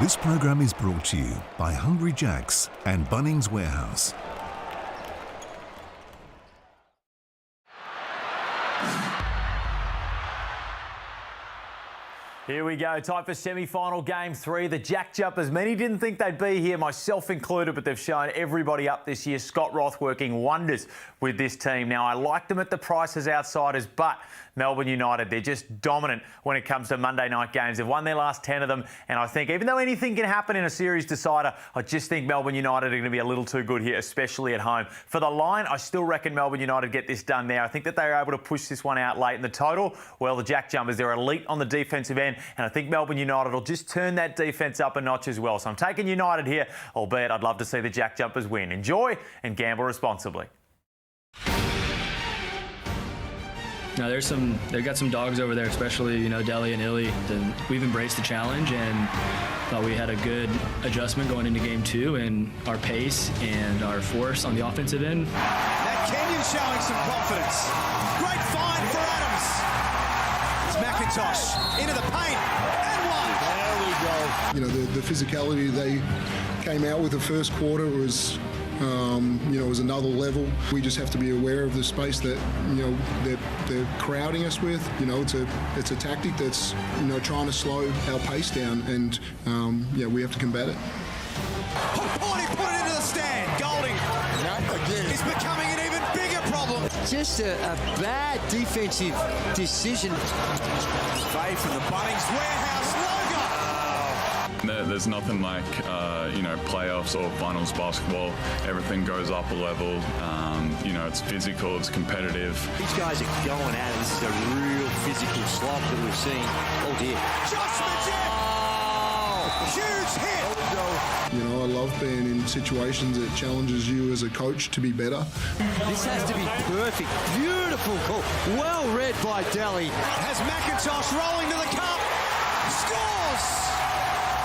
This program is brought to you by Hungry Jack's and Bunnings Warehouse. Here we go, time for semi-final game 3. The JackJumpers, many didn't think they'd be here, myself included, but they've shown everybody up this year. Scott Roth working wonders with this team. Now, I like them at the price as outsiders, but Melbourne United, they're just dominant when it comes to Monday night games. They've won their last 10 of them, and I think even though anything can happen in a series decider, I just think Melbourne United are going to be a little too good here, especially at home. For the line, I still reckon Melbourne United get this done there. I think that they are able to push this one out late in the total. Well, the JackJumpers, they're elite on the defensive end, and I think Melbourne United will just turn that defence up a notch as well. So I'm taking United here, albeit I'd love to see the JackJumpers win. Enjoy and gamble responsibly. Now they've got some dogs over there, especially, Delhi and Illy. We've embraced the challenge and thought we had a good adjustment going into game 2 and our pace and our force on the offensive end. Now Kenyon showing some confidence. Great find for Adams. It's McIntosh into the paint and one. There we go. The physicality they came out with the first quarter was was another level. We just have to be aware of the space that they're crowding us with. It's a tactic that's trying to slow our pace down, and we have to combat it. Put it into the stand. Golding is becoming an even bigger problem. Just a bad defensive decision. Fade from the Bunnings Warehouse logo. There's nothing like, playoffs or finals basketball. Everything goes up a level. It's physical, it's competitive. These guys are going at it. This is a real physical slog that we're seeing. Oh, dear. Josh Majek! Huge hit! I love being in situations that challenges you as a coach to be better. This has to be perfect. Beautiful call. Well read by Delhi. Has McIntosh rolling to the cup. Scores!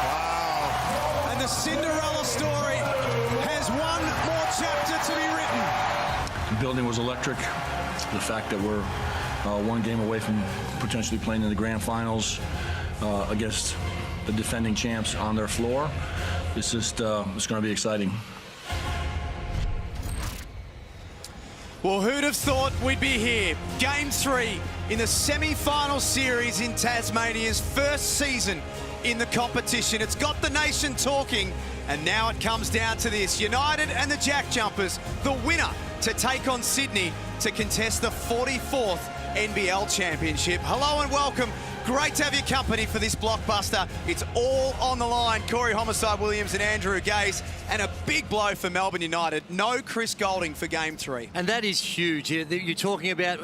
Wow. And the Cinderella story has one more chapter to be written. The building was electric. The fact that we're one game away from potentially playing in the grand finals against the defending champs on their floor, it's going to be exciting. Well, who'd have thought we'd be here? Game 3 in the semi-final series in Tasmania's first season in the competition. It's got the nation talking, and now it comes down to this. United and the JackJumpers, the winner to take on Sydney to contest the 44th NBL Championship. Hello and welcome. Great to have your company for this blockbuster. It's all on the line. Corey Homicide Williams and Andrew Gaze, and a big blow for Melbourne United. No Chris Golding for Game 3. And that is huge. You're talking about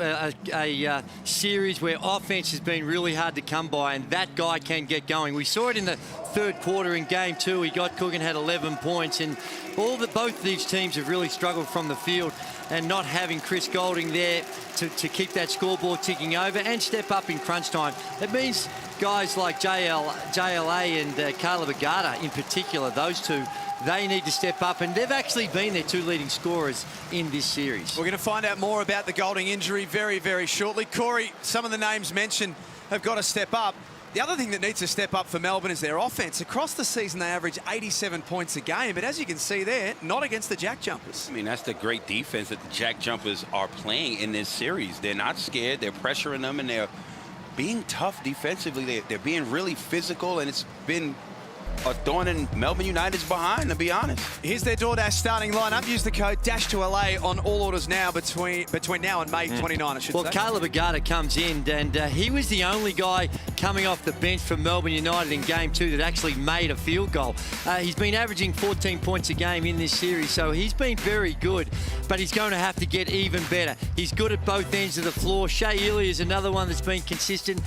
a series where offense has been really hard to come by, and that guy can get going. We saw it in the third quarter in Game 2. He got cooking, had 11 points, and both these teams have really struggled from the field, and not having Chris Golding there to keep that scoreboard ticking over and step up in crunch time. It means guys like JLA and Caleb Agata in particular, those two, they need to step up, and they've actually been their 2 leading scorers in this series. We're going to find out more about the Golding injury very, very shortly. Corey, some of the names mentioned have got to step up. The other thing that needs to step up for Melbourne is their offense. Across the season, they average 87 points a game, but as you can see there, not against the JackJumpers. I mean, that's the great defense that the JackJumpers are playing in this series. They're not scared. They're pressuring them, and they're being tough defensively. They're being really physical, and it's been a thorn in Melbourne United's behind, to be honest. Here's their DoorDash starting lineup. Use the code DASH2LA on all orders now between now and May 29, I should say. Well, Caleb Agata comes in, and he was the only guy coming off the bench for Melbourne United in Game 2 that actually made a field goal. He's been averaging 14 points a game in this series, so he's been very good, but he's going to have to get even better. He's good at both ends of the floor. Shea Illy is another one that's been consistent.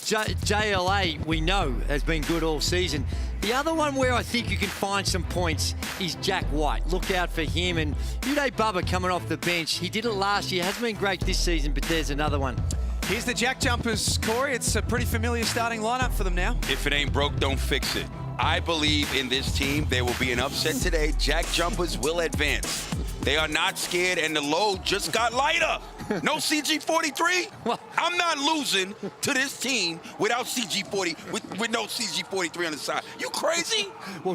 JLA, we know, has been good all season. The other one where I think you can find some points is Jack White. Look out for him. And Uday Bubba coming off the bench. He did it last year. Hasn't been great this season, but there's another one. Here's the JackJumpers, Corey. It's a pretty familiar starting lineup for them now. If it ain't broke, don't fix it. I believe in this team. There will be an upset today. JackJumpers will advance. They are not scared, and the load just got lighter. No CG43? I'm not losing to this team without CG40, with no CG43 on the side. You crazy?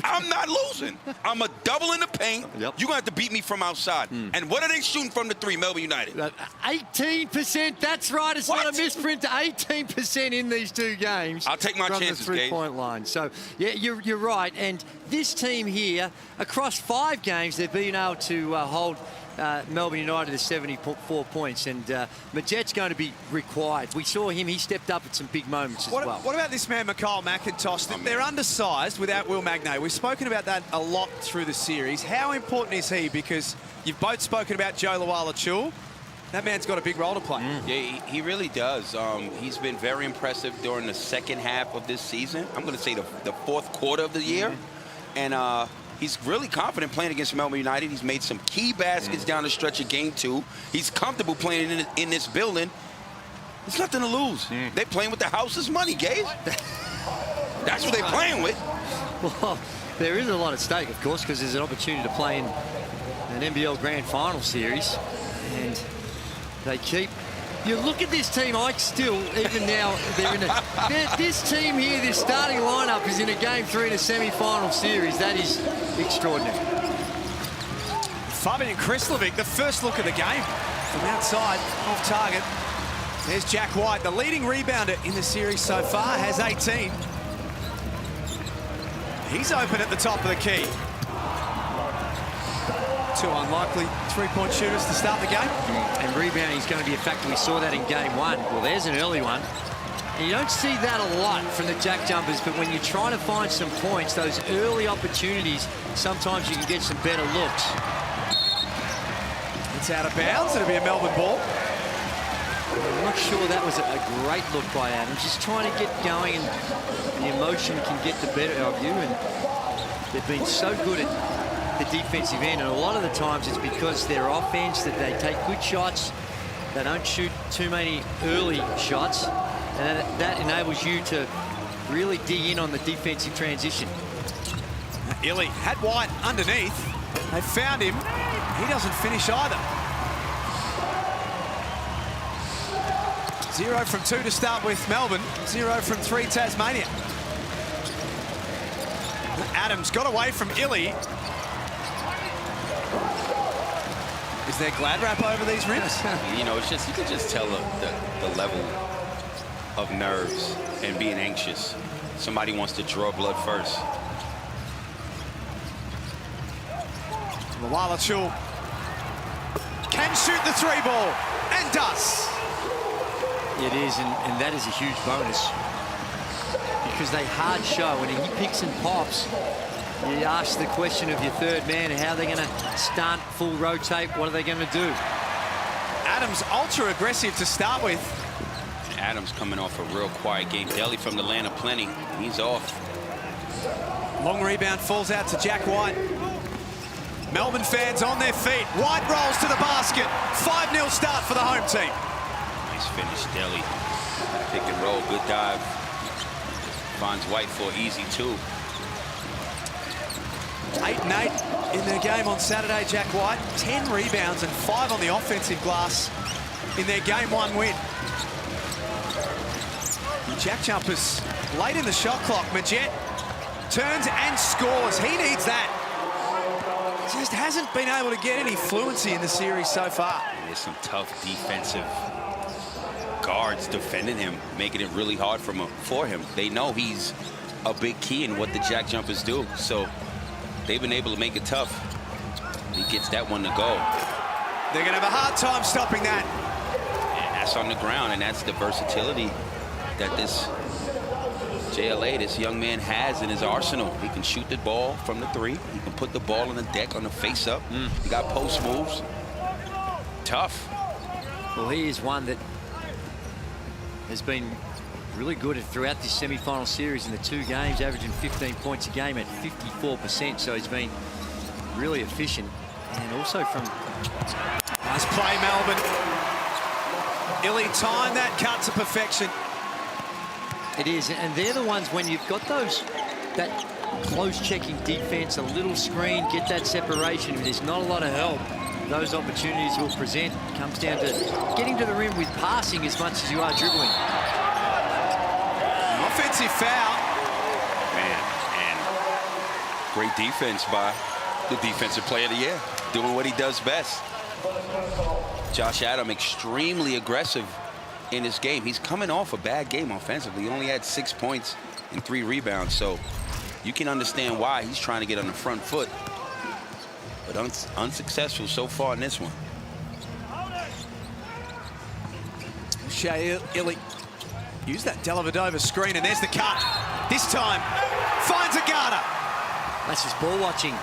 I'm not losing. I'm a double in the paint. Yep. You're going to have to beat me from outside. And what are they shooting from the three, Melbourne United? 18%. That's right. It's not a misprint. 18% in these two games. I'll take my chances, from the three-point line. So, yeah, you're right. And this team here, across 5 games, they've been able to hold Melbourne United to 74 points, and Majet's going to be required. We saw him. He stepped up at some big moments as well. What about this man, Mikhail McIntosh? They're undersized without Will Magnay. We've spoken about that a lot through the series. How important is he? Because you've both spoken about Joe Luala-Chul. That man's got a big role to play. Yeah, he really does. He's been very impressive during the second half of this season. I'm going to say the fourth quarter of the year. And he's really confident playing against Melbourne United. He's made some key baskets down the stretch of game 2. He's comfortable playing in this building. There's nothing to lose. They're playing with the house's money, Gabe. That's what they're playing with. Well, there is a lot at stake, of course, because there's an opportunity to play in an NBL Grand Final series. And they keep... You look at this team, Ike, still, even now, this team here, this starting lineup is in a Game 3 in a semi-final series. That is extraordinary. Fabian Krislovic, the first look of the game from outside, off target. There's Jack White, the leading rebounder in the series so far, has 18. He's open at the top of the key. 2 unlikely three-point shooters to start the game. And rebounding is going to be a factor. We saw that in game 1. Well, there's an early one. And you don't see that a lot from the JackJumpers, but when you're trying to find some points, those early opportunities, sometimes you can get some better looks. It's out of bounds. It'll be a Melbourne ball. I'm not sure that was a great look by Adam. Just trying to get going, and the emotion can get the better of you. And they've been so good at the defensive end, and a lot of the times it's because their offense, that they take good shots, they don't shoot too many early shots, and that enables you to really dig in on the defensive transition. Illy had White underneath. They found him. He doesn't finish either. 0 from 2 to start with Melbourne. 0 from 3 Tasmania. Adams got away from Illy. Is there glad wrap over these rims? You know, it's just, you can just tell the level of nerves and being anxious. Somebody wants to draw blood first. Luala-Chul can shoot the 3-ball and does. It is, and that is a huge bonus because they hard show, and he picks and pops. You ask the question of your third man, how they're going to stunt, full rotate, what are they going to do? Adams ultra aggressive to start with. Adams coming off a real quiet game. Delhi from the land of plenty. He's off. Long rebound falls out to Jack White. Melbourne fans on their feet. White rolls to the basket. 5-0 start for the home team. Nice finish, Delhi. Pick and roll, good dive. Finds White for easy 2. 8 and 8 in their game on Saturday, Jack White. 10 rebounds and 5 on the offensive glass in their game 1 win. JackJumpers late in the shot clock. Majet turns and scores. He needs that. Just hasn't been able to get any fluency in the series so far. There's some tough defensive guards defending him, making it really hard for him. They know he's a big key in what the JackJumpers do, so they've been able to make it tough. He gets that one to go. They're going to have a hard time stopping that. And that's on the ground, and that's the versatility that this JLA, this young man, has in his arsenal. He can shoot the ball from the 3. He can put the ball on the deck on the face-up. He got post moves. Tough. Well, he is one that has been really good throughout this semi-final series in the 2 games, averaging 15 points a game at 54%. So he's been really efficient. And also from... Nice play, Melbourne. Illy timed that cut to perfection. It is, and they're the ones when you've got that close checking defense, a little screen, get that separation. If there's not a lot of help, those opportunities will present. It comes down to getting to the rim with passing as much as you are dribbling. Offensive foul. Man, and great defense by the defensive player of the year, doing what he does best. Josh Adam extremely aggressive in this game. He's coming off a bad game offensively. He only had 6 points and 3 rebounds, so you can understand why he's trying to get on the front foot, but unsuccessful so far in this one. Shea Illy use that Dellavedova screen, and there's the cut. This time finds Agata. That's just ball watching.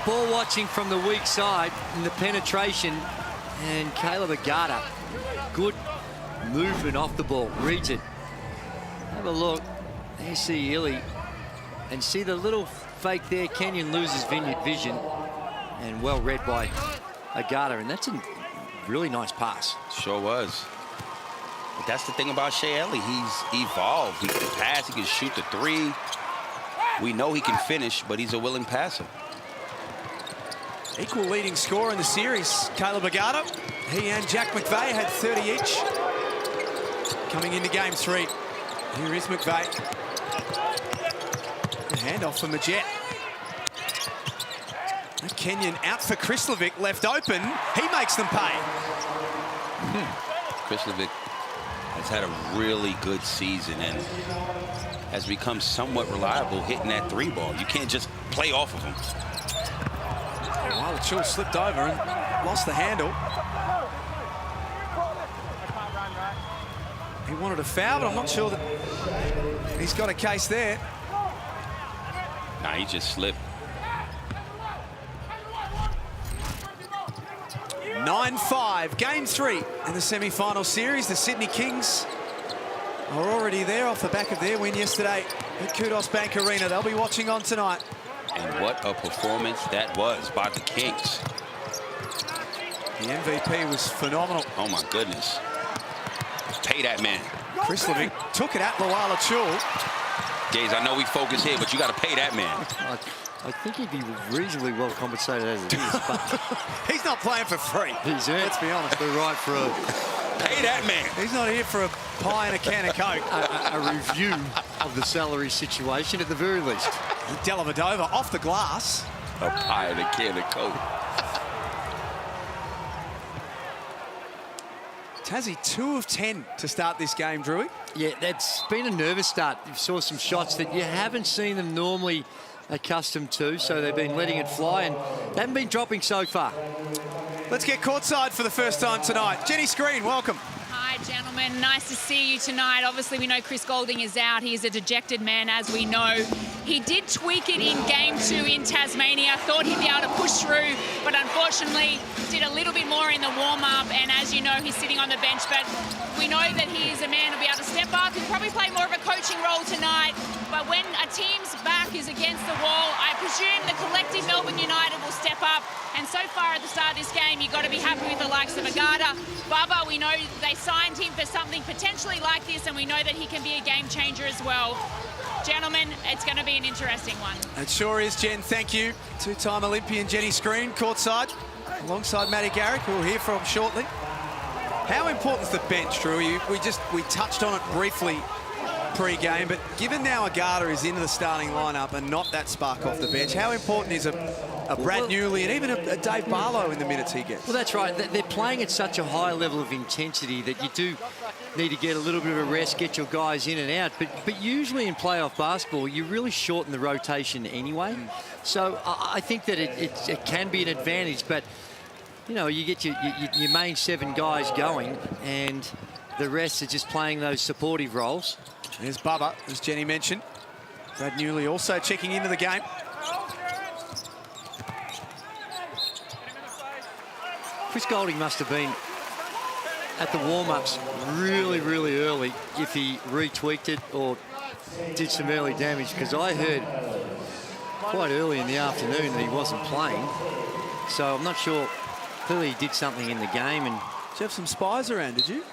Ball watching from the weak side in the penetration, and Caleb Agata, good movement off the ball, reads it. Have a look. There you see Illy, and see the little fake there. Kenyon loses vision, and well read by Agata, and that's a really nice pass. Sure was. But that's the thing about Shea Ellie. He's evolved. He can pass, he can shoot the 3. We know he can finish, but he's a willing passer. Equal leading scorer in the series, Caleb Agata. He and Jack McVeigh had 30 each. Coming into game 3. Here is McVeigh. A handoff for Majet. Kenyon out for Krislovic, left open. He makes them pay. Krislovic has had a really good season and has become somewhat reliable hitting that 3 ball. You can't just play off of him. While the Chul slipped over and lost the handle. He wanted a foul, but I'm not sure that he's got a case there. Nah, he just slipped. 9-5, game 3 in the semi-final series. The Sydney Kings are already there off the back of their win yesterday at Kudos Bank Arena. They'll be watching on tonight. And what a performance that was by the Kings. The MVP was phenomenal. Oh my goodness. Pay that man. Krislovic took it at Luala Chul. Gaze, I know we focus here, but you got to pay that man. I think he'd be reasonably well compensated as it is, but he's not playing for free. He's earned, let's be honest, the right for a... Pay that man. He's not here for a pie and a can of Coke. a review of the salary situation at the very least. Dellavedova off the glass. A pie and a can of Coke. Tassie 2 of 10 to start this game, Drewy. Yeah, that's been a nervous start. You saw some shots that you haven't seen them normally accustomed to, so they've been letting it fly and they haven't been dropping so far. Let's get courtside for the first time tonight. Jenny Screen, welcome. Hi, gentlemen. Nice to see you tonight. Obviously, we know Chris Goulding is out. He is a dejected man, as we know. He did tweak it in game 2 in Tasmania. Thought he'd be able to push through, but unfortunately did a little bit more in the warm-up. And as you know, he's sitting on the bench. But we know that he is a man who'll be able to step up. He'll probably play more of a coaching role tonight. But when a team's back is against the wall, I presume the collective Melbourne United will step up. And so far at the start of this game, you've got to be happy with the likes of Agata. Bubba, we know they signed him for something potentially like this, and we know that he can be a game changer as well. Gentlemen, it's going to be an interesting one. It sure is, Jen. Thank you. 2-time Olympian Jenny Screen, courtside, alongside Matty Garrick, who we'll hear from shortly. How important is the bench, Drew? We touched on it briefly pre-game, but given now Agata is into the starting lineup and not that spark off the bench, how important is a Brad Newley and even a Dave Barlow in the minutes he gets? Well, that's right. They're playing at such a high level of intensity that you do need to get a little bit of a rest, get your guys in and out. But usually in playoff basketball, you really shorten the rotation anyway. So I think that it can be an advantage, but you know, you get your main 7 guys going and the rest are just playing those supportive roles. There's Bubba, as Jenny mentioned. Brad Newley also checking into the game. Chris Goulding must have been at the warm-ups really, really early if he retweaked it or did some early damage, because I heard quite early in the afternoon that he wasn't playing. So I'm not sure. Clearly he did something in the game. And did you have some spies around, did you?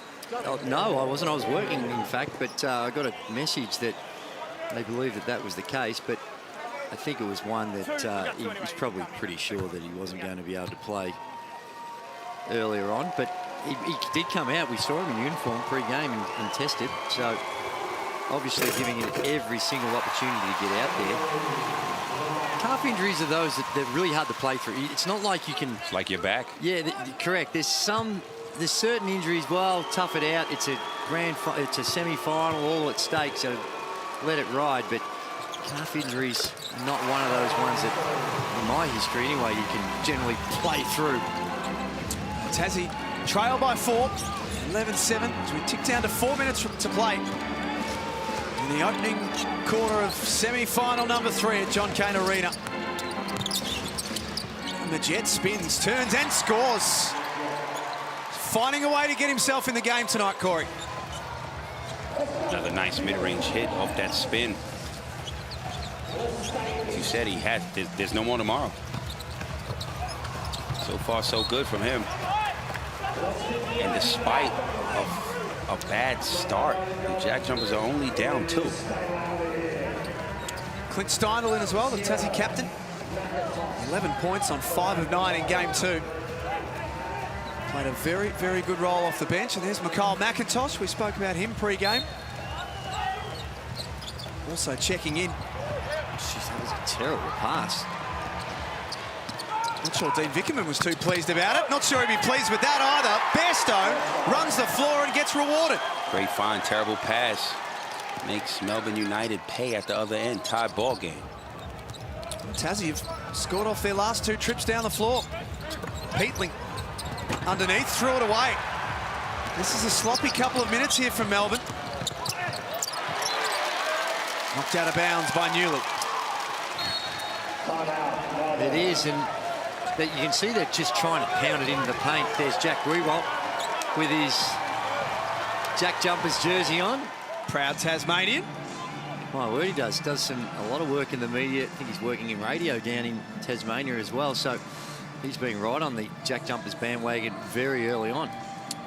No, I wasn't. I was working, in fact, but I got a message that they believed that was the case, but I think it was one that he was probably pretty sure that he wasn't going to be able to play earlier on, but he did come out. We saw him in uniform pre-game and tested. So obviously giving it every single opportunity to get out there. Calf injuries are those that they're really hard to play through. It's not like you can... It's like you're back. Yeah, correct. There's certain injuries, well, tough it out. It's a semi-final, all at stake, so let it ride. But calf injuries are not one of those ones that, in my history anyway, you can generally play through. Tassie trail by 4, 11-7, as we tick down to 4 minutes to play in the opening quarter of semi-final number 3 at John Cain Arena. And the Jet spins, turns and scores. Finding a way to get himself in the game tonight, Corey. Another nice mid-range hit off that spin. As you said, there's no more tomorrow. So far, so good from him. And despite a bad start, the JackJumpers are only down 2. Clint Steindl in as well, the Tassie captain. 11 points on 5 of 9 in game 2. Played a very, very good role off the bench. And there's Mikhail McIntosh. We spoke about him pre-game. Also checking in. Jeez, that was a terrible pass. Not sure Dean Vickerman was too pleased about it. Not sure he'd be pleased with that either. Bairstow runs the floor and gets rewarded. Great find, terrible pass. Makes Melbourne United pay at the other end. Tie ball game. Tassie have scored off their last 2 trips down the floor. Peatling underneath, threw it away. This is a sloppy couple of minutes here from Melbourne. Knocked out of bounds by Newley. It is, and you can see they're just trying to pound it into the paint. There's Jack Rewalt with his JackJumpers jersey on. Proud Tasmanian. My word, he does a lot of work in the media. I think he's working in radio down in Tasmania as well. So he's been right on the JackJumpers bandwagon very early on.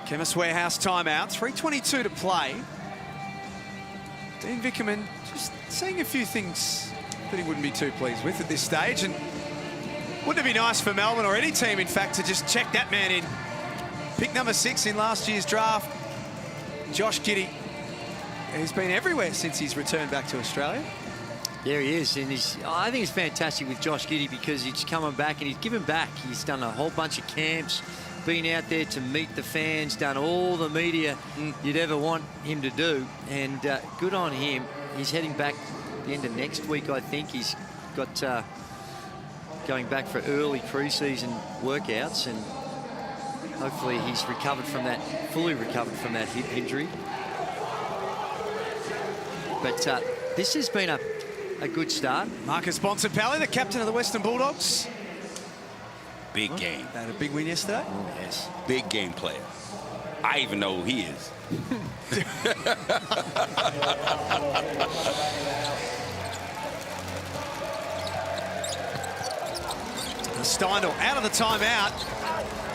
Chemist Warehouse timeout. 3:22 to play. Dean Vickerman just saying a few things that he wouldn't be too pleased with at this stage. And wouldn't it be nice for Melbourne or any team, in fact, to just check that man in? Pick number 6 in last year's draft, Josh Giddey. He's been everywhere since he's returned back to Australia. There he is, and I think it's fantastic with Josh Giddey because he's coming back and he's given back. He's done a whole bunch of camps, been out there to meet the fans, done all the media you'd ever want him to do, and good on him. He's heading back at the end of next week, I think. He's got going back for early pre-season workouts, and hopefully he's recovered from that, fully recovered from that hip injury. But this has been a good start. Marcus Bontempelli, the captain of the Western Bulldogs. Big game. They had a big win yesterday. Oh, yes. Big game player. I even know who he is. Steindl out of the timeout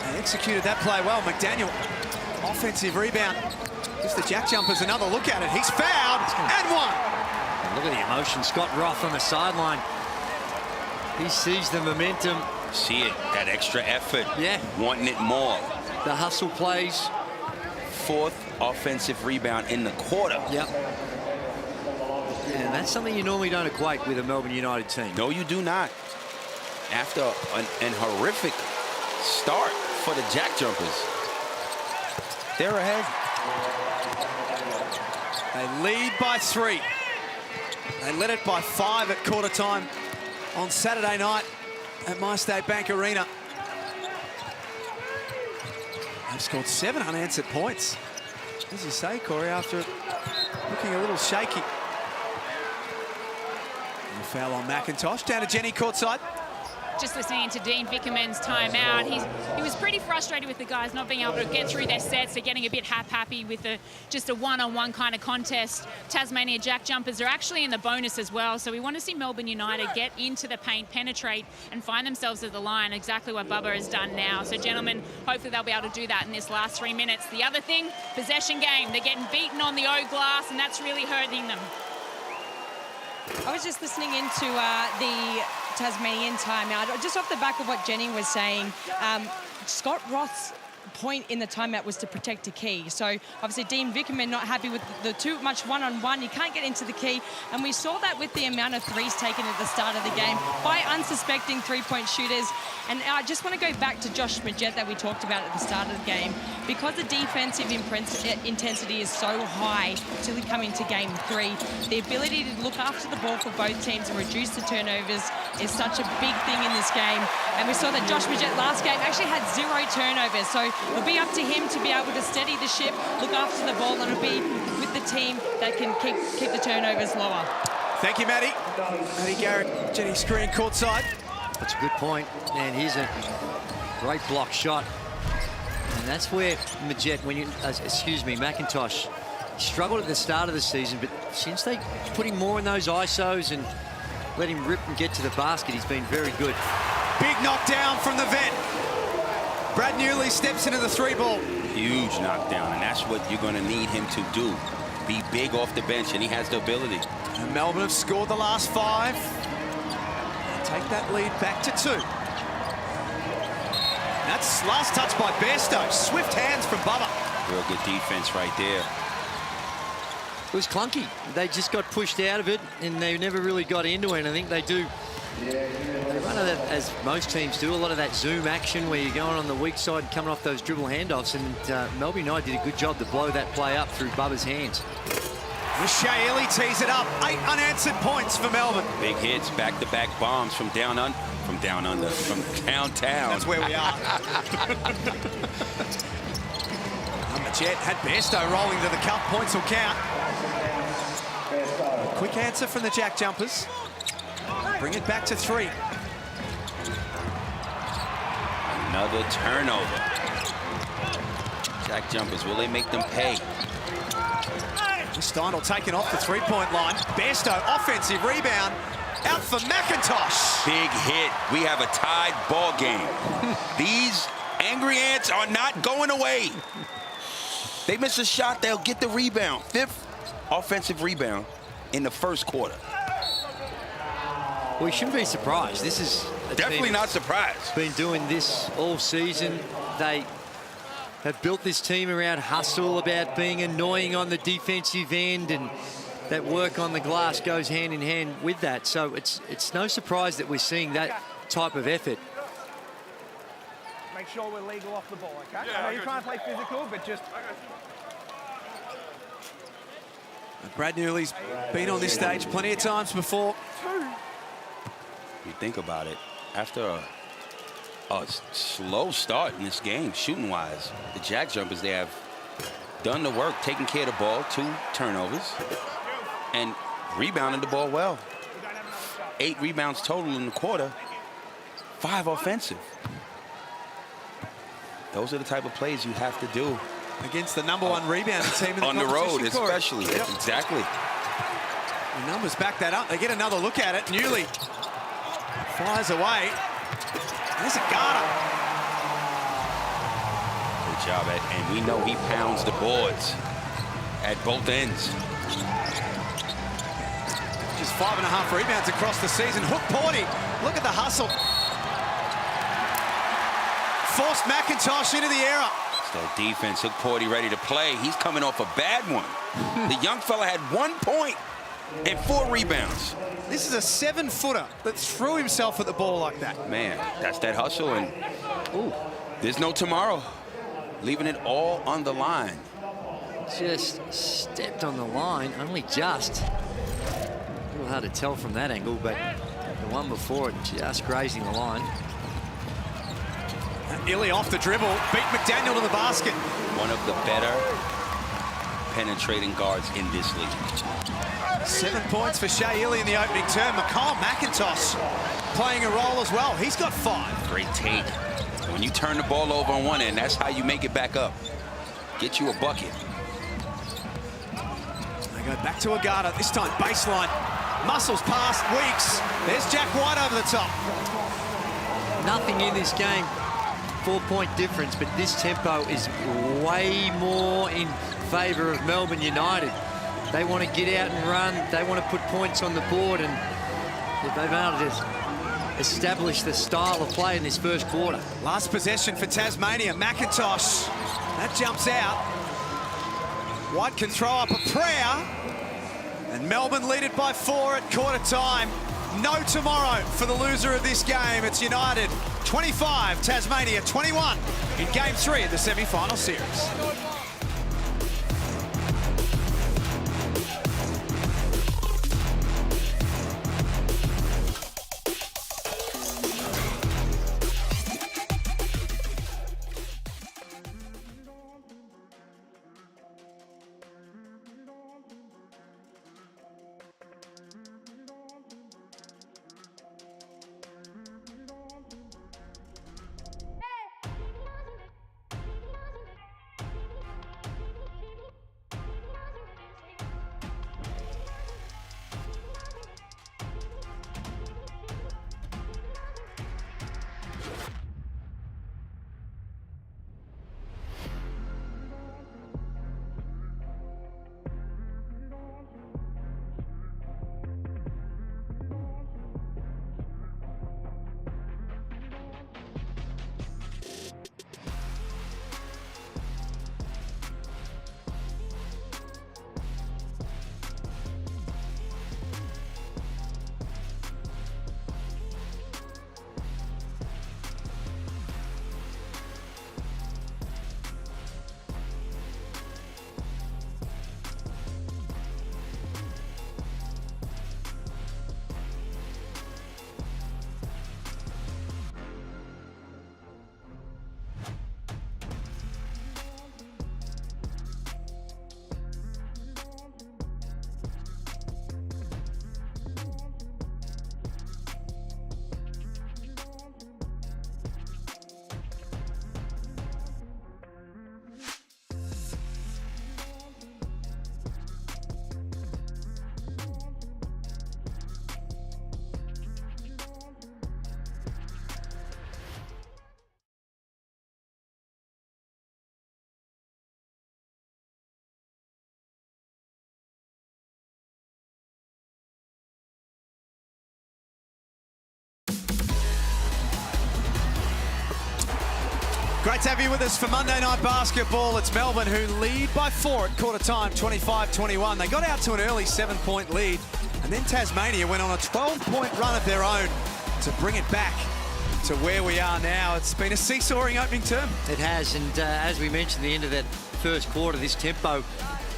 and executed that play well. McDaniel, offensive rebound. Gives the JackJumpers another look at it. He's fouled and one. And look at the emotion. Scott Roth on the sideline. He sees the momentum. See it, that extra effort. Yeah. Wanting it more. The hustle plays. 4th offensive rebound in the quarter. Yep. And that's something you normally don't equate with a Melbourne United team. No, you do not. After an horrific start for the JackJumpers, they're ahead. They lead by 3. They led it by 5 at quarter time on Saturday night at MyState Bank Arena. They've scored 7 unanswered points. As you say, Corey, after looking a little shaky. And a foul on McIntosh. Down to Jenny courtside. Just listening to Dean Vickerman's timeout, he was pretty frustrated with the guys not being able to get through their sets. They're getting a bit happy with just a one-on-one kind of contest. Tasmania JackJumpers are actually in the bonus as well, so we want to see Melbourne United get into the paint, penetrate, and find themselves at the line, exactly what Bubba has done now. So, gentlemen, hopefully they'll be able to do that in this last 3 minutes. The other thing, possession game. They're getting beaten on the O glass, and that's really hurting them. I was just listening into the Tasmanian timeout, just off the back of what Jenny was saying. Scott Roth's point in the timeout was to protect a key. So obviously Dean Vickerman not happy with the too much one-on-one. You can't get into the key. And we saw that with the amount of threes taken at the start of the game by unsuspecting three-point shooters. And I just want to go back to Josh Majette that we talked about at the start of the game. Because the defensive intensity is so high till we come into game 3, the ability to look after the ball for both teams and reduce the turnovers is such a big thing in this game. And we saw that Josh Majette last game actually had 0 turnovers. So it'll be up to him to be able to steady the ship, look after the ball, and it'll be with the team that can keep the turnovers lower. Thank you, Maddie. Maddie Garrett, Jenny Screen courtside. That's a good point. And here's a great block shot. And that's where Majette, McIntosh struggled at the start of the season, but since they put him more in those ISOs and let him rip and get to the basket, he's been very good. Big knockdown from the vet. Brad Newley steps into the 3-ball. Huge knockdown, and that's what you're going to need him to do. Be big off the bench, and he has the ability. And Melbourne have scored the last 5. Take that lead back to 2. That's last touch by Bairstow. Swift hands from Bubba. Real good defense right there. It was clunky. They just got pushed out of it, and they never really got into it. I think they do. They run of that, as most teams do, a lot of that zoom action where you're going on the weak side and coming off those dribble handoffs. And Melbourne United did a good job to blow that play up through Bubba's hands. Shea Ili tees it up. 8 unanswered points for Melbourne. Big hits, back-to-back bombs from downtown. That's where we are. Majette had Bairstow rolling to the cup. Points will count. Quick answer from the Jack Jumpers. Bring it back to 3. Another turnover. Jack Jumpers, will they make them pay? Steindl taken off the 3-point line. Bairstow, offensive rebound. Out for McIntosh. Big hit. We have a tied ball game. These angry ants are not going away. They miss a shot, they'll get the rebound. 5th offensive rebound in the first quarter. We shouldn't be surprised. This is definitely not surprised. Been doing this all season. They have built this team around hustle, about being annoying on the defensive end, and that work on the glass goes hand in hand with that. So it's no surprise that we're seeing that type of effort. Make sure we're legal off the ball, okay? I know you're trying to play physical, but just... Brad Newley's been on this stage plenty of times before. You think about it, after a slow start in this game, shooting-wise, the Jack Jumpers, they have done the work, taking care of the ball, 2 turnovers, and rebounded the ball well. 8 rebounds total in the quarter, 5 offensive. Those are the type of plays you have to do. Against the #1 rebounding team in the on the road, especially. Yep. Exactly. The numbers back that up. They get another look at it. Newley fires away. There's a Garter. Good job, Ed. And we know he pounds the boards at both ends. Just 5.5 rebounds across the season. Hook Porty. Look at the hustle. Forced McIntosh into the error. So defense, Hook Porty ready to play. He's coming off a bad one. The young fella had 1 point and 4 rebounds. This is a 7-footer that threw himself at the ball like that. Man, that's that hustle, and there's no tomorrow. Leaving it all on the line. Just stepped on the line, only just. A little hard to tell from that angle, but the one before it just grazing the line. Ili off the dribble, beat McDaniel to the basket. One of the better penetrating guards in this league. 7 points for Shea Ili in the opening term. McIntosh playing a role as well. He's got 5. Great take. When you turn the ball over on one end, that's how you make it back up. Get you a bucket. They go back to Agata, this time baseline. Muscles past Weeks. There's Jack White over the top. Nothing in this game. 4-point difference, but this tempo is way more in favour of Melbourne United. They want to get out and run. They want to put points on the board, and if they've been able to establish the style of play in this first quarter. Last possession for Tasmania. McIntosh. That jumps out. White can throw up a prayer. And Melbourne lead it by 4 at quarter time. No tomorrow for the loser of this game. It's United 25, Tasmania 21 in Game 3 of the semi-final series. Great to have you with us for Monday Night Basketball. It's Melbourne who lead by 4 at quarter time, 25-21. They got out to an early 7-point lead, and then Tasmania went on a 12-point run of their own to bring it back to where we are now. It's been a seesawing opening term. It has, and as we mentioned, the end of that first quarter, this tempo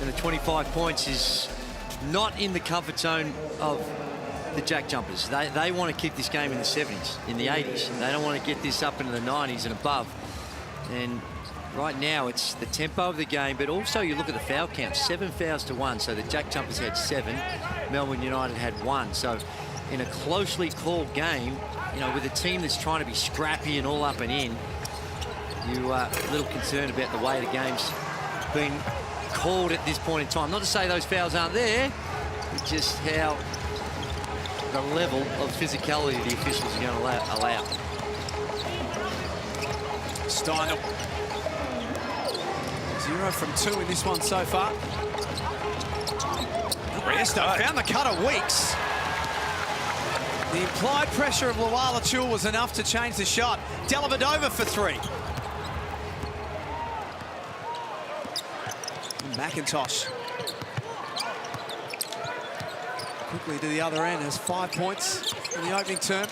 and the 25 points is not in the comfort zone of the JackJumpers. They want to keep this game in the 70s, in the 80s. They don't want to get this up into the 90s and above. And right now it's the tempo of the game, but also you look at the foul count, 7 fouls to 1. So the JackJumpers had 7, Melbourne United had 1. So in a closely called game, you know, with a team that's trying to be scrappy and all up and in, you are a little concerned about the way the game's been called at this point in time. Not to say those fouls aren't there, but just how the level of physicality the officials are going to allow. Steindl. 0 from 2 in this one so far. Bairstow found the cut of Weeks. The implied pressure of Luala-Chul was enough to change the shot. Dellavedova for 3. McIntosh. Quickly to the other end, has 5 points in the opening term.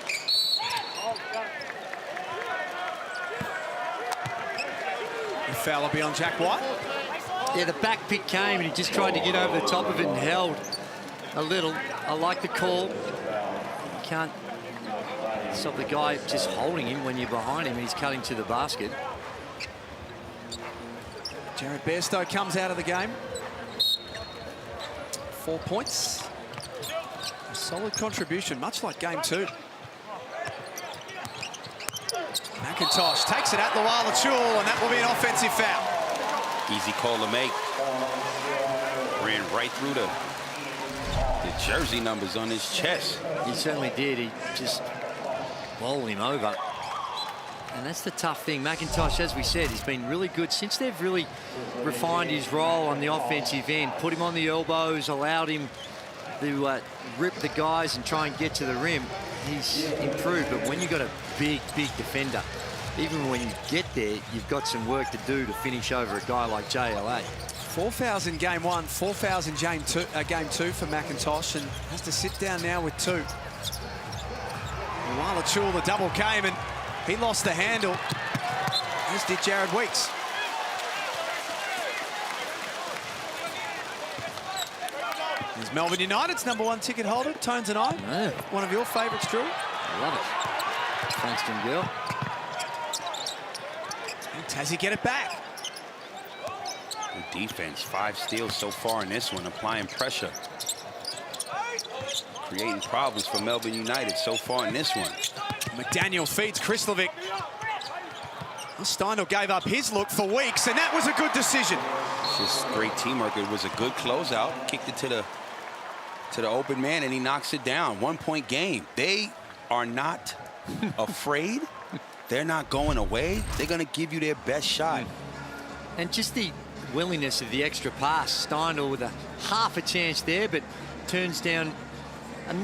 The foul will be on Jack White. Yeah, the back pick came and he just tried to get over the top of it and held a little. I like the call. You can't stop the guy just holding him when you're behind him and he's cutting to the basket. Jared Bairstow comes out of the game. 4 points. A solid contribution, much like game 2. McIntosh takes it at Luala-Chul, and that will be an offensive foul. Easy call to make. Ran right through the jersey numbers on his chest. He certainly did. He just bowled him over. And that's the tough thing. McIntosh, as we said, he's been really good since they've really refined his role on the offensive end, put him on the elbows, allowed him to rip the guys and try and get to the rim. he's improved, but when you've got a big defender, even when you get there, you've got some work to do to finish over a guy like JLA. 4 fouls in game 1, 4 fouls in game 2 for McIntosh, and has to sit down now with 2. While Achul, the double came, and he lost the handle, as did Jared Weeks. There's Melbourne United's #1 ticket holder, Tones and I. Yeah. One of your favourites, Drew. I love it. Frankston girl. And Tassie get it back. Good defense, 5 steals so far in this one, applying pressure. Creating problems for Melbourne United so far in this one. McDaniel feeds Krislovic. Steindl gave up his look for Weeks, and that was a good decision. It's just great teamwork. It was a good closeout. Kicked it to the open man, and he knocks it down. 1-point game. They are not afraid. They're not going away. They're going to give you their best shot. And just the willingness of the extra pass. Steindl with half a chance there, but turns down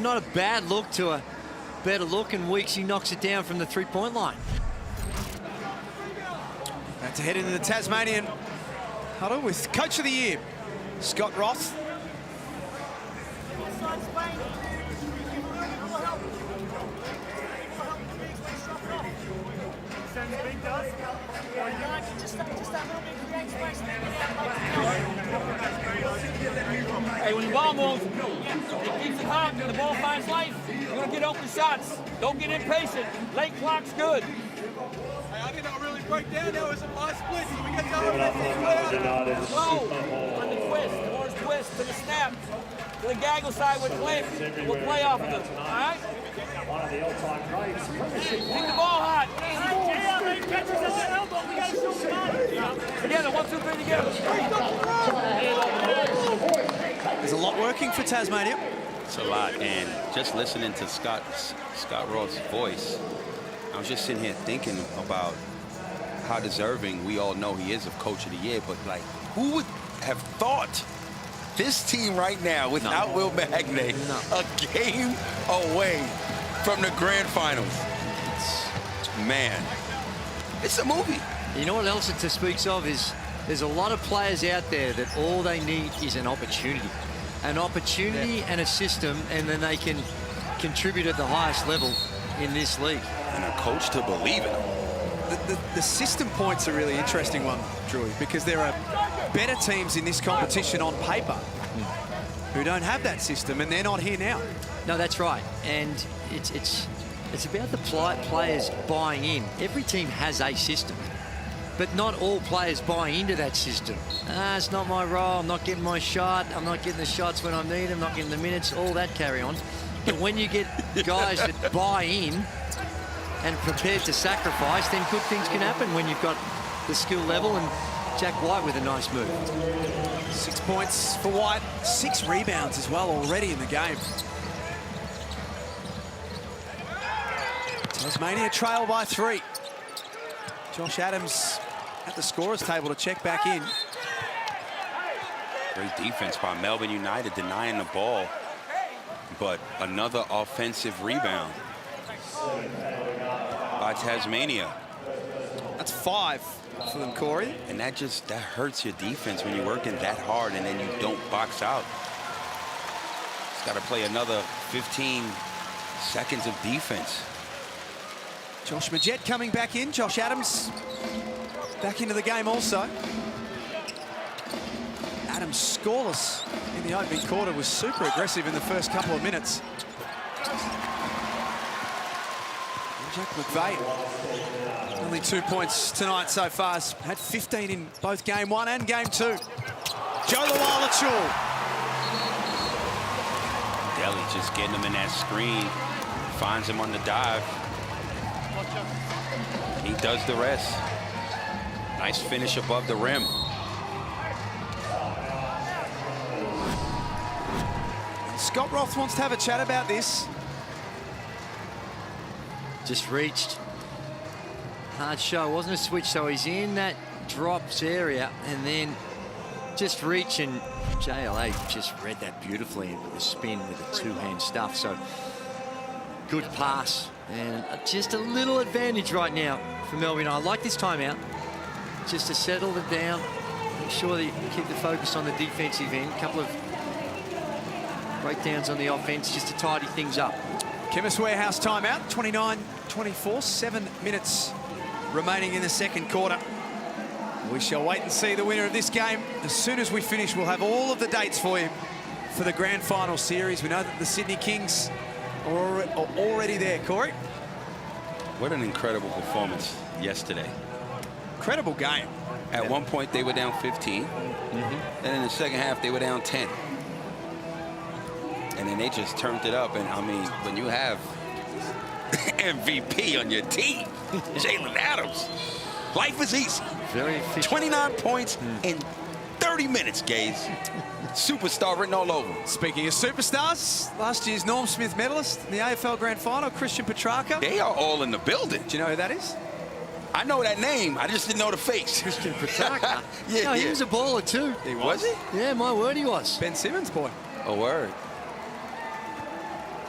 not a bad look to a better look, and Weeks, he knocks it down from the 3-point line. About to head into the Tasmanian huddle with Coach of the Year, Scott Roth. Hey, when the ball moves, it keeps it hot, the ball finds life. You're going to get open shots. Don't get impatient. Late clock's good. I did not really break down. That was a lot of splits. So we got to Slow on the twist, the orange twist to the snap. To the gaggle side with Clint. We'll play off of it. All right? Keep the ball hot. Together, 1, 2, 3 together. There's a lot working for Tasmania. It's a lot, and just listening to Scott Roth's voice, I was just sitting here thinking about how deserving we all know he is of Coach of the Year, but like, who would have thought this team right now, without Will Magnay, a game away from the grand finals? Man, it's a movie. You know what else it speaks of is there's a lot of players out there that all they need is an opportunity. An opportunity and a system, and then they can contribute at the highest level in this league. And a coach to believe in them. The system point's a really interesting one, Drew, because there are better teams in this competition on paper who don't have that system, and they're not here now. No, that's right. And it's about the players buying in. Every team has a system, but not all players buy into that system. It's not my role. I'm not getting my shot. I'm not getting the shots when I need them. Not getting the minutes. All that carry on. But when you get guys that buy in and prepared to sacrifice, then good things can happen when you've got the skill level. And Jack White with a nice move. 6 points for White. 6 rebounds as well already in the game. Tasmania trail by 3. Josh Adams at the scorer's table to check back in. Great defense by Melbourne United, denying the ball, but another offensive rebound by Tasmania. That's 5 for them, Corey. And that hurts your defense when you're working that hard and then you don't box out. It's got to play another 15 seconds of defense. Josh Majette coming back in. Josh Adams back into the game also. Adams scoreless in the opening quarter, was super aggressive in the first couple of minutes. And Jack McVeigh, only 2 points tonight so far, has had 15 in both game 1 and game 2. Joe Lawal-Achul. Delhi just getting him in that screen, finds him on the dive. He does the rest. Nice finish above the rim. Scott Roth wants to have a chat about this. Just reached. Hard show, wasn't a switch, so he's in that drops area and then just reach, and JLA just read that beautifully with a spin with a two-hand stuff. So good pass. And just a little advantage right now for Melbourne. I like this timeout, just to settle it down, make sure that you keep the focus on the defensive end. A couple of breakdowns on the offense just to tidy things up. Chemist Warehouse timeout, 29-24, 7 minutes remaining in the second quarter. We shall wait and see the winner of this game. As soon as we finish, we'll have all of the dates for you for the grand final series. We know that the Sydney Kings are already there, Corey. What an incredible performance yesterday. Incredible game. At one point, they were down 15. And in the second half, they were down 10. And then they just turned it up. And, I mean, when you have MVP on your team, Jalen Adams, life is easy. Very efficient. 29 points in 30 minutes, Gaze. Superstar written all over. Speaking of superstars, last year's Norm Smith medalist in the AFL Grand Final, Christian Petrarca. They are all in the building. Do you know who that is? I know that name. I just didn't know the face. Christian Petrarca. Yeah, no, he was a baller too. He was he? Yeah, my word, he was. Ben Simmons' boy. A word.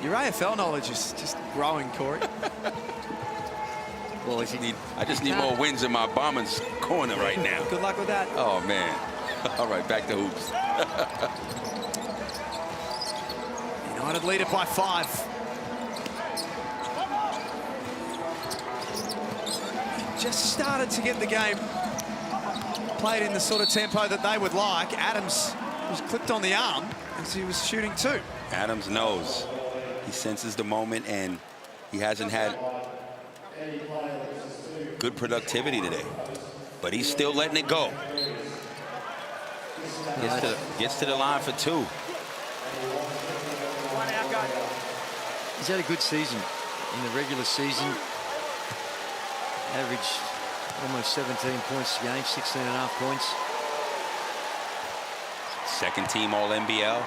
Your AFL knowledge is just growing, Corey. Well, I just need more wins in my Bombers corner right now. Good luck with that. Oh, man. All right, back to hoops. United lead it by 5. Just started to get the game played in the sort of tempo that they would like. Adams was clipped on the arm as he was shooting too. Adams knows. He senses the moment, and he hasn't had good productivity today. But he's still letting it go. Gets to the line for 2. He's had a good season in the regular season. Average almost 17 points a game, 16.5 points. Second team All-NBL.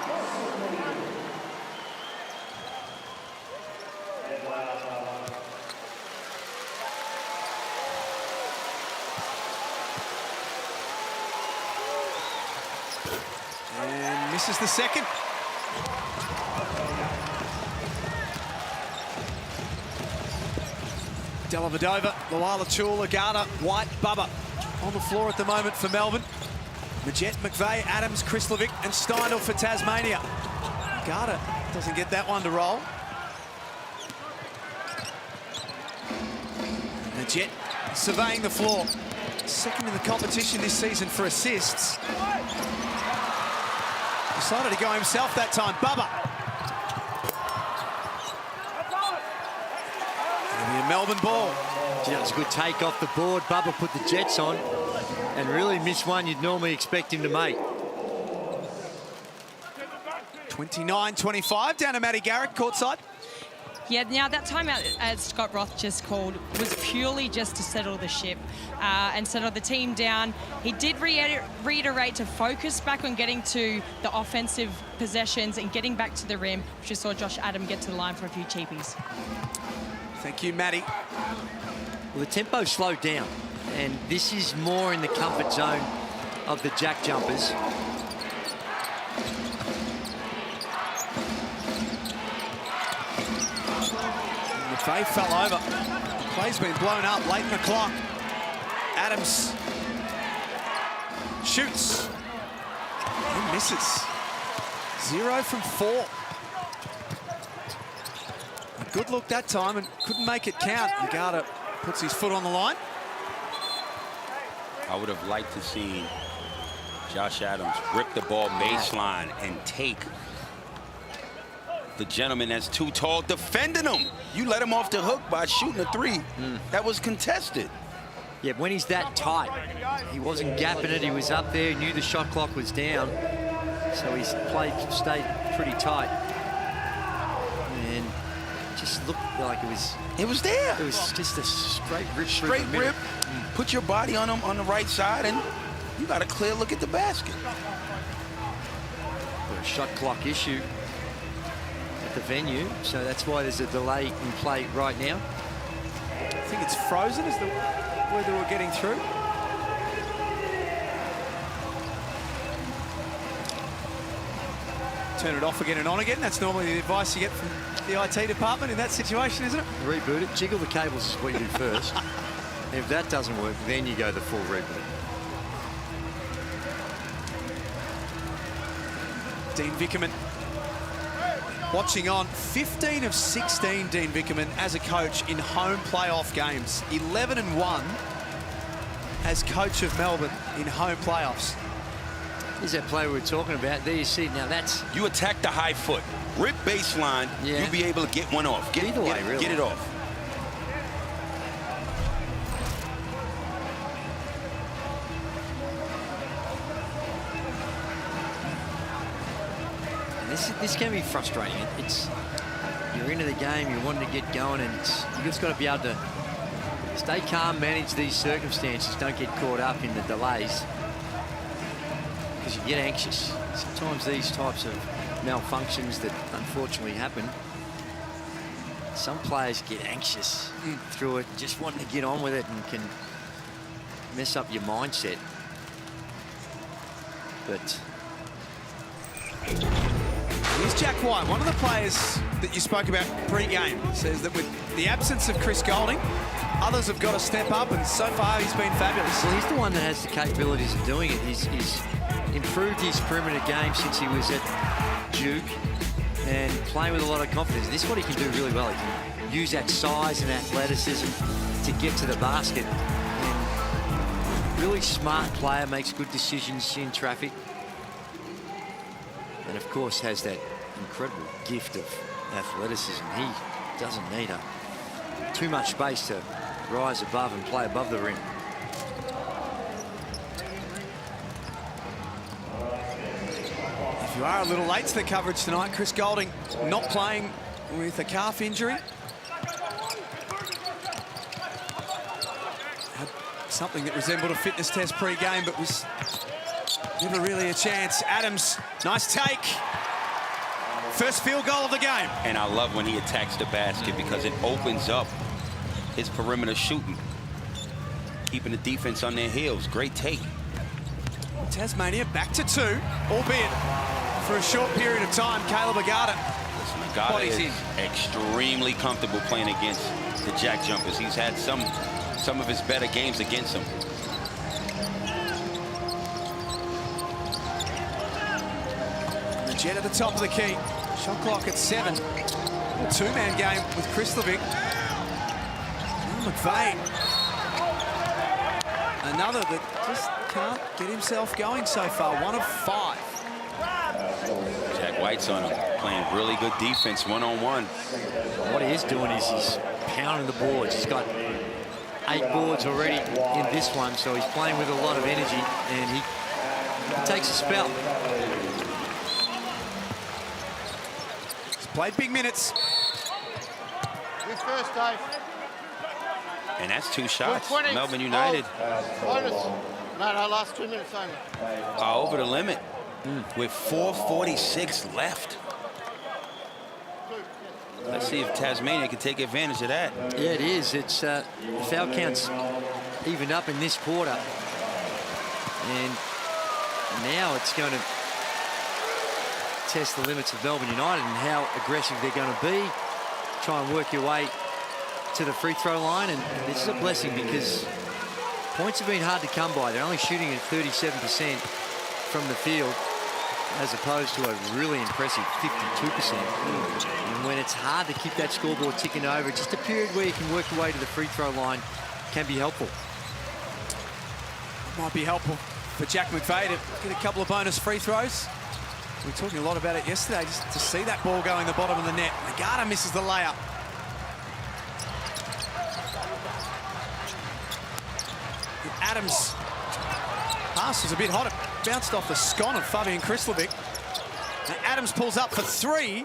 And misses the second. Dellavedova, Luala-Chula, Garner, White, Bubba on the floor at the moment for Melbourne. Majet, McVeigh, Adams, Krislovic and Steindl for Tasmania. Garner doesn't get that one to roll. Majet surveying the floor. Second in the competition this season for assists. Decided to go himself that time. Bubba. It'll be a Melbourne ball. Gee, that was a good take off the board. Bubba put the Jets on and really missed one you'd normally expect him to make. 29-25 down to Matty Garrick, courtside. Yeah, now that timeout, as Scott Roth just called, was purely just to settle the ship and settle the team down. He did reiterate to focus back on getting to the offensive possessions and getting back to the rim, which we saw Josh Adam get to the line for a few cheapies. Thank you, Matty. Well, the tempo slowed down, and this is more in the comfort zone of the JackJumpers. McVeigh fell over. Play's been blown up late in the clock. Adams shoots and misses. 0 from 4. A good look that time and couldn't make it count. Ugarte puts his foot on the line. I would have liked to see Josh Adams rip the ball baseline and take the gentleman that's too tall defending him. You let him off the hook by shooting a 3. That was contested. Yeah, when he's that tight, he wasn't gapping it. He was up there, knew the shot clock was down. So he's stayed pretty tight. And just looked like it was there. It was just a straight rip. Straight rip. Put your body on him on the right side, and you got a clear look at the basket. A shot clock issue at the venue, so that's why there's a delay in play right now. I think it's frozen as the way they were getting through. turn it off again and on again. That's normally the advice you get from the IT department in that situation, isn't it? Reboot it. Jiggle the cables is what you do first. If that doesn't work, then you go the full reboot. Dean Vickerman watching on. 15 of 16, Dean Vickerman, as a coach in home playoff games. 11-1 as coach of Melbourne in home playoffs. Here's that play we were talking about. There you see. Now that's... You attack the high foot. Rip baseline, you'll be able to get one off. Either way, really. Get it off. This can be frustrating. You're into the game, you want to get going, and you just got to be able to stay calm, manage these circumstances, don't get caught up in the delays, because you get anxious. Sometimes these types of malfunctions that unfortunately happen, some players get anxious through it, just wanting to get on with it, and can mess up your mindset. But here's Jack White, one of the players that you spoke about pre-game, says that with the absence of Chris Goulding, others have got to step up, and so far he's been fabulous. Well, he's the one that has the capabilities of doing it. He's improved his perimeter game since he was at Duke and playing with a lot of confidence. This is what he can do really well. He can use that size and athleticism to get to the basket. And really smart player, makes good decisions in traffic. And of course has that incredible gift of athleticism. He doesn't need too much space to rise above and play above the rim. If you are a little late to the coverage tonight, Chris Goulding not playing with a calf injury. Had something that resembled a fitness test pre-game, but was never really a chance. Adams, nice take. First field goal of the game. And I love when he attacks the basket because it opens up his perimeter shooting, keeping the defense on their heels. Great take. Tasmania back to 2, albeit for a short period of time. Caleb Agata. Agata is extremely comfortable playing against the JackJumpers. He's had some of his better games against them. Jet at the top of the key. Shot clock at 7. A two-man game with Krislovic. McVeigh. Another that just can't get himself going so far. 1 of 5. Jack White's on him, playing really good defense one-on-one. What he is doing is he's pounding the boards. He's got 8 boards already in this one, so he's playing with a lot of energy, and he takes a spell. Played big minutes. His first day. And that's 2 shots. Melbourne United. Bonus. No, last 2 minutes only. Over the limit with 4:46 left. Let's see if Tasmania can take advantage of that. Yeah, it is. It's the foul counts evened up in this quarter. And now it's going to test the limits of Melbourne United and how aggressive they're going to be. Try and work your way to the free throw line, and this is a blessing because points have been hard to come by. They're only shooting at 37% from the field as opposed to a really impressive 52%. And when it's hard to keep that scoreboard ticking over, just a period where you can work your way to the free throw line can be helpful. Might be helpful for Jack McVeigh to get a couple of bonus free throws. We were talking a lot about it yesterday, just to see that ball go in the bottom of the net. Agata misses the layup. Adams' pass was a bit hot. It bounced off the scon of Fabian Krislovic. Now Adams pulls up for 3.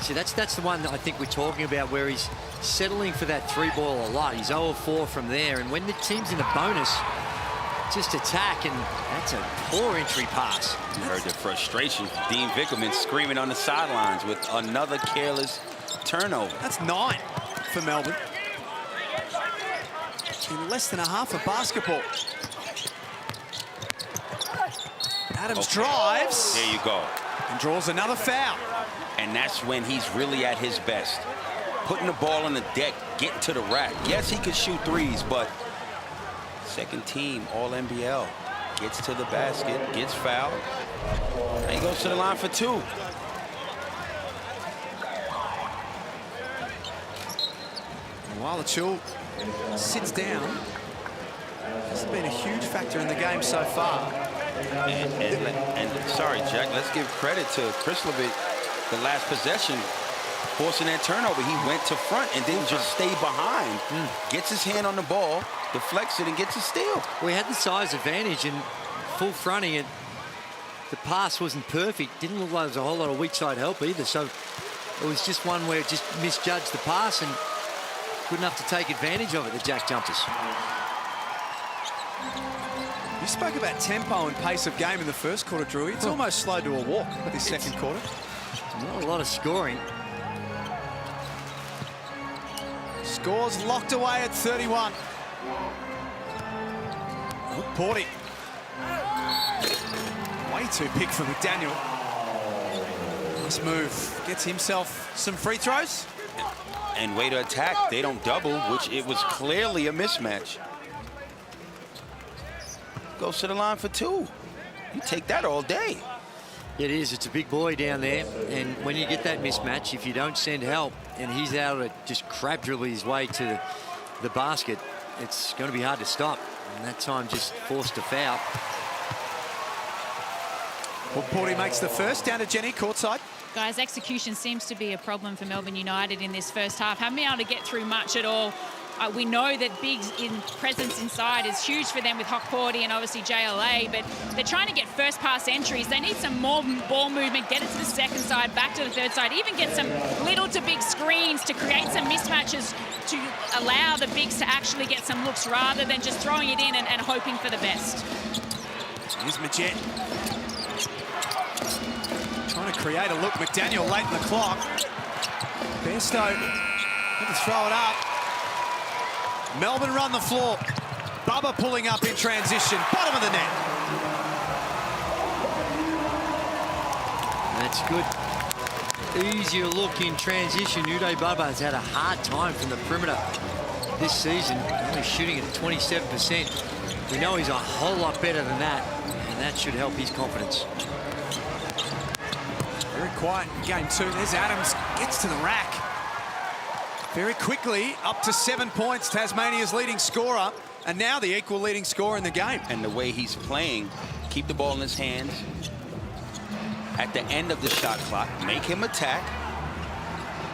See, that's the one that I think we're talking about, where he's settling for that 3 ball a lot. He's 0 of 4 from there, and when the team's in a bonus, just attack, and that's a poor entry pass. You heard the frustration. Dean Vickerman screaming on the sidelines with another careless turnover. That's 9 for Melbourne. In less than a half of basketball. Adams drives. There you go. And draws another foul. And that's when he's really at his best. Putting the ball on the deck, getting to the rack. Yes, he could shoot threes, but second team, all NBL. Gets to the basket, gets fouled. And he goes to the line for 2. While Achul sits down, this has been a huge factor in the game so far. And sorry, Jack, let's give credit to Krislovic. The last possession, forcing that turnover, he went to front and didn't just stay behind. Gets his hand on the ball, deflects it, and gets a steal. We had the size advantage and full fronting it. The pass wasn't perfect. Didn't look like there was a whole lot of weak side help either. So it was just one where it just misjudged the pass and good enough to take advantage of it, the JackJumpers. You spoke about tempo and pace of game in the first quarter, Drew. It's almost slowed to a walk this second quarter. Not a lot of scoring. Scores locked away at 31. Porty. Way too big for McDaniel. Nice move. Gets himself some free throws. And way to attack. They don't double, which it was clearly a mismatch. Goes to the line for 2. You take that all day. It is. It's a big boy down there. And when you get that mismatch, if you don't send help and he's able to just crab dribble his way to the basket, it's going to be hard to stop. And that time just forced a foul. Well, Porty makes the first. Down to Jenny, courtside. Guys, execution seems to be a problem for Melbourne United in this first half. Haven't been able to get through much at all. We know that Big's presence inside is huge for them with Porty and obviously JLA, but they're trying to get first pass entries. They need some more ball movement, get it to the second side, back to the third side, even get some little to big screens to create some mismatches to allow the Bigs to actually get some looks rather than just throwing it in and hoping for the best. Here's Majet. Trying to create a look. McDaniel late in the clock. Bairstow had to throw it up. Melbourne run the floor. Bubba pulling up in transition. Bottom of the net. That's good. Easier look in transition. Uday Bubba has had a hard time from the perimeter this season. Only shooting at 27%. We know he's a whole lot better than that, and that should help his confidence. Very quiet in game 2. There's Adams. Gets to the rack. Very quickly, up to 7 points. Tasmania's leading scorer, and now the equal leading scorer in the game. And the way he's playing, keep the ball in his hands. At the end of the shot clock, make him attack.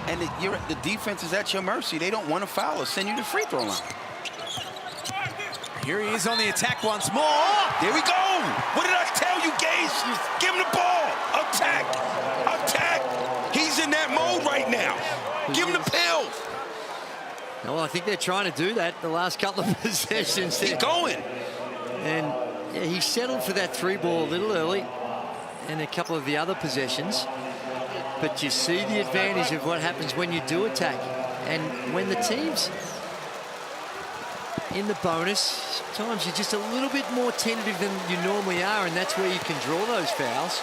And the defense is at your mercy. They don't want to foul or send you to free throw line. Here he is on the attack once more. There we go. What did I tell you, Gaze? Give him the ball. Attack. Attack. He's in that mode right now. Give him the pills. Well, I think they're trying to do that the last couple of possessions. Keep going. And yeah, he settled for that 3-ball a little early and a couple of the other possessions. But you see the advantage of what happens when you do attack. And when the team's in the bonus, sometimes you're just a little bit more tentative than you normally are, and that's where you can draw those fouls.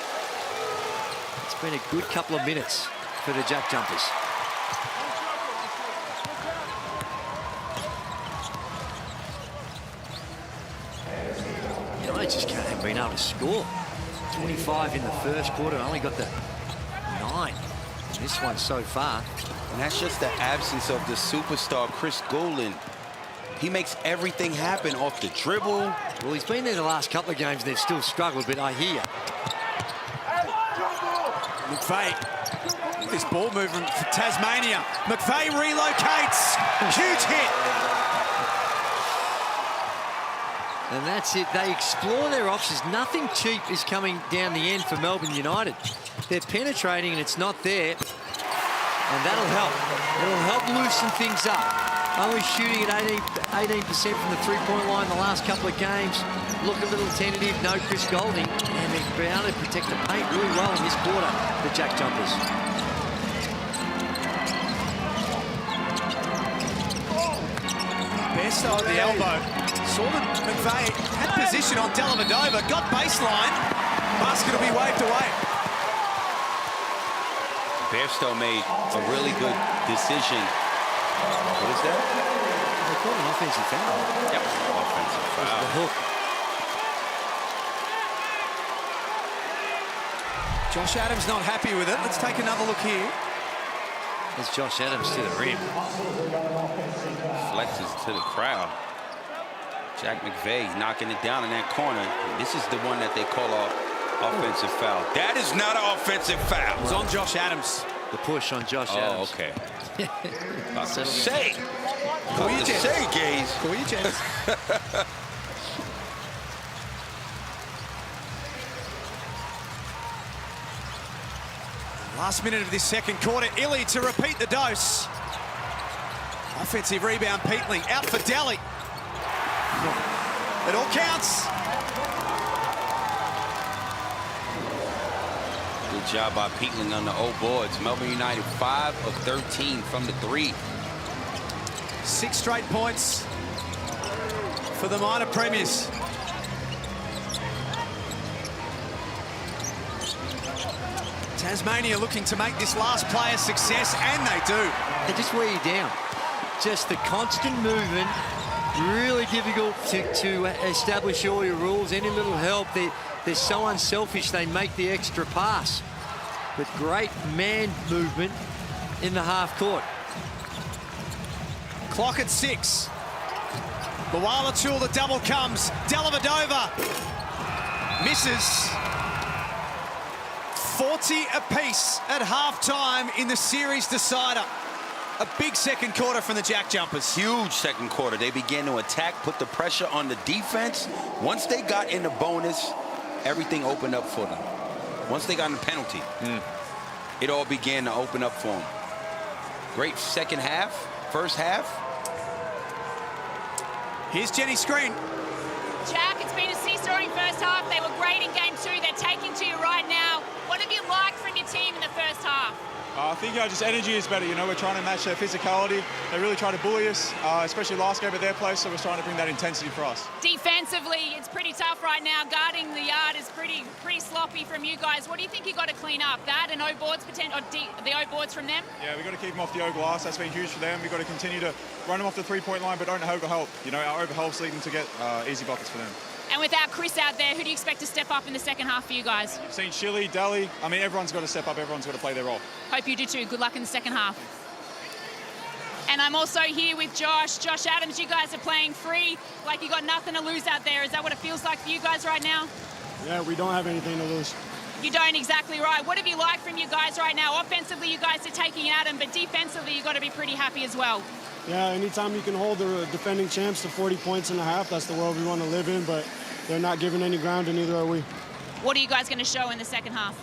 It's been a good couple of minutes for the JackJumpers. United just haven't been able to score. 25 in the first quarter, only got the 9 in this one so far. And that's just the absence of the superstar Chris Golding. He makes everything happen off the dribble. Well, he's been there the last couple of games and they've still struggled, but I hear. McVeigh, this ball movement for Tasmania. McVeigh relocates. Huge hit. And that's it. They explore their options. Nothing cheap is coming down the end for Melbourne United. They're penetrating and it's not there. And that'll help. It'll help loosen things up. Only shooting at 18% from the three-point line the last couple of games. Look a little tentative, no Chris Golding. And they've been able to protect the paint really well in this quarter, the JackJumpers. Bairstow at the elbow. Saw that McVeigh had position on Dellavedova, got baseline. Basket will be waved away. Bairstow made a really good decision. What is that? They called an offensive foul. Yep, offensive foul. The hook. Josh Adams not happy with it. Let's take another look here. There's Josh Adams to the rim. Flexes to the crowd. Jack McVeigh knocking it down in that corner. This is the one that they call an offensive foul. That is not an offensive foul. It was on Josh Adams. The push on Josh Adams. Oh, okay. About to say. Call your About to say, Gaze. Call your chance. Last minute of this second quarter, Illy to repeat the dose. Offensive rebound, Peatling out for Daly. It all counts. Good job by Peatling on the old boards. Melbourne United 5 of 13 from the 3. 6 straight points for the minor premiers. Tasmania looking to make this last play a success, and they do. They just wear you down. Just the constant movement, really difficult to establish all your rules. Any little help, they're so unselfish, they make the extra pass. But great man movement in the half court. Clock at 6. Bawala-Tool, the double comes. Dellavedova misses. 40 apiece at halftime in the series decider. A big second quarter from the JackJumpers. Huge second quarter. They began to attack, put the pressure on the defense. Once they got in the bonus, everything opened up for them. Once they got in the penalty, it all began to open up for them. Great second half, first half. Here's Jenny Screen. Jack, it's been a seesawing first half. They were great in game 2. They're taking to you right now. What have you liked from your team in the first half? I think just energy is better. We're trying to match their physicality. They really try to bully us, especially last game at their place, so we're trying to bring that intensity for us. Defensively, it's pretty tough right now. Guarding the yard is pretty sloppy from you guys. What do you think you got to clean up? That and O-boards, the O-boards from them? Yeah, we've got to keep them off the O-glass. That's been huge for them. We've got to continue to run them off the three-point line, but don't overhelp. Our overhelp's leading to get easy buckets for them. And without Chris out there, who do you expect to step up in the second half for you guys? You've seen Shilly, Daly. Everyone's got to step up. Everyone's got to play their role. Hope you do too. Good luck in the second half. And I'm also here with Josh. Josh Adams, you guys are playing free, like you got nothing to lose out there. Is that what it feels like for you guys right now? Yeah, we don't have anything to lose. You don't, exactly right. What have you liked from you guys right now? Offensively, you guys are taking it at them, but defensively, you've got to be pretty happy as well. Yeah, anytime you can hold the defending champs to 40 points and a half, that's the world we want to live in, but they're not giving any ground, and neither are we. What are you guys going to show in the second half?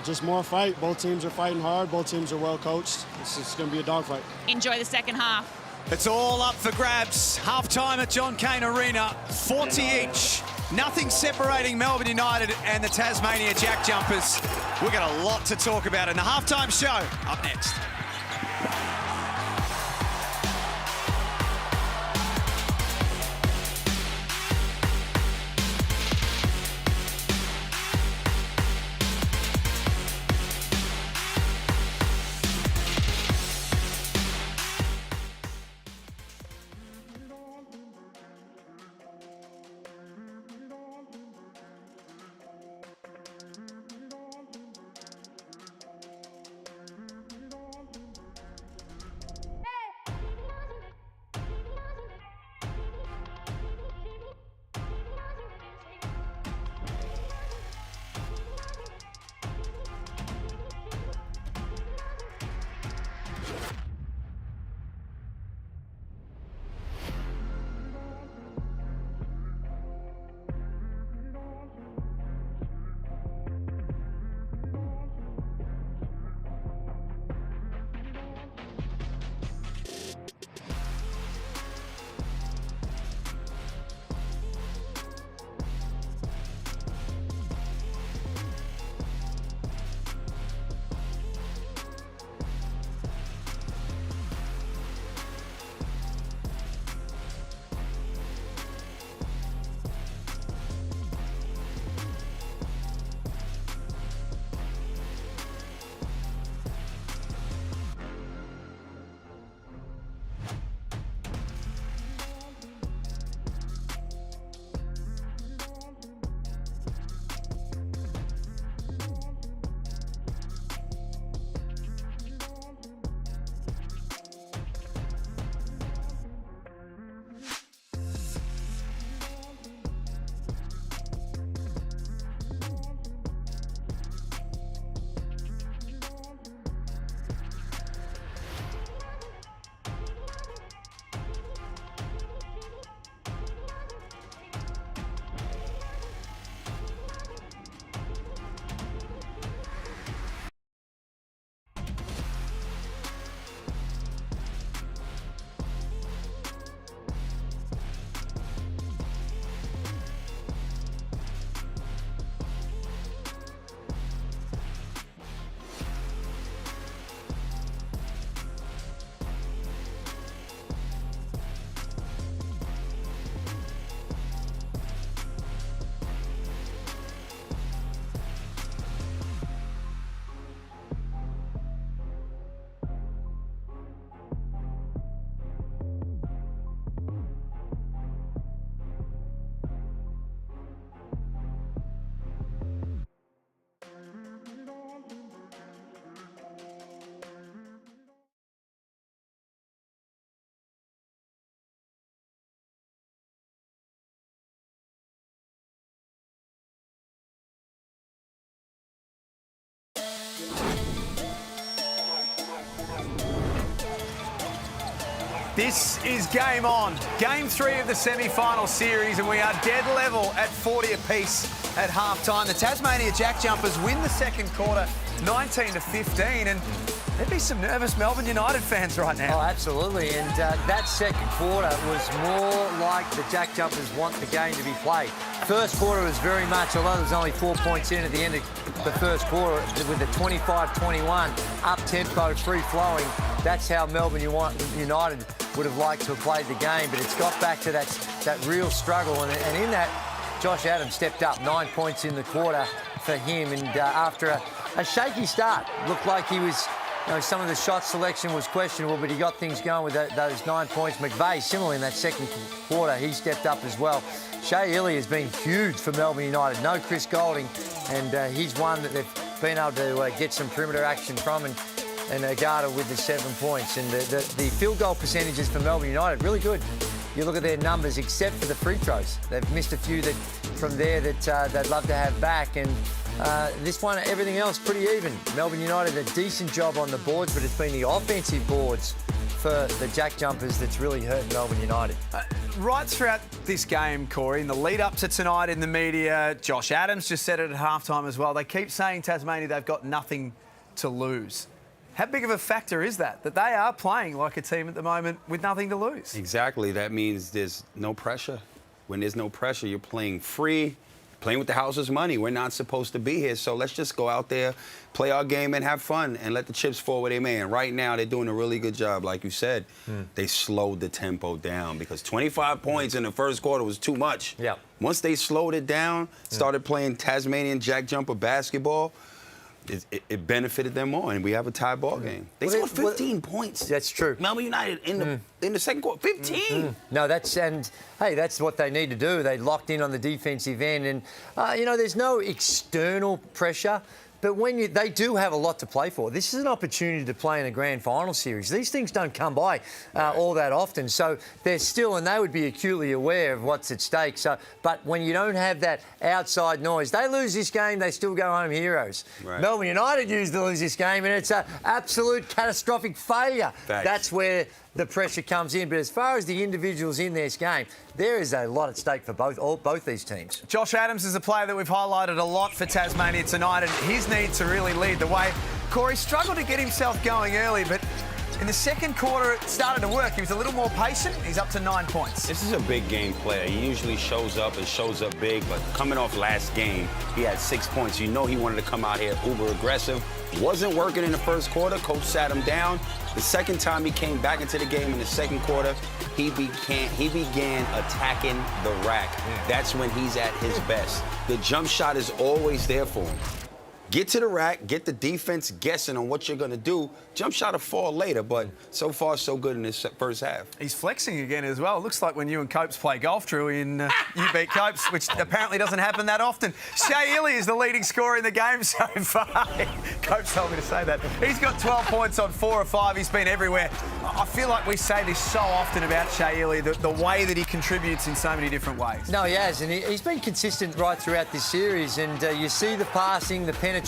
Just more fight. Both teams are fighting hard. Both teams are well coached. It's going to be a dogfight. Enjoy the second half. It's all up for grabs. Half-time at John Cain Arena, 40 each. Nothing separating Melbourne United and the Tasmania JackJumpers. We've got a lot to talk about in the halftime show. Up next. This is game on. Game 3 of the semi-final series, and we are dead level at 40 apiece at half-time. The Tasmania JackJumpers win the second quarter 19-15, and there'd be some nervous Melbourne United fans right now. Oh, absolutely, and that second quarter was more like the JackJumpers want the game to be played. First quarter was very much, although there was only 4 points in at the end of the first quarter, with a 25-21 up-tempo, free-flowing. That's how Melbourne United would have liked to have played the game, but it's got back to that real struggle, and in that, Josh Adams stepped up 9 points in the quarter for him, and after a shaky start, looked like he was, some of the shot selection was questionable, but he got things going with those 9 points. McVeigh, similarly in that second quarter, he stepped up as well. Shea Ili has been huge for Melbourne United. No Chris Golding, and he's one that they've been able to get some perimeter action from, and Agata with the 7 points. And the field goal percentages for Melbourne United, really good. You look at their numbers, except for the free throws. They've missed a few from there that they'd love to have back. And this one, everything else pretty even. Melbourne United a decent job on the boards, but it's been the offensive boards for the JackJumpers that's really hurt Melbourne United. Right throughout this game, Corey, in the lead up to tonight in the media, Josh Adams just said it at halftime as well. They keep saying Tasmania they've got nothing to lose. How big of a factor is that they are playing like a team at the moment with nothing to lose? Exactly. That means there's no pressure. When there's no pressure, you're playing free, playing with the house's money. We're not supposed to be here, so let's just go out there, play our game, and have fun, and let the chips fall where they may. And right now, they're doing a really good job. Like you said, they slowed the tempo down because 25 points in the first quarter was too much. Yeah. Once they slowed it down, started playing Tasmanian JackJumper basketball, it benefited them more, and we have a tie ball game. They scored 15 points. That's true. Melbourne United in the second quarter, 15. No, that's what they need to do. They locked in on the defensive end, and there's no external pressure. But when they do have a lot to play for. This is an opportunity to play in a grand final series. These things don't come by all that often. So they're still, and they would be acutely aware of what's at stake. So, but when you don't have that outside noise, they lose this game, they still go home heroes. Right. Melbourne United used to lose this game, and it's an absolute catastrophic failure. Thanks. That's where the pressure comes in. But as far as the individuals in this game, there is a lot at stake for both these teams. Josh Adams is a player that we've highlighted a lot for Tasmania tonight, and his need to really lead the way. Corey struggled to get himself going early, but in the second quarter, it started to work. He was a little more patient. He's up to 9 points. This is a big game player. He usually shows up and shows up big, but coming off last game, he had 6 points. You know he wanted to come out here uber aggressive. Wasn't working in the first quarter. Coach sat him down. The second time he came back into the game in the second quarter, he began attacking the rack. That's when he's at his best. The jump shot is always there for him. Get to the rack, get the defense guessing on what you're going to do. Jump shot will fall later, but so far so good in this first half. He's flexing again as well. It looks like when you and Copes play golf, Drew, in you beat Copes, which apparently doesn't happen that often. Shea Ili is the leading scorer in the game so far. Copes told me to say that. He's got 12 points on 4 or 5. He's been everywhere. I feel like we say this so often about Shea Ili, the way that he contributes in so many different ways. No, he has, and he's been consistent right throughout this series, and you see the passing, the penetration,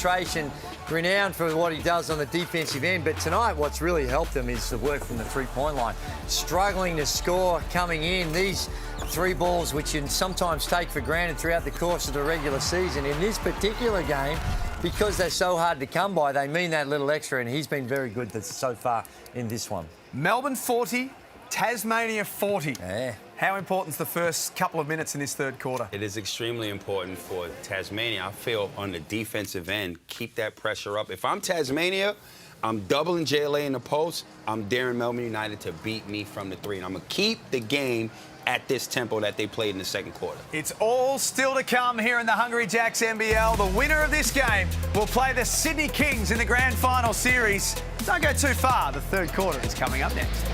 renowned for what he does on the defensive end. But tonight, what's really helped him is the work from the three-point line. Struggling to score coming in. These three balls, which you sometimes take for granted throughout the course of the regular season, in this particular game, because they're so hard to come by, they mean that little extra, and he's been very good so far in this one. Melbourne 40, Tasmania 40. Yeah. How important is the first couple of minutes in this third quarter? It is extremely important for Tasmania. I feel on the defensive end, keep that pressure up. If I'm Tasmania, I'm doubling JLA in the post. I'm daring Melbourne United to beat me from the three. And I'm going to keep the game at this tempo that they played in the second quarter. It's all still to come here in the Hungry Jacks NBL. The winner of this game will play the Sydney Kings in the grand final series. Don't go too far. The third quarter is coming up next.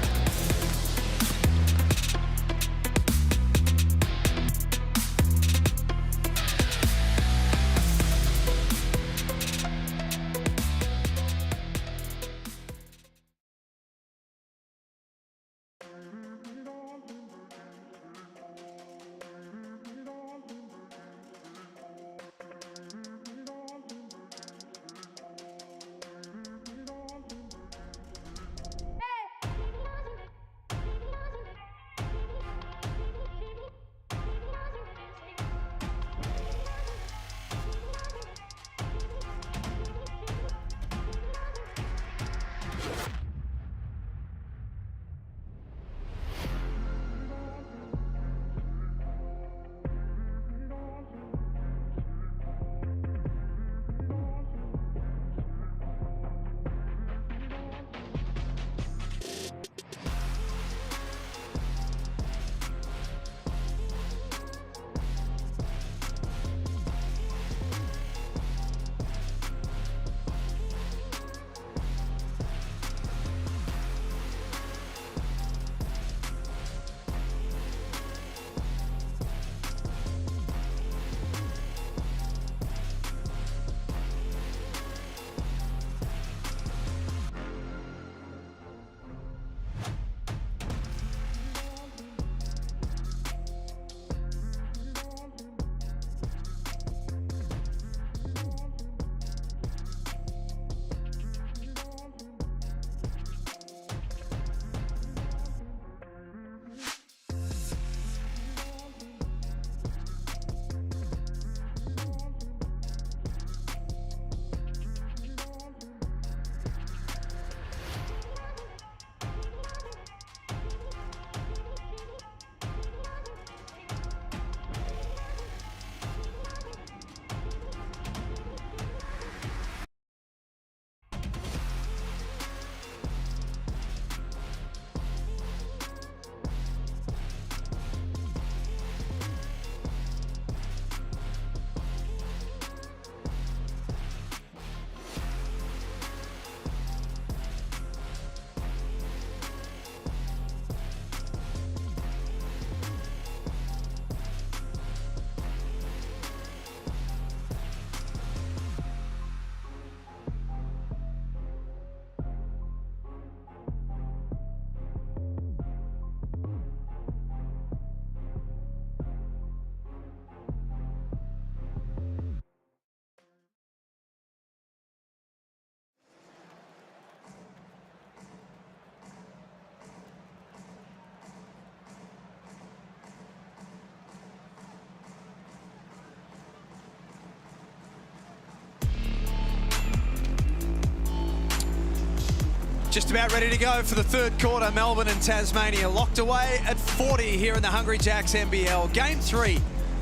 Just about ready to go for the third quarter. Melbourne and Tasmania locked away at 40 here in the Hungry Jacks NBL. Game 3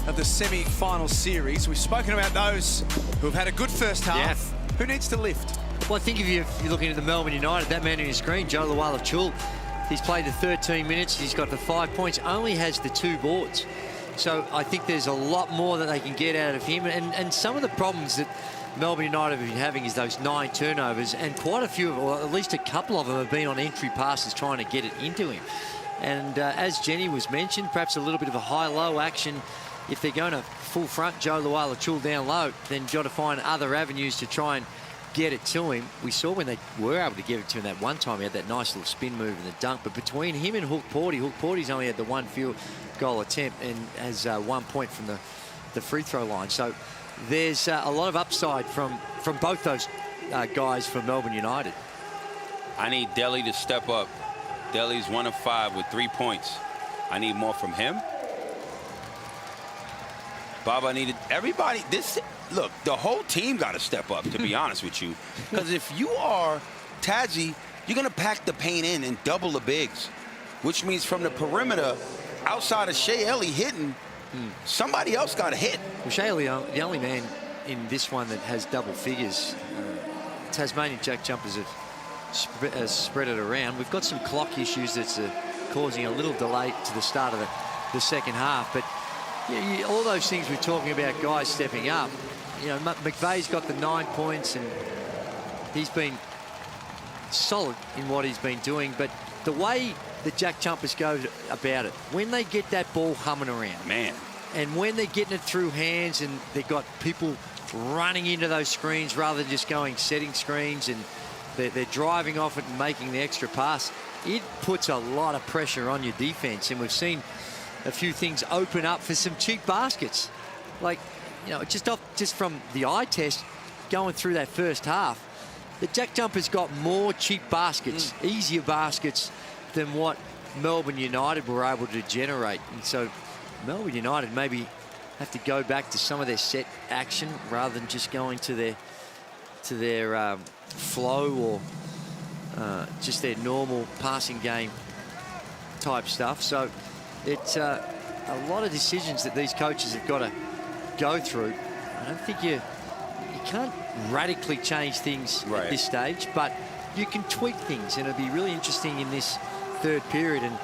of the semi-final series. We've spoken about those who have had a good first half. Yeah. Who needs to lift? Well, I think if you're looking at the Melbourne United, that man on your screen, Joe Luala-Chul, he's played the 13 minutes. He's got the 5 points, only has the 2 boards. So I think there's a lot more that they can get out of him. And some of the problems that Melbourne United have been having is those 9 turnovers, and quite a few, or at least a couple of them, have been on entry passes trying to get it into him. And as Jenny was mentioned, perhaps a little bit of a high-low action. If they're going to full front Joe Luala-Chul down low, then got to find other avenues to try and get it to him. We saw when they were able to give it to him that one time, he had that nice little spin move and the dunk. But between him and Hook Porty's only had the 1 field goal attempt and has 1 point from the free throw line. So there's a lot of upside from both those guys for Melbourne United. I need Delhi to step up. Delhi's 1 of 5 with 3 points. I need more from him. Bob, I needed everybody. Look, the whole team got to step up, to be honest with you. Because if you are Tazi, you're going to pack the paint in and double the bigs, which means from the perimeter, outside of Shea Ellie hitting, somebody else got to hit. Well, Shea Ellie, the only man in this one that has double figures. Tasmanian JackJumpers have spread it around. We've got some clock issues that's causing a little delay to the start of the second half. But yeah, all those things we're talking about, guys stepping up. You know, McVeigh's got the 9 points, and he's been solid in what he's been doing. But the way the JackJumpers go about it, when they get that ball humming around, man, and when they're getting it through hands, and they've got people running into those screens rather than just setting screens, and they're driving off it and making the extra pass, it puts a lot of pressure on your defense. And we've seen a few things open up for some cheap baskets. Like, you know, just from the eye test going through that first half, the JackJumpers got more cheap baskets, easier baskets than what Melbourne United were able to generate. And so Melbourne United maybe have to go back to some of their set action rather than just going to their flow or just their normal passing game type stuff. So it's a lot of decisions that these coaches have got to go through. I don't think you can't radically change things at this stage, but you can tweak things, and it'll be really interesting in this third period. And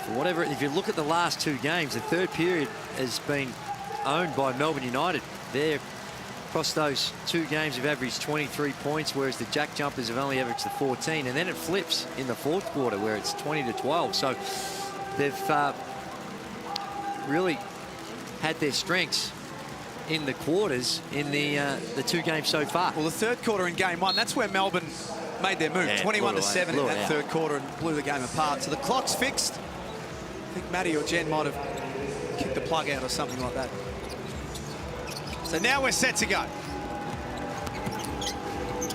for whatever, if you look at the last 2 games, the third period has been owned by Melbourne United. They're across those 2 games have averaged 23 points, whereas the JackJumpers have only averaged the 14, and then it flips in the fourth quarter where it's 20-12. So they've really had their strengths in the quarters in the 2 games so far. Well, the third quarter in game 1, that's where Melbourne made their move. 21-7 in that third quarter and blew the game apart. So the clock's fixed. I think Matty or Jen might have kicked the plug out or something like that. So now we're set to go.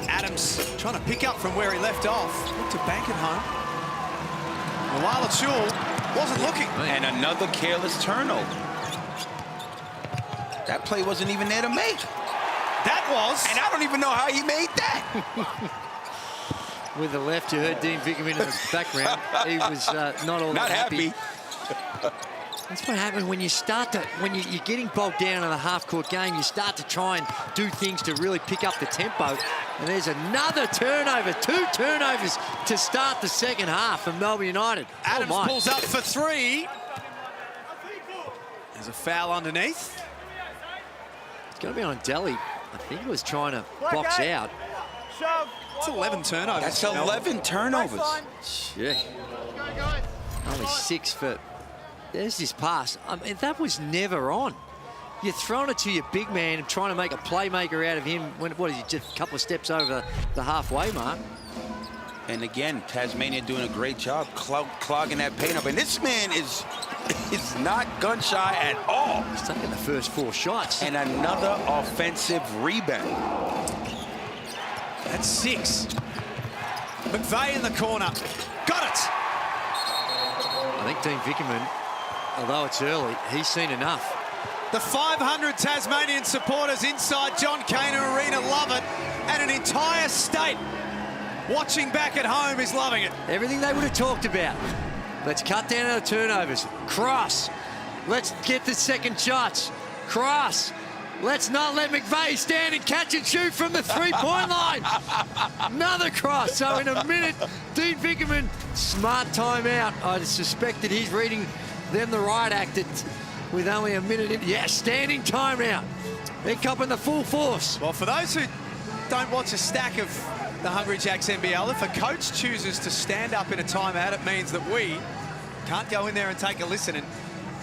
Adams trying to pick up from where he left off. Looked to bank it home. Luala-Chul wasn't looking. And another careless turnover. That play wasn't even there to make. That was. And I don't even know how he made that. With the left, you heard Dean Vickerman in the background. He was not all that happy. That's what happens when you start to, when you're getting bogged down in a half-court game, you start to try and do things to really pick up the tempo. And there's another turnover, 2 turnovers to start the second half for Melbourne United. Adams pulls up for 3. There's a foul underneath. It's going to be on Delhi. I think he was trying to box out. It's 11 turnovers. That's 11 turnovers. Yeah. Only 6 for... There's this pass. I mean, that was never on. You're throwing it to your big man and trying to make a playmaker out of him. What is he, just a couple of steps over the halfway mark? And again, Tasmania doing a great job clogging that paint up. And this man is not gun-shy at all. He's taking the first 4 shots. And another offensive rebound. That's 6. McVeigh in the corner. Got it. I think Dean Vickerman, although it's early, he's seen enough. The 500 Tasmanian supporters inside John Cain Arena love it, and an entire state watching back at home is loving it. Everything they would have talked about. Let's cut down our turnovers. Cross. Let's get the second shots. Cross. Let's not let McVeigh stand and catch and shoot from the three-point line. Another cross. So in a minute, Dean Vickerman, smart timeout. I suspect that he's reading them the riot act with only a minute in. Yeah, standing timeout. They're copping the full force. Well, for those who don't watch a stack of the Hungry Jacks NBL, if a coach chooses to stand up in a timeout, it means that we can't go in there and take a listen. And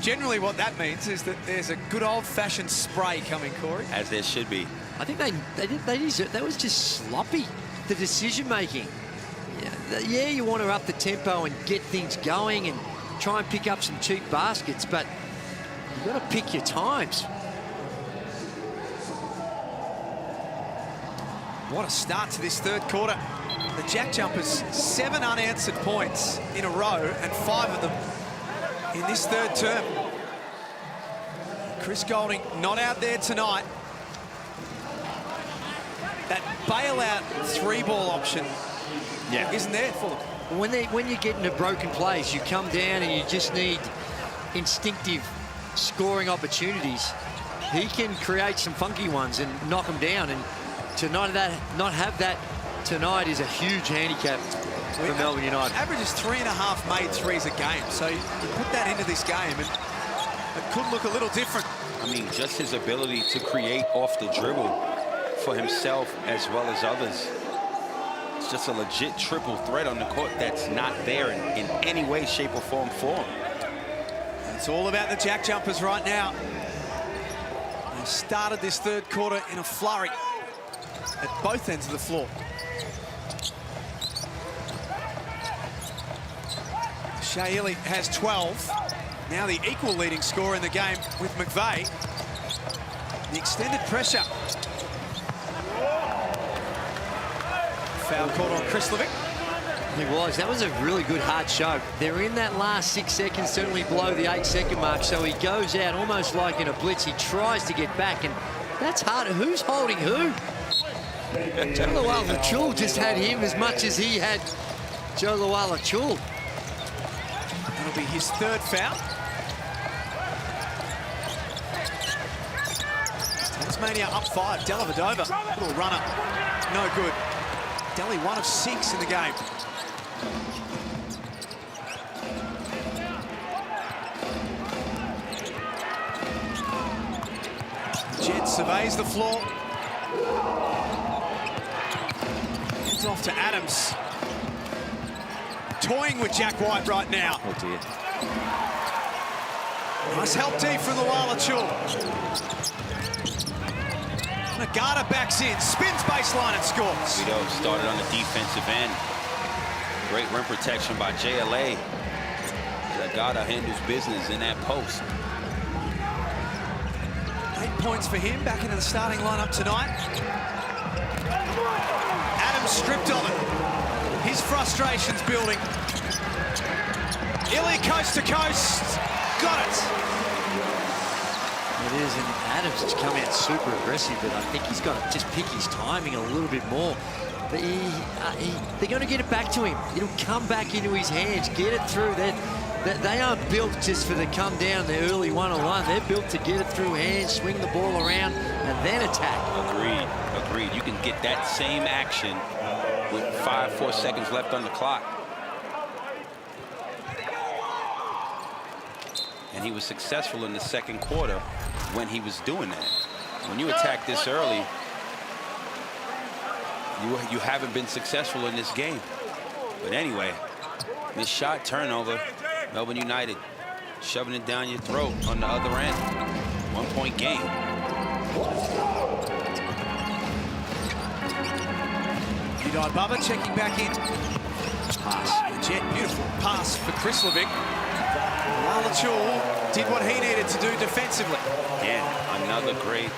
generally what that means is that there's a good old-fashioned spray coming, Corey. As there should be. I think they deserve, that was just sloppy, the decision-making. Yeah, you want to up the tempo and get things going and try and pick up some cheap baskets, but you've got to pick your times. What a start to this third quarter. The JackJumpers, 7 unanswered points in a row, and 5 of them in this third term. Chris Goulding not out there tonight. That bailout 3-ball option isn't there for them. When you get into broken plays, you come down and you just need instinctive scoring opportunities. He can create some funky ones and knock them down, and to not have that tonight is a huge handicap for Melbourne United. Averages 3.5 made threes a game, so you put that into this game and it could look a little different. I mean, just his ability to create off the dribble for himself as well as others. It's just a legit triple threat on the court that's not there in any way, shape, or form for him. It's all about the JackJumpers right now. They started this third quarter in a flurry at both ends of the floor. Shea Ili has 12. Now the equal leading scorer in the game with McVeigh. The extended pressure. Foul called on Krislovic. It was. That was a really good hard show. They're in that last 6 seconds, certainly below the 8-second mark, so he goes out almost like in a blitz. He tries to get back, and that's hard. Who's holding who? Joe Luala-Chul just had him as much as he had Joe Luala-Chul. That'll be his third foul. Tasmania up 5. Dellavedova, little runner, no good. Delhi 1 of 6 in the game. Jed surveys the floor. It's off to Adams. Toying with Jack White right now. Oh dear. Nice help deep from Luala-Chul. Nagata backs in, spins baseline and scores. Guido started on the defensive end. Great rim protection by JLA. Nagata handles business in that post. 8 points for him, back into the starting lineup tonight. Adams stripped of it. His frustration's building. Ili coast to coast. Got it. It is, and Adams has come out super aggressive, but I think he's got to just pick his timing a little bit more. But they're going to get it back to him. It'll come back into his hands. Get it through. They aren't built just for the come down, the early one-on-one. They're built to get it through hands, swing the ball around, and then attack. Agreed. You can get that same action with 4 seconds left on the clock. And he was successful in the second quarter when he was doing that. When you attack this early, you haven't been successful in this game. But anyway, missed shot, turnover. Melbourne United shoving it down your throat on the other end. 1-point game. Udai Bubba checking back in. Pass. Jet, beautiful pass for Krislovic. Luala-Chul did what he needed to do defensively. Again, another great,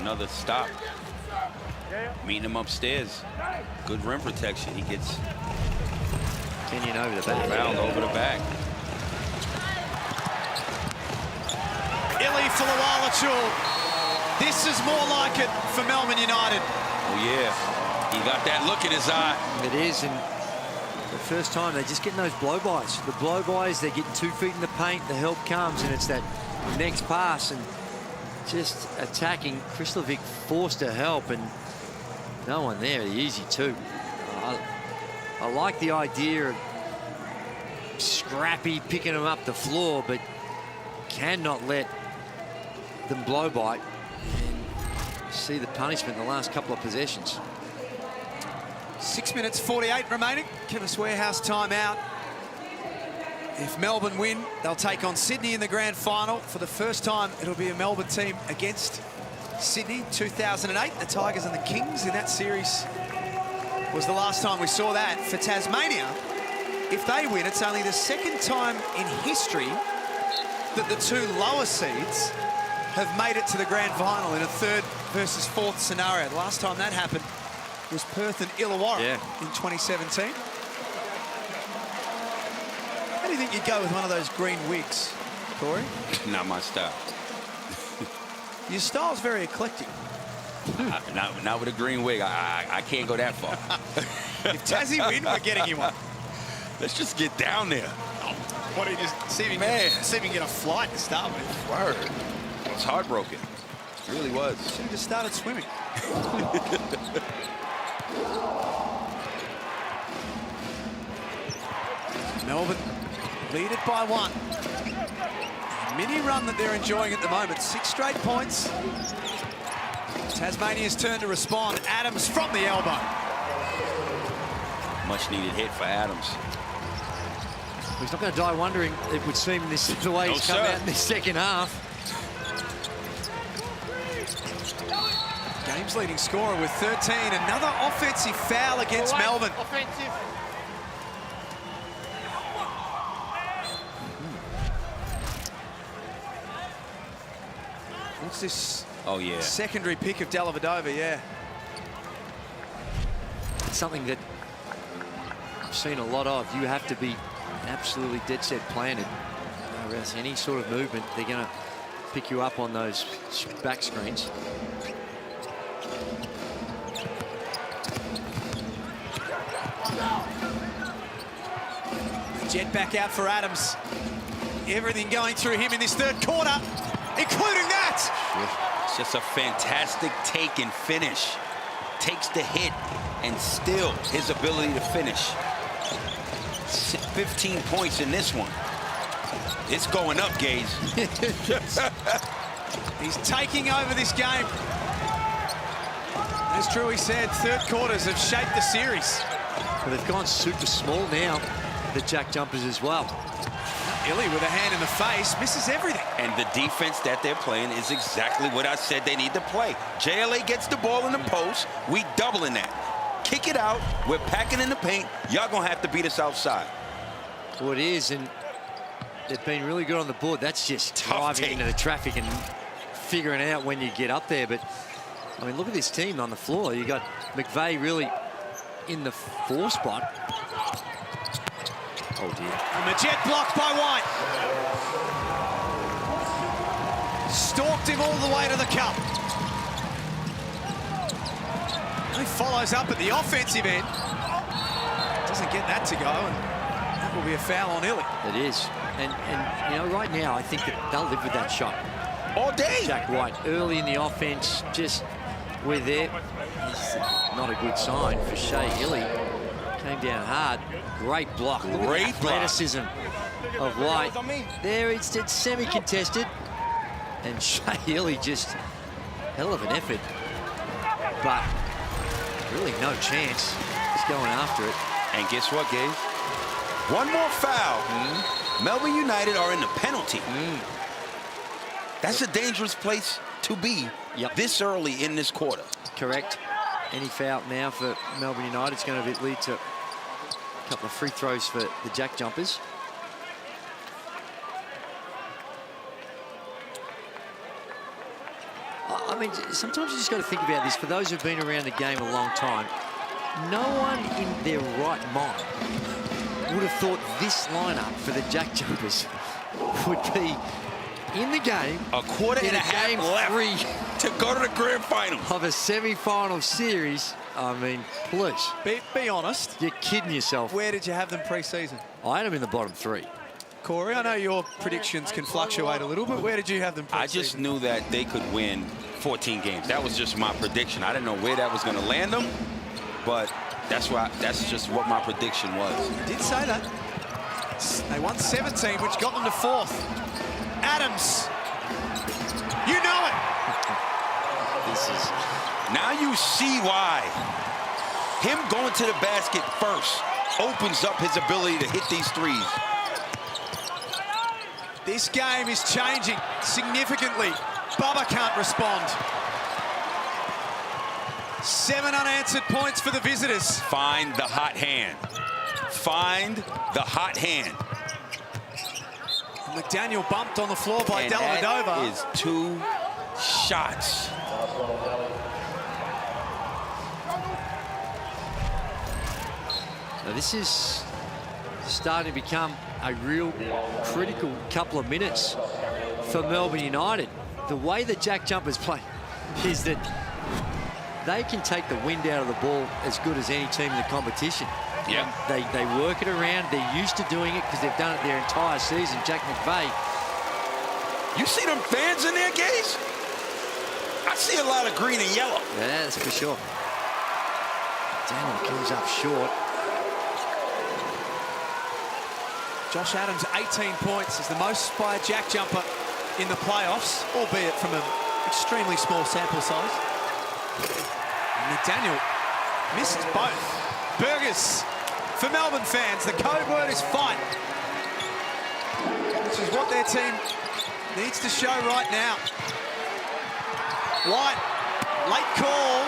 another stop. Meeting him upstairs. Good rim protection. He gets Kenyon over the back. Foul over the back. Ili for Luala-Chul. This is more like it for Melbourne United. Oh, yeah. He got that look in his eye. It is, and the first time they're just getting those blow-bys. The blow-bys, they're getting 2 feet in the paint, the help comes, and it's that next pass, and just attacking. Krislovic forced to help, and no one there, the easy 2. I like the idea of scrappy picking them up the floor, but cannot let them blow by and see the punishment in the last couple of possessions. 6 minutes 48 remaining. Chemist Warehouse timeout. If Melbourne win, they'll take on Sydney in the grand final. For the first time, it'll be a Melbourne team against Sydney. 2008, the Tigers and the Kings in that series was the last time we saw that. For Tasmania, if they win, it's only the second time in history that the 2 lower seeds have made it to the grand final in a 3rd versus 4th scenario. The last time that happened was Perth and Illawarra in 2017. How do you think you'd go with one of those green wigs, Corey? Not my style. Your style's very eclectic. Not with a green wig. I can't go that far. If Tassie win, we're getting you one. Let's just get down there. Why don't you just see if you can get a flight to start with? Word. I was heartbroken. It really was. Should have just started swimming. Melbourne lead it by 1. Mini run that they're enjoying at the moment. 6 straight points. Tasmania's turn to respond. Adams from the elbow. Much needed hit for Adams. He's not going to die wondering, it would seem, this the way he's come out in the second half. Game's leading scorer with 13. Another offensive foul against Melbourne. Offensive. What's this? Oh, yeah. Secondary pick of Dellavedova, yeah. It's something that I've seen a lot of. You have to be absolutely dead set planted. Or else any sort of movement, they're going to pick you up on those back screens. Jet back out for Adams. Everything going through him in this 3rd quarter, including that. It's just a fantastic take and finish. Takes the hit and still his ability to finish. 15 points in this one. It's going up, Gaze. He's taking over this game. As Drewy said, 3rd quarters have shaped the series. But they've gone super small now, the JackJumpers as well. Illy with a hand in the face, misses everything. And the defense that they're playing is exactly what I said they need to play. JLA gets the ball in the post, we doubling that. Kick it out, we're packing in the paint, y'all gonna have to beat us outside. Well, it is, and they've been really good on the board. That's just driving into the traffic and figuring out when you get up there. But, I mean, look at this team on the floor. You got McVeigh really in the 4 spot. Oh, dear. And the jet blocked by White. Stalked him all the way to the cup. He follows up at the offensive end. Doesn't get that to go, and that will be a foul on Illy. It is. And you know, right now, I think that they'll live with that shot. All day. Jack White, early in the offense, just we're there. It's not a good sign for Shea Illy. Came down hard. Great block. Look at the athleticism of White. There, it's semi-contested. And Shea Illy just hell of an effort. But really no chance. He's going after it. And guess what, Gabe? One more foul. Melbourne United are in the penalty. That's a dangerous place to be this early in this quarter. Correct. Any foul now for Melbourne United is going to lead to a couple of free throws for the JackJumpers. I mean, sometimes you just got to think about this. For those who've been around the game a long time, no one in their right mind would have thought this lineup for the JackJumpers would be in the game. A quarter and a half left. 3 to go to the grand final. Of a semi-final series, I mean, please. Be honest. You're kidding yourself. Where did you have them pre-season? I had them in the bottom 3. Corey, I know your predictions can fluctuate a little, but where did you have them pre-season? I just knew that they could win 14 games. That was just my prediction. I didn't know where that was going to land them, but that's just what my prediction was. You did say that. They won 17, which got them to 4th. Adams. You know it. Now you see why. Him going to the basket first opens up his ability to hit these threes. This game is changing significantly. Bubba can't respond. 7 unanswered points for the visitors. Find the hot hand. Find the hot hand. McDaniel bumped on the floor by Dellavedova. That is 2 shots. Now this is starting to become a real critical couple of minutes for Melbourne United. The way the JackJumpers play is that they can take the wind out of the ball as good as any team in the competition. Yeah. They work it around. They're used to doing it because they've done it their entire season. Jack McVeigh. You see them fans in there, Gaze? I see a lot of green and yellow. Yeah, that's for sure. Daniel comes up short. Josh Adams, 18 points, is the most by a JackJumper in the playoffs, albeit from an extremely small sample size. And McDaniel misses both. Burgers for Melbourne fans. The code word is fight, which is what their team needs to show right now. White, late call.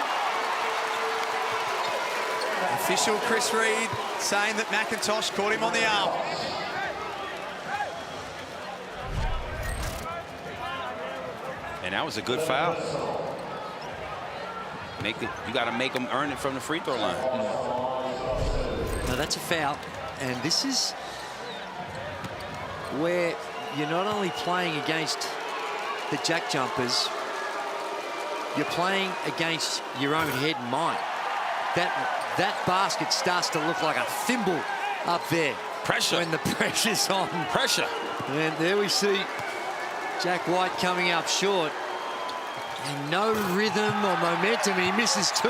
Official Chris Reed saying that McIntosh caught him on the arm. And that was a good foul. You got to make them earn it from the free throw line. Now that's a foul, and this is where you're not only playing against the JackJumpers, you're playing against your own head and mind. That basket starts to look like a thimble up there. Pressure. When the pressure's on. Pressure. And there we see Jack White coming up short. And no rhythm or momentum, and he misses 2.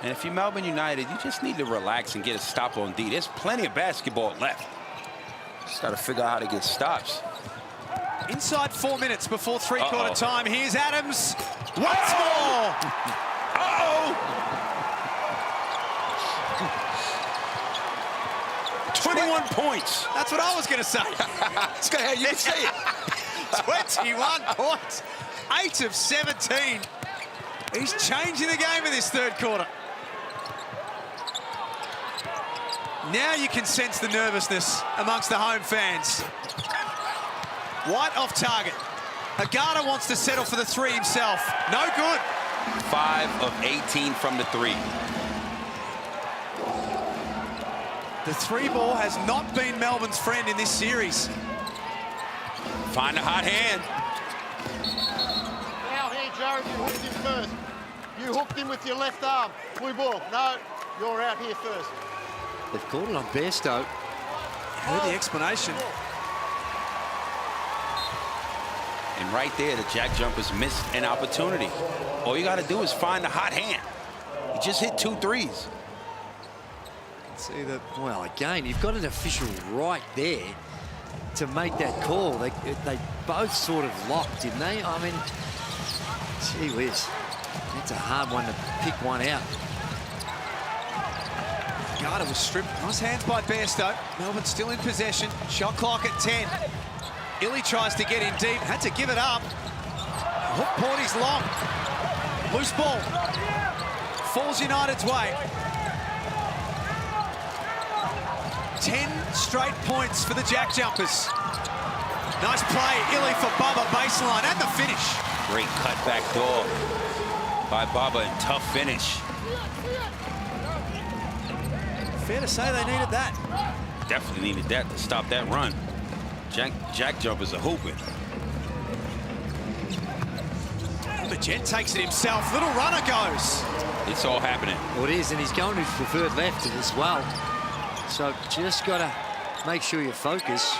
And if you're Melbourne United, you just need to relax and get a stop on D. There's plenty of basketball left. Just got to figure out how to get stops. Inside 4 minutes before three-quarter time. Here's Adams once more. Uh-oh. 21 points. That's what I was going to say. Go ahead, you can say it. 21 points. 8 of 17. He's changing the game in this third quarter. Now you can sense the nervousness amongst the home fans. White off target. Agata wants to settle for the 3 himself. No good. 5 of 18 from the 3. The 3 ball has not been Melbourne's friend in this series. Find a hot hand. Out here, Jared, you hooked him first. You hooked him with your left arm. Blue ball. No, you're out here first. They've called it on Bairstow. Heard the explanation. And right there, the JackJumpers missed an opportunity. All you got to do is find a hot hand. He just hit 2 threes. See that? Well, again, you've got an official right there to make that call. They both sort of locked, didn't they? I mean, gee whiz. That's a hard one to pick one out. Agata was stripped. Nice hands by Bairstow. Melbourne still in possession. Shot clock at 10. Illy tries to get in deep. Had to give it up. Hook point is long. Loose ball. Falls United's way. 10 straight points for the JackJumpers. Nice play, Illy for Bubba, baseline, and the finish. Great cut back door by Bubba, and tough finish. Fair to say they needed that. Definitely needed that to stop that run. JackJumpers are hooping. Magette takes it himself. Little runner goes. It's all happening. Well, it is, and he's going to his preferred left as well. So just got to make sure you focus.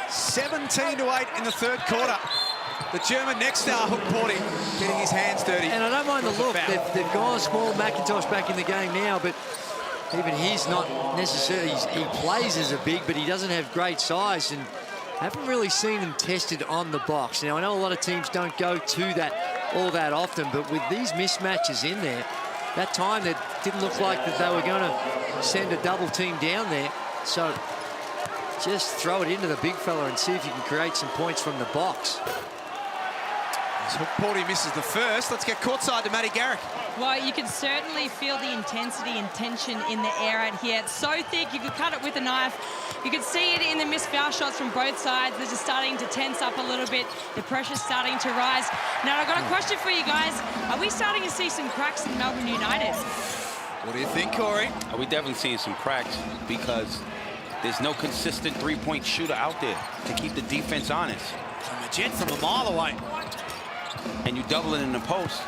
17-8 in the third quarter. The German next star, Hook Porty, getting his hands dirty. And I don't mind the look. They've gone small. McIntosh back in the game now, but even he's not necessarily. He plays as a big, but he doesn't have great size, and haven't really seen him tested on the box. Now, I know a lot of teams don't go to that all that often, but with these mismatches in there, that time that didn't look like that they were going to send a double team down there. So just throw it into the big fella and see if you can create some points from the box. Hook Porty misses the first. Let's get courtside to Matty Garrick. Well, you can certainly feel the intensity and tension in the air out here. It's so thick, you could cut it with a knife. You could see it in the missed foul shots from both sides. They're just starting to tense up a little bit. The pressure's starting to rise. Now, I've got a question for you guys. Are we starting to see some cracks in Melbourne United? What do you think, Corey? Are we definitely seeing some cracks because there's no consistent three-point shooter out there to keep the defense honest. Magette from a mile away. And you double it in the post.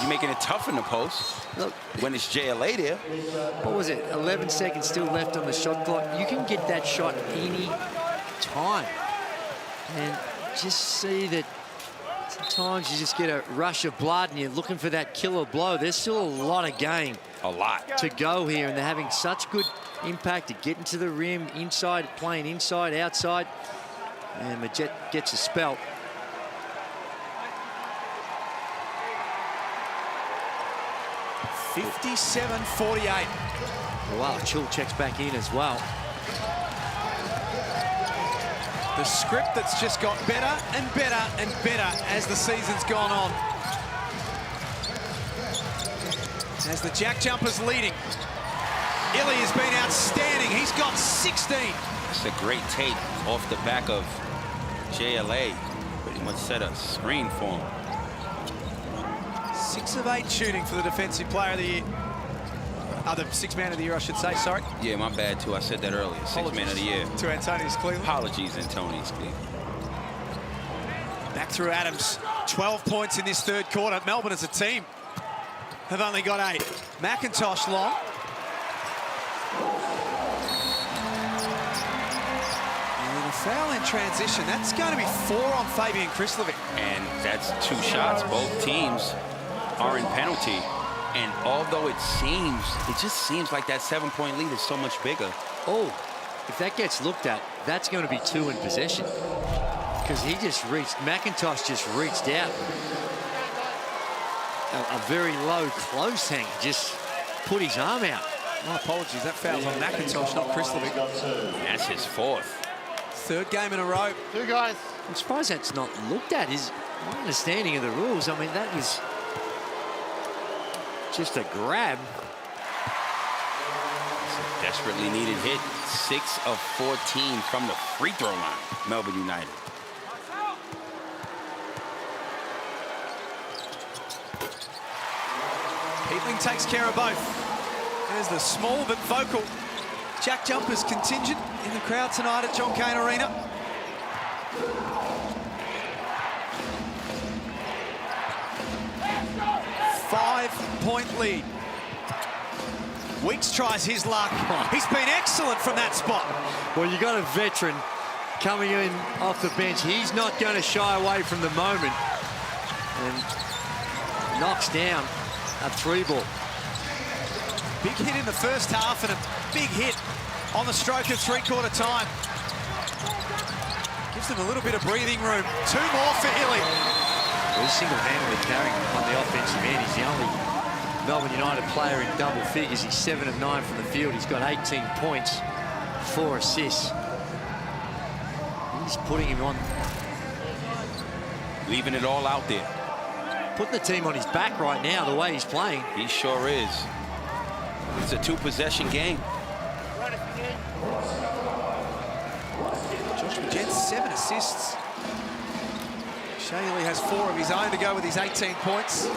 You're making it tough in the post. Look, when it's JLA there. What was it? 11 seconds still left on the shot clock. You can get that shot any time. And just see that sometimes you just get a rush of blood and you're looking for that killer blow. There's still a lot of game. A lot. To go here, and they're having such good impact at getting to the rim, inside, playing inside, outside. And Magette gets a spell. 57-48. Wow, Chill checks back in as well. The script that's just got better and better and better as the season's gone on. As the JackJumpers leading. Illy has been outstanding. He's got 16. That's a great take off the back of JLA. Pretty much set a screen for him. 6 of 8 shooting for the Defensive Player of the Year. The Sixth Man of the Year, I should say, sorry. Yeah, my bad, too. I said that earlier. Sixth Man of the Year. To Antonius Cleveland. Apologies, Antonius Cleveland. Back through Adams. 12 points in this third quarter. Melbourne as a team have only got 8. McIntosh long. And a foul in transition. That's going to be 4 on Fabian Krislovic. And that's 2 shots. Both teams are in penalty. And although it just seems like that 7-point lead is so much bigger. Oh, if that gets looked at, that's going to be 2 in possession. Because he just reached, McIntosh just reached out. A very low close hang, just put his arm out. My apologies, that foul's on McIntosh, not Krislovic. That's his 4th. 3rd game in a row. 2 guys. I'm surprised that's not looked at. Is my understanding of the rules. I mean, that was just a grab. It's a desperately needed hit. 6 of 14 from the free throw line. Melbourne United. Peatling takes care of both. There's the small but vocal JackJumpers contingent in the crowd tonight at John Cain Arena. Five-point lead. Weeks tries his luck. He's been excellent from that spot. Well, you got a veteran coming in off the bench. He's not going to shy away from the moment. And knocks down a 3-ball. Big hit in the first half and a big hit on the stroke of 3/4 time. Gives them a little bit of breathing room. 2 more for Illy. Well, he's single-handedly carrying on the offensive end. He's the only Melbourne United player in double figures. He's 7 of 9 from the field. He's got 18 points, 4 assists. He's putting him on. Leaving it all out there. Putting the team on his back right now, the way he's playing. He sure is. It's a 2-possession game. Josh Magette's 7 assists. Shea has 4 of his own to go with his 18 points.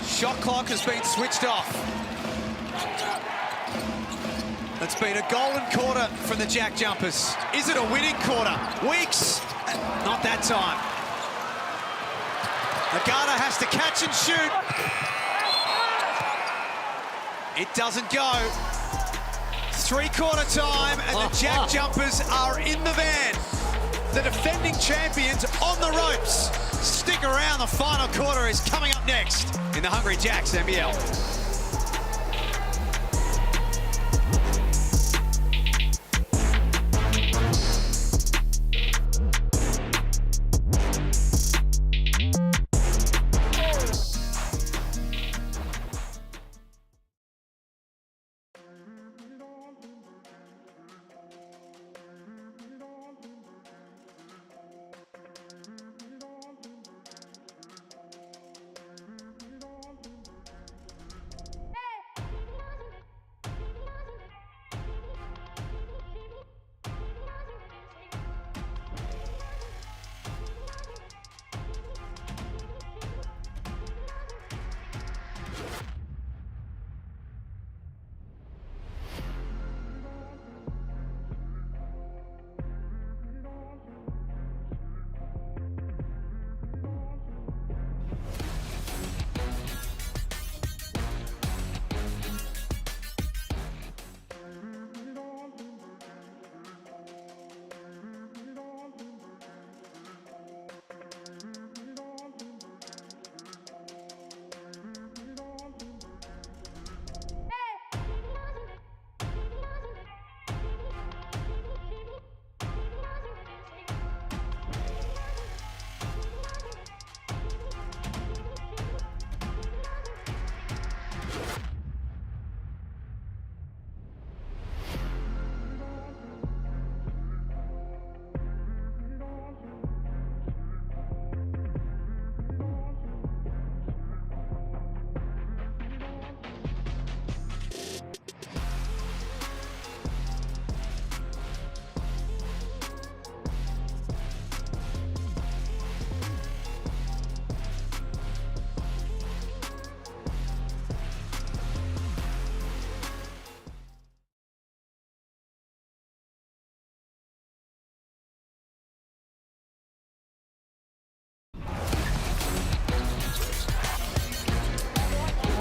Shot clock has been switched off. It's been a golden quarter from the Jack Jumpers. Is it a winning quarter? Weeks? Not that time. Agata has to catch and shoot. It doesn't go. Three-quarter time, and the Jack Jumpers are in the van. The defending champions on the ropes. Stick around, the final quarter is coming up next in the Hungry Jacks NBL.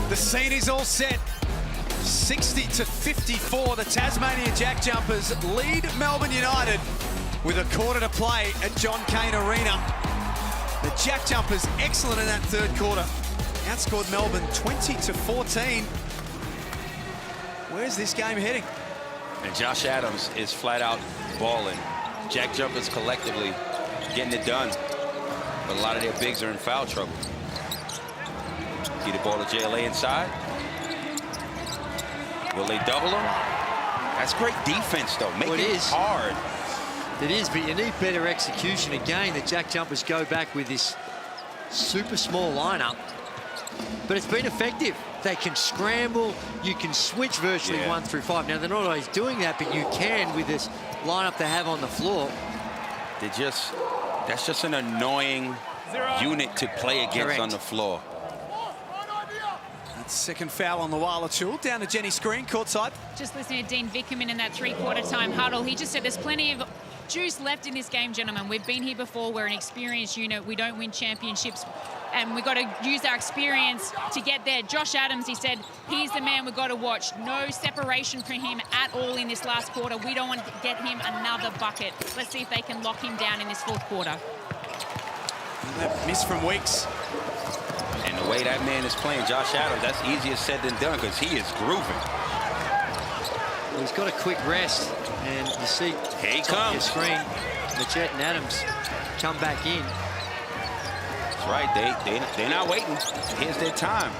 The scene is all set. 60-54, the Tasmania Jack Jumpers lead Melbourne United with a quarter to play at John Cain Arena. The Jack Jumpers excellent in that third quarter. Outscored Melbourne 20-14. Where's this game heading? And Josh Adams is flat out balling. Jack Jumpers collectively getting it done. But a lot of their bigs are in foul trouble. Get the ball to JLA inside. Will they double him? That's great defense, though. Make it hard. It is, but you need better execution. Again, the Jack Jumpers go back with this super small lineup. But it's been effective. They can scramble. You can switch virtually 1 through 5. Now, they're not always doing that, but you can with this lineup they have on the floor. That's just an annoying unit to play against on the floor. Second foul on the Wala-Chul. Down to Jenny Screen, courtside. Just listening to Dean Vickerman in that three-quarter time huddle. He just said there's plenty of juice left in this game, gentlemen. We've been here before. We're an experienced unit. We don't win championships, and we've got to use our experience to get there. Josh Adams, he said, he's the man we've got to watch. No separation from him at all in this last quarter. We don't want to get him another bucket. Let's see if they can lock him down in this fourth quarter. And that miss from Weeks. And the way that man is playing, Josh Adams, that's easier said than done because he is grooving. Well, he's got a quick rest, and you see here he comes. Your screen, Machette and Adams come back in. That's right, they're not waiting. Here's their time.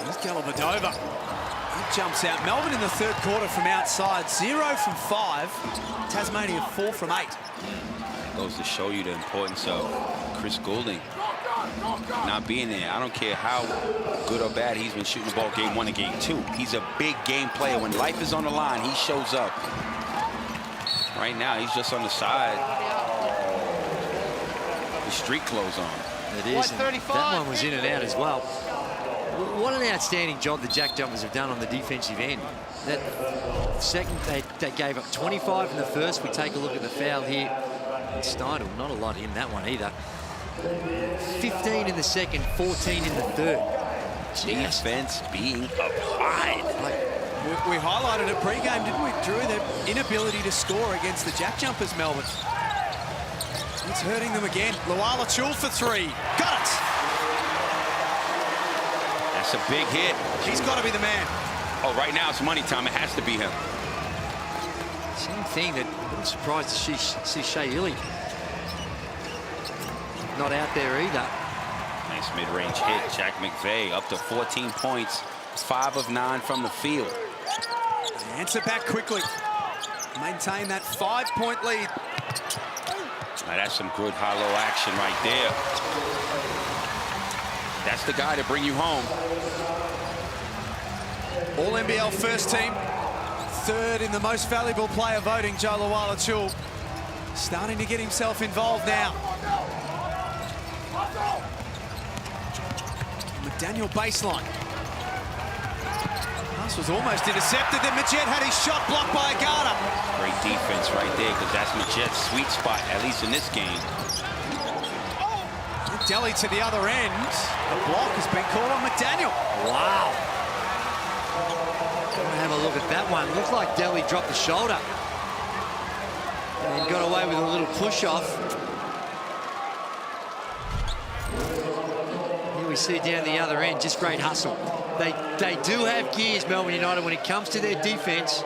Here's Galabadova. He jumps out. Melbourne in the third quarter from outside, 0 from 5. Tasmania 4 from 8. That goes to show you the importance of Chris Goulding not being there. I don't care how good or bad he's been shooting the ball game 1 and game 2. He's a big game player. When life is on the line, he shows up. Right now, he's just on the side. His street clothes on. It is. That one was in and out as well. What what an outstanding job the JackJumpers have done on the defensive end. That second, they gave up 25 in the first. We take a look at the foul here. Steidel, not a lot in that one either. 15 in the second, 14 in the third. Defense being applied. We highlighted it pre-game, didn't we, Drew? Their inability to score against the JackJumpers, Melbourne. It's hurting them again. Luala Chul for three. Got it! That's a big hit. He's got to be the man. Oh, right now it's money time. It has to be him. Same thing. That I'm surprised to see Shea Illy not out there either. Nice mid-range hit. Jack McVeigh up to 14 points. 5 of 9 from the field. Answer back quickly. Maintain that 5-point lead. Now that's some good high-low action right there. That's the guy to bring you home. All NBL first team. Third in the most valuable player voting, Joe Luala Chul. Starting to get himself involved now. McDaniel baseline. Pass was almost intercepted. Then Majed had his shot blocked by Agata. Great defense right there, because that's Majed's sweet spot, at least in this game. Delhi to the other end. The block has been called on McDaniel. Wow. Have a look at that one. Looks like Delhi dropped the shoulder and got away with a little push-off. Here we see down the other end, just great hustle. They do have gears, Melbourne United, when it comes to their defense.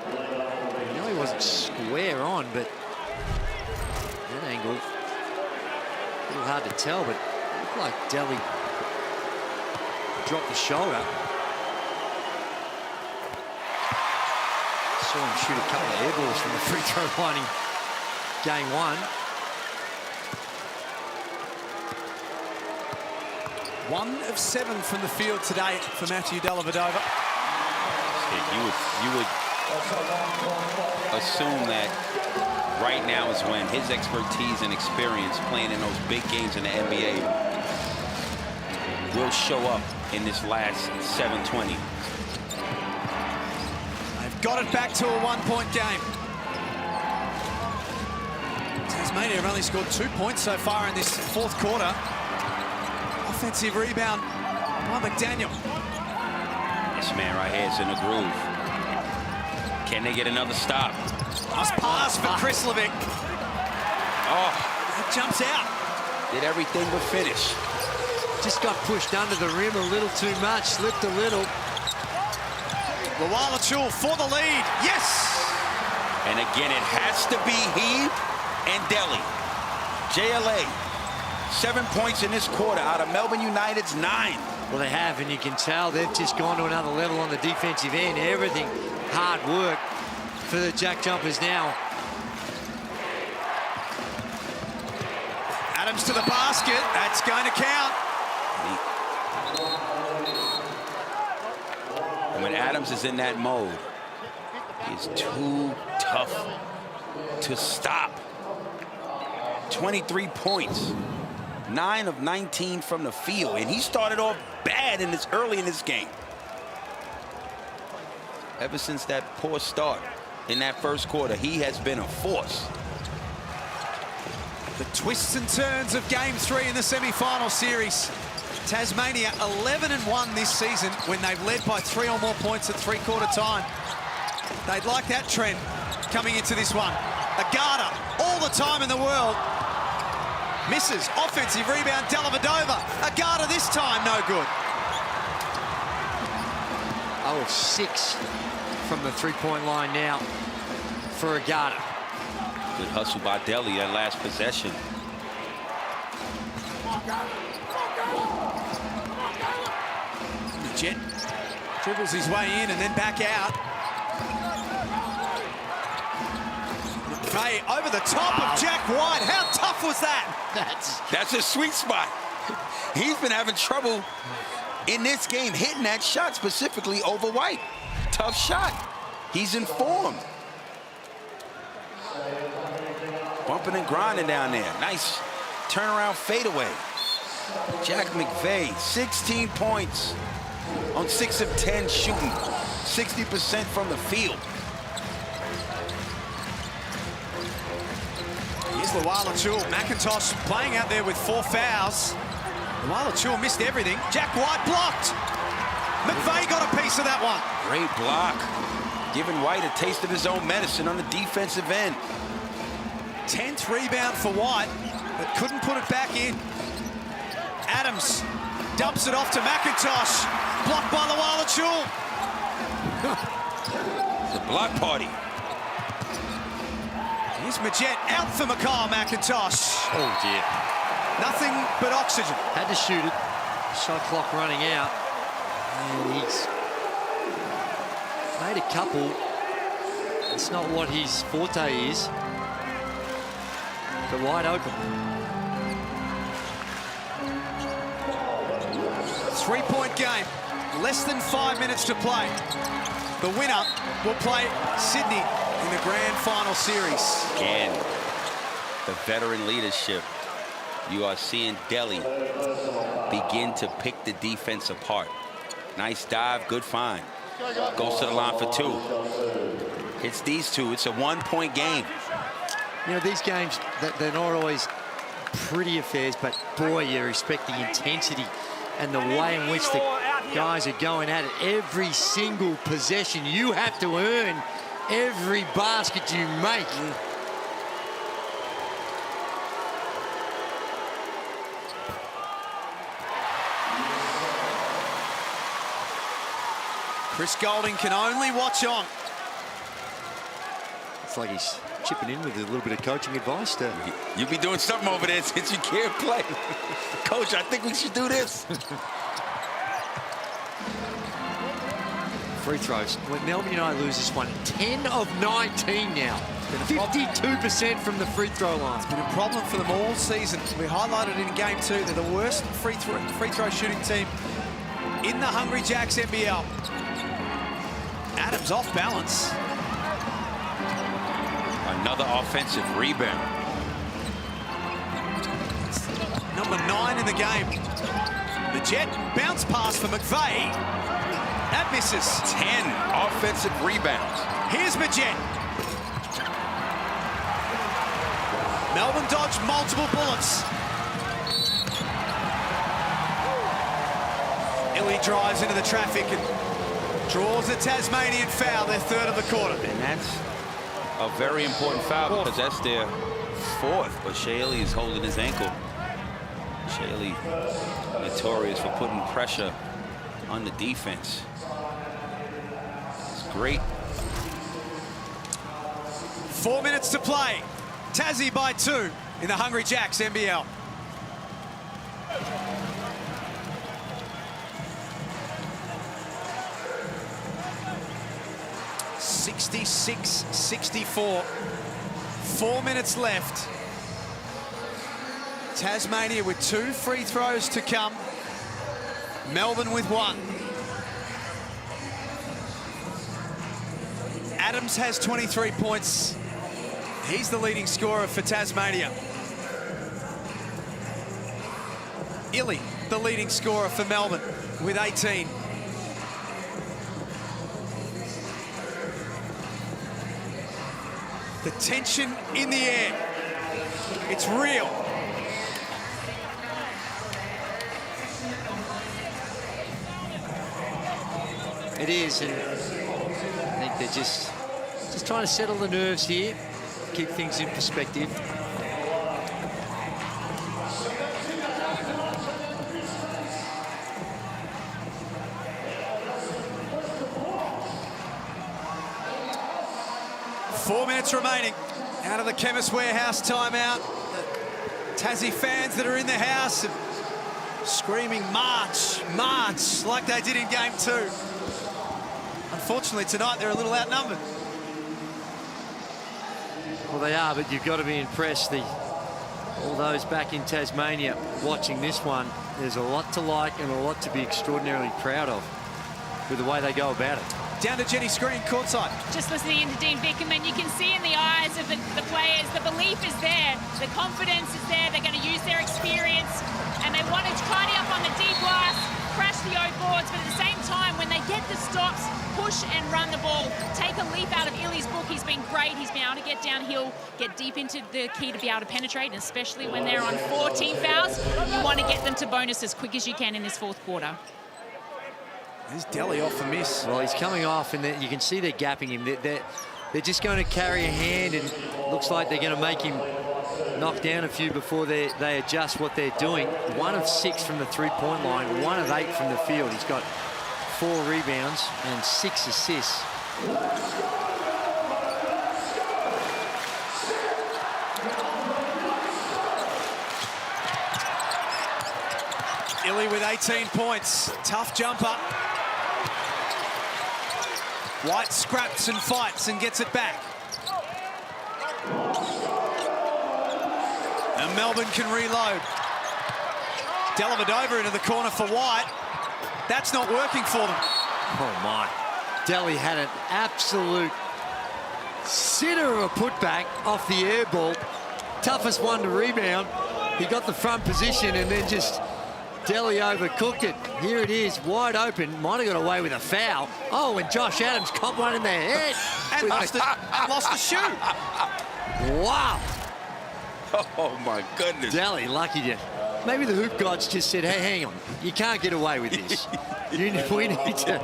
I know he wasn't square on, but that angle, a little hard to tell, but it looked like Delhi dropped the shoulder. Saw him shoot a couple of air balls from the free throw line in game 1. 1 of 7 from the field today for Matthew Dellavedova. You would assume that right now is when his expertise and experience playing in those big games in the NBA will show up in this last 7:20. Got it back to a 1-point game. Tasmania have only scored 2 points so far in this fourth quarter. Offensive rebound by McDaniel. This man right here is in the groove. Can they get another stop? Nice pass for Krislovic. Oh, that jumps out. Did everything but finish. Just got pushed under the rim a little too much, slipped a little. Luala Chul for the lead. Yes! And again, it has to be he and Delhi. JLA, 7 points in this quarter out of Melbourne United's 9. Well, they have, and you can tell they've just gone to another level on the defensive end. Everything hard work for the JackJumpers now. Adams to the basket. That's going to count. When Adams is in that mode, he's too tough to stop. 23 points, 9 of 19 from the field, and he started off bad early in this game. Ever since that poor start in that first quarter, he has been a force. The twists and turns of game 3 in the semi-final series. Tasmania 11-1 this season when they've led by 3 or more points at three-quarter time. They'd like that trend coming into this one. Agata, all the time in the world. Misses, offensive rebound, Dellavedova. Agata this time, no good. 0 of 6 from the three-point line now for Agata. Good hustle by Delhi that last possession. Jet dribbles his way in and then back out. McVeigh over the top of Jack White. How tough was that? That's a sweet spot. He's been having trouble in this game hitting that shot, specifically over White. Tough shot. He's informed. Bumping and grinding down there. Nice turnaround fadeaway. Jack McVeigh, 16 points on 6 of 10 shooting, 60% from the field. Here's Luala-Chul. McIntosh playing out there with 4 fouls. Luala-Chul missed everything. Jack White blocked. McVeigh got a piece of that one. Great block. Giving White a taste of his own medicine on the defensive end. 10th rebound for White, but couldn't put it back in. Adams dumps it off to McIntosh. Blocked by Luala-Chul. The block party. Here's Magette out for Mikhail McIntosh. Oh, dear. Nothing but oxygen. Had to shoot it. Shot clock running out. And he's made a couple. It's not what his forte is. But wide open. 3-point game. Less than 5 minutes to play. The winner will play Sydney in the grand final series. Again, the veteran leadership. You are seeing Delhi begin to pick the defense apart. Nice dive, good find. Goes to the line for 2. Hits these 2. It's a 1-point game. You know, these games, they're not always pretty affairs, but boy, you respect the intensity and the way in which the guys are going at it. Every single possession, you have to earn every basket you make. Chris Goulding can only watch on. It's like he's chipping in with a little bit of coaching advice there. You be doing something over there since you can't play. Coach, I think we should do this. Free throws. When Melbourne United lose this one, 10 of 19 now. 52% from the free throw line. It's been a problem for them all season. We highlighted in game 2, they're the worst free throw shooting team in the Hungry Jacks NBL. Adams off balance. Another offensive rebound. Number 9 in the game. The Jet bounce pass for McVeigh. That misses. 10 offensive rebounds. Here's Magette. Melbourne dodged multiple bullets. Illy drives into the traffic and draws a Tasmanian foul, their 3rd of the quarter. And that's a very important foul because that's their 4th, but Shaley is holding his ankle. Shaley notorious for putting pressure on the defense. It's great. 4 minutes to play. Tassie by 2 in the Hungry Jacks NBL. (66-64). 4 minutes left. Tasmania with 2 free throws to come. Melbourne with 1. Adams has 23 points. He's the leading scorer for Tasmania. Illy, the leading scorer for Melbourne, with 18. The tension in the air. It's real. It is, and I think they're just trying to settle the nerves here, keep things in perspective. Four minutes remaining out of the Chemist Warehouse timeout. The Tassie fans that are in the house screaming march, march, like they did in game 2. Unfortunately, tonight they're a little outnumbered. Well, they are, but you've got to be impressed. All those back in Tasmania watching this one, there's a lot to like and a lot to be extraordinarily proud of with the way they go about it. Down to Jenny Screen, courtside. Just listening to Dean Vickerman, you can see in the eyes of the players, the belief is there, the confidence is there, they're going to use their experience, and they want to tidy up on the deep glass, crash the O boards, but at the same time, when they get the stops, push and run the ball. Take a leaf out of Illy's book. He's been great. He's been able to get downhill, get deep into the key to be able to penetrate, and especially when they're on 4 team fouls, you want to get them to bonus as quick as you can in this fourth quarter. There's Delhi off the miss. Well, he's coming off, and you can see they're gapping him. They're just going to carry a hand, and looks like they're going to make him knock down a few before they adjust what they're doing. 1 of 6 from the three-point line, 1 of 8 from the field. He's got 4 rebounds and 6 assists. Illy with 18 points. Tough jumper. White scraps and fights and gets it back. And Melbourne can reload. Dellavedova into the corner for White. That's not working for them. Oh, my. Delhi had an absolute sitter of a putback off the air ball. Toughest one to rebound. He got the front position and then just Delhi overcooked it. Here it is, wide open. Might have got away with a foul. Oh, and Josh Adams caught one in the head. And lost a shoe. Wow. Oh, my goodness. Delhi, lucky to... Maybe the hoop gods just said, hey, hang on. You can't get away with this. We need to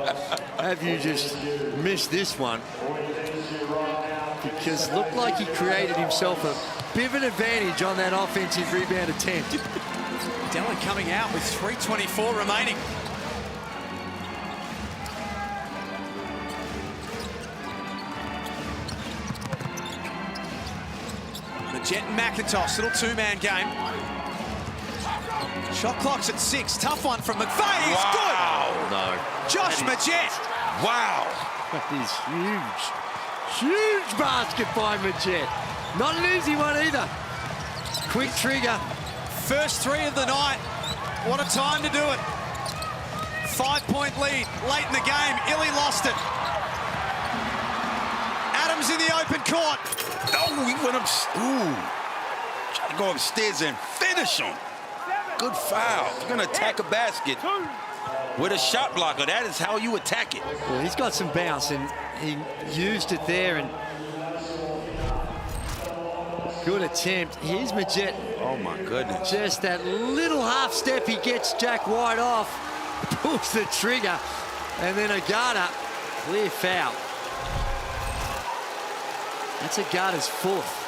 have you just miss this one. Because it looked like he created himself a bit of an advantage on that offensive rebound attempt. Delhi coming out with 3:24 remaining. Jet and McIntosh, little two-man game. Shot clock's at 6. Tough one from McVeigh. He's good. Oh, no. Josh Majette. Wow. That is huge. Huge basket by Majette. Not an easy one either. Quick trigger. First 3 of the night. What a time to do it. 5-point lead late in the game. Illy lost it. Adams in the open court. Oh, he went up. Ooh. Try to go upstairs and finish him. Good foul. If you're going to attack a basket with a shot blocker, that is how you attack it. Well, he's got some bounce, and he used it there, and good attempt. Here's Majette. Oh, my goodness. Just that little half step, he gets Jack White off, pulls the trigger, and then Agata, clear foul. That's Agata's 4th.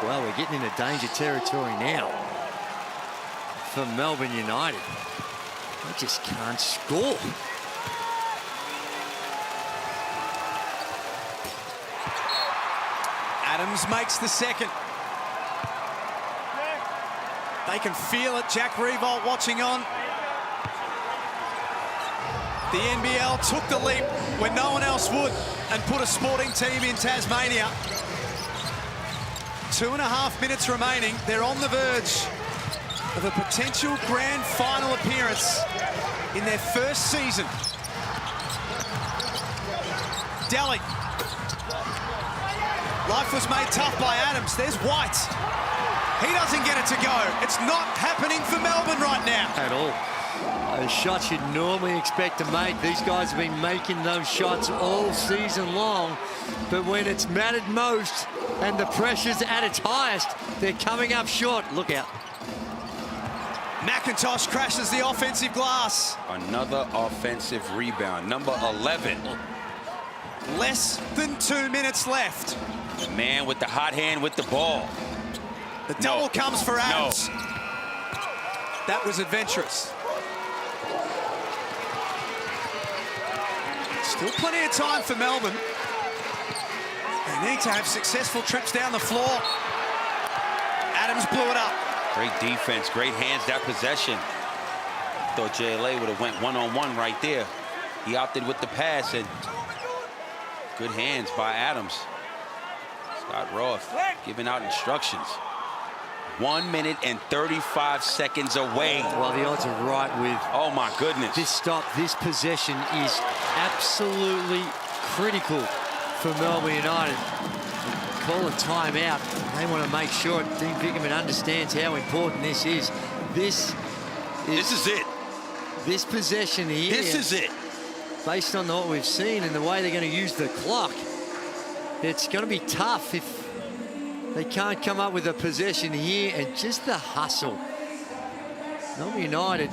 Well, we're getting into danger territory now for Melbourne United. They just can't score. Adams makes the second. They can feel it. Jack Revolt watching on. The NBL took the leap when no one else would and put a sporting team in Tasmania. 2.5 minutes remaining. They're on the verge of a potential grand final appearance in their first season. Delhi. Life was made tough by Adams. There's White. He doesn't get it to go. It's not happening for Melbourne right now. At all. Those shots you'd normally expect to make. These guys have been making those shots all season long. But when it's mattered most and the pressure's at its highest, they're coming up short. Look out. McIntosh crashes the offensive glass. Another offensive rebound. Number 11. Less than 2 minutes left. The man with the hot hand with the ball. The double comes for Adams. No. That was adventurous. Still plenty of time for Melbourne. They need to have successful trips down the floor. Adams blew it up. Great defense, great hands, that possession. Thought JLA would have went one-on-one right there. He opted with the pass, and good hands by Adams. Scott Roth giving out instructions. 1 minute and 35 seconds away. Well, the odds are right with... Oh, my goodness. This stop, this possession is absolutely critical for Melbourne United. call a timeout. They want to make sure Dean Vickerman understands how important this is. This is it. This possession here. This is it. Based on what we've seen and the way they're going to use the clock, it's going to be tough if they can't come up with a possession here, and just the hustle. Melbourne United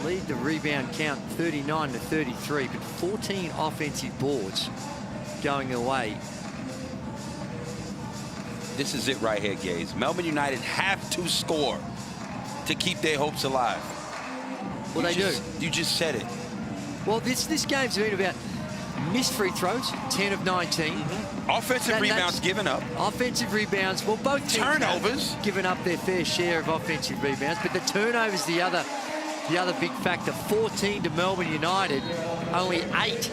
lead the rebound count 39-33, but 14 offensive boards going away. This is it right here, Gaze. Melbourne United have to score to keep their hopes alive. Well, they do. You just said it. Well, this game's been about missed free throws, 10 of 19. Offensive rebounds given up. Offensive rebounds. Well, both teams turnovers given up their fair share of offensive rebounds, but the turnovers the other big factor. 14 to Melbourne United, only 8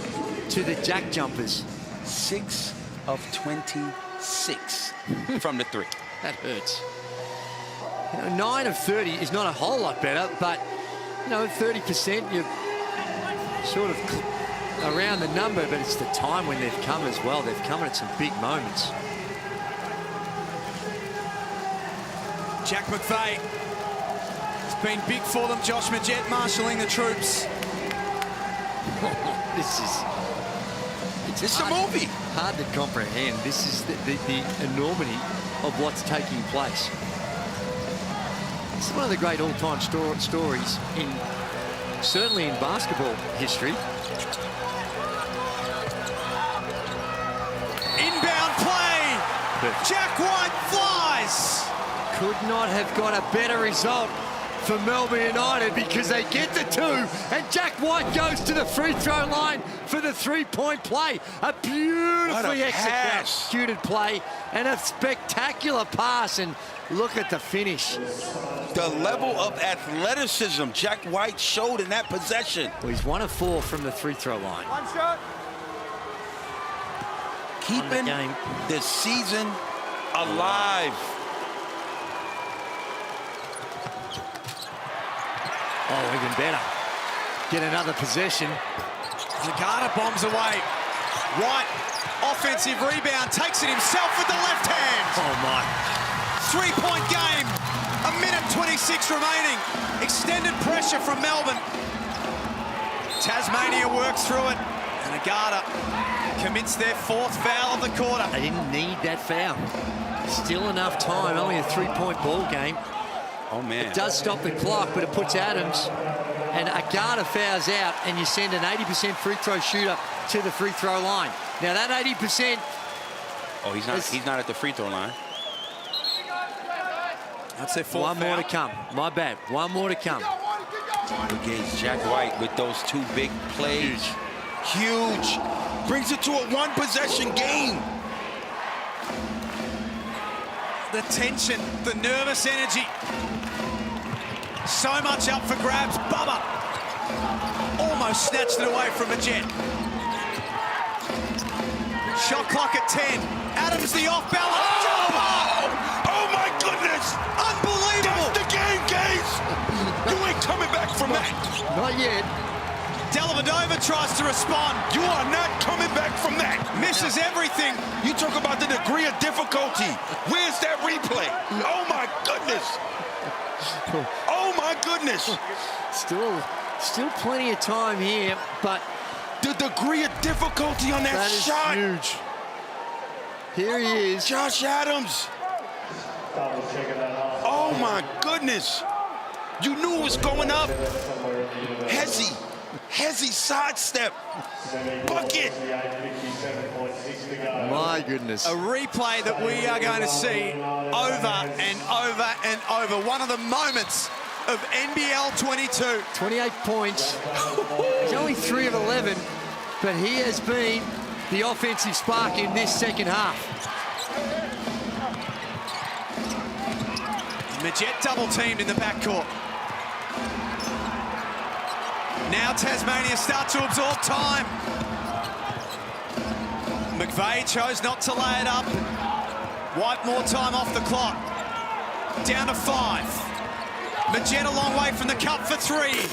to the JackJumpers. 6 of 26 from the 3. That hurts. You know, 9 of 30 is not a whole lot better, but you know, 30%, you're sort of around the number, but it's the time when they've come as well. They've come at some big moments. Jack McVeigh. It's been big for them. Josh Magette marshalling the troops. It's a movie. Hard to comprehend. This is the enormity of what's taking place. It's one of the great all-time stories certainly in basketball history. Inbound play. Jack White flies. Could not have got a better result for Melbourne United, because they get the 2 and Jack White goes to the free throw line for the three-point play. A beautifully executed play and a spectacular pass, and look at the finish. The level of athleticism Jack White showed in that possession. Well, he's 1 of 4 from the free throw line. One shot. Keeping the season alive. Oh, even better. Get another possession. Zagata bombs away. White, offensive rebound, takes it himself with the left hand. Oh, my. 3-point game. 1:26 remaining. Extended pressure from Melbourne. Tasmania works through it. And Agata commits their 4th foul of the quarter. They didn't need that foul. Still enough time. Only a 3-point ball game. Oh, man. It does stop the clock, but it puts Adams and Agata fouls out, and you send an 80% free throw shooter to the free throw line. Now that 80%. Oh, he's not at the free throw line. That's their 4th foul. One more to come. My bad. One more to come. Against Jack White with those 2 big plays. Huge. Brings it to a 1-possession game. The tension, the nervous energy. So much up for grabs. Bubba almost snatched it away from Magette. Shot clock at 10. Adams the off-balance jumper. Oh my goodness! Unbelievable! That's the game, Gaze! You ain't coming back from that. Not yet. Dellavedova tries to respond. You are not coming back from that. Misses everything. You talk about the degree of difficulty. Where's that replay? Oh my goodness! Oh my goodness! Still plenty of time here, but the degree of difficulty on that shot. Is huge. Here he is. Josh Adams. Oh my goodness. You knew it was going up. Hezzy sidestep. Bucket. My goodness. A replay that we are going to see over and over and over. One of the moments of NBL22. 28 points. He's only 3 of 11, but he has been the offensive spark in this second half. Magette double-teamed in the backcourt. Now Tasmania start to absorb time. McVeigh chose not to lay it up. White more time off the clock. Down to 5. Magette a long way from the cup for 3.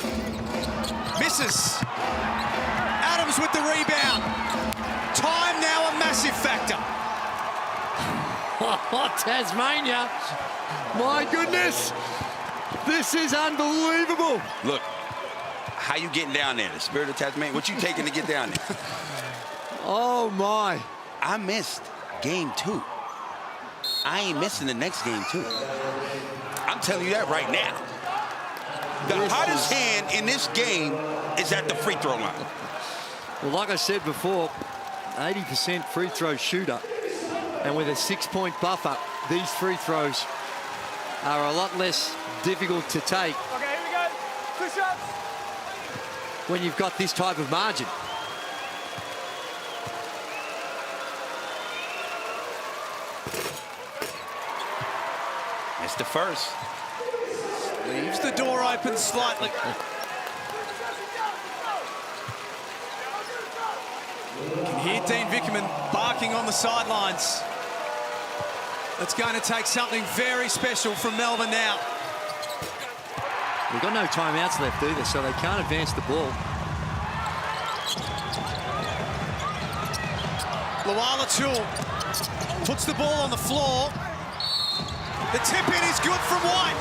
Misses. Adams with the rebound. Time now a massive factor. Tasmania. My goodness. This is unbelievable. Look, how you getting down there? The Spirit of Tasmania, what you taking to get down there? Oh, my. I missed game 2. I ain't missing the next game, too. I'm telling you that right now. The hottest hand in this game is at the free throw line. Well, like I said before, 80% free throw shooter. And with a 6-point buffer, these free throws are a lot less difficult to take. Okay, here we go. Push-ups. When you've got this type of margin. It's the first. Leaves the door open slightly. You can hear Dean Vickerman barking on the sidelines. It's going to take something very special from Melbourne now. They've got no timeouts left either, so they can't advance the ball. Luala puts the ball on the floor. The tip in is good from White.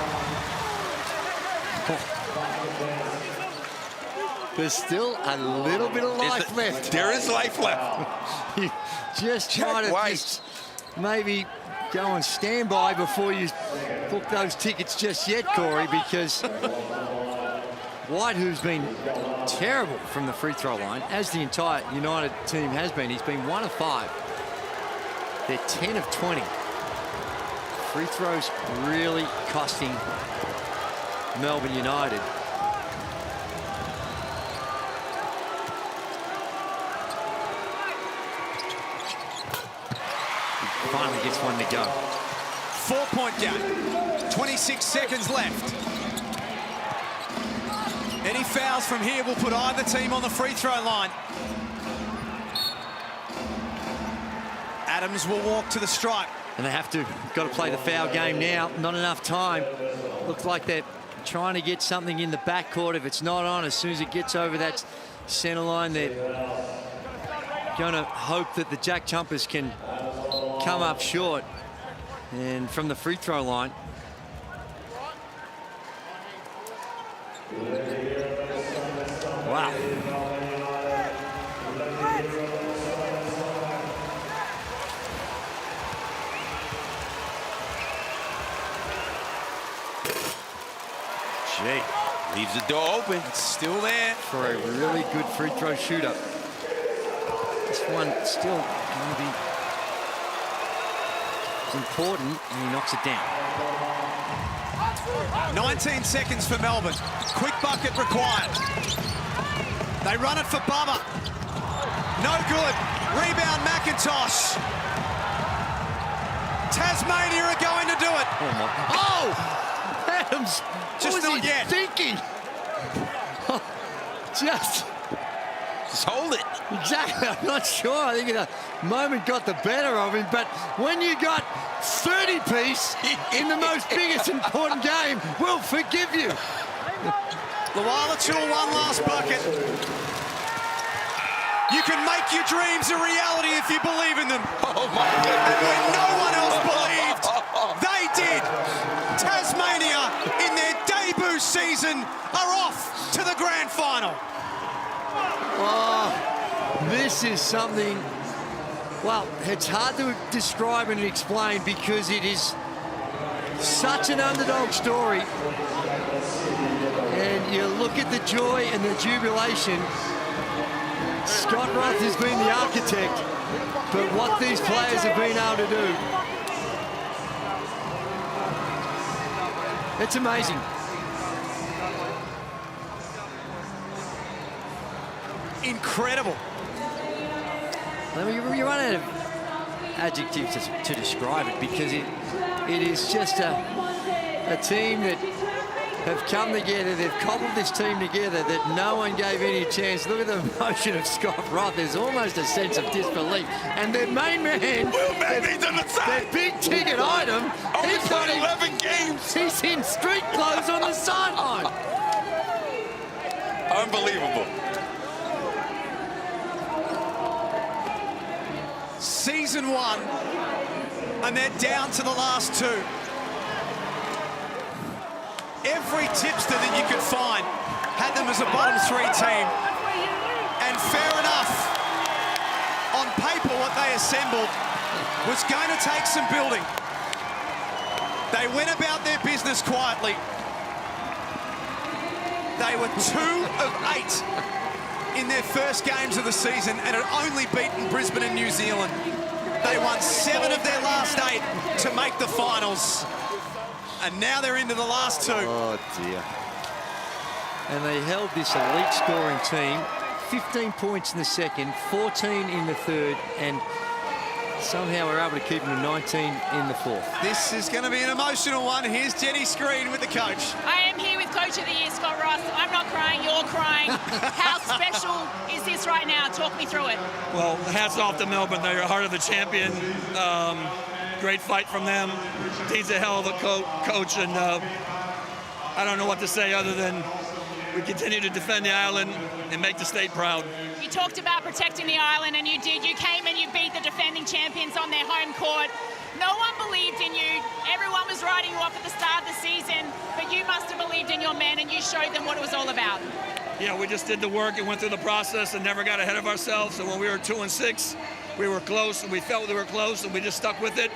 There's still a little bit of life left. There is life left. You just try to just maybe go on standby before you book those tickets just yet, Corey, because White, who's been terrible from the free throw line, as the entire United team has been, he's been 1 of 5. They're 10 of 20. Free throws really costing Melbourne United. Finally gets one to go. 4-point game. 26 seconds left. Any fouls from here will put either team on the free throw line. Adams will walk to the stripe. And they have to, got to play the foul game now. Not enough time. Looks like they're trying to get something in the backcourt. If it's not on, as soon as it gets over that center line, they're going to hope that the JackJumpers can come up short. And from the free throw line. Wow. Jake leaves the door open. It's still there. For a really good free throw shooter. This one still going to be important, and he knocks it down. 19 seconds for Melbourne. Quick bucket required. They run it for Bubba. No good. Rebound McIntosh. Tasmania are going to do it. Oh! Adams! Just what was not he yet. thinking? Just hold it. Exactly. I'm not sure. I think the moment got the better of him. But when you got 30-piece in the most biggest important game, we'll forgive you. Luala one last bucket. You can make your dreams a reality if you believe in them. Oh my goodness. And when no one else believed, they did. Tasmania, in their debut season, are off to the grand final. Oh, this is something, well, it's hard to describe and explain because it is such an underdog story. And you look at the joy and the jubilation. Scott Roth has been the architect, but what these players have been able to do, it's amazing. Incredible. I mean, you run out of adjectives to describe it because it is just a team that have come together. They've cobbled this team together that no one gave any chance. Look at the emotion of Scott Roth. There's almost a sense of disbelief. And their main man, their big ticket item, he's got 11 games. He's in street clothes on the sideline. Unbelievable. Season 1 and they're down to the last two. Every tipster that you could find had them as a bottom three team. And fair enough, on paper what they assembled was going to take some building. They went about their business quietly. They were 2 of 8 in their first games of the season and had only beaten Brisbane and New Zealand. They won 7 of their last 8 to make the finals. And now they're into the last 2. Oh, dear. And they held this elite scoring team, 15 points in the second, 14 in the third, and somehow we're able to keep them to 19 in the fourth. This is going to be an emotional one. Here's Jenny Screen with the coach. I am here with Coach of the Year, Scott Ross. I'm not crying, you're crying. How special is this right now? Talk me through it. Well, hats off to Melbourne. They're heart of the champion. Great fight from them. He's a hell of a coach, and I don't know what to say other than we continue to defend the island and make the state proud. You talked about protecting the island, and you did. You came and you beat the defending champions on their home court. No one believed in you. Everyone was writing you off at the start of the season, but you must have believed in your men, and you showed them what it was all about. Yeah, we just did the work and went through the process and never got ahead of ourselves. And when we were 2-6, we were close, and we felt we were close, and we just stuck with it.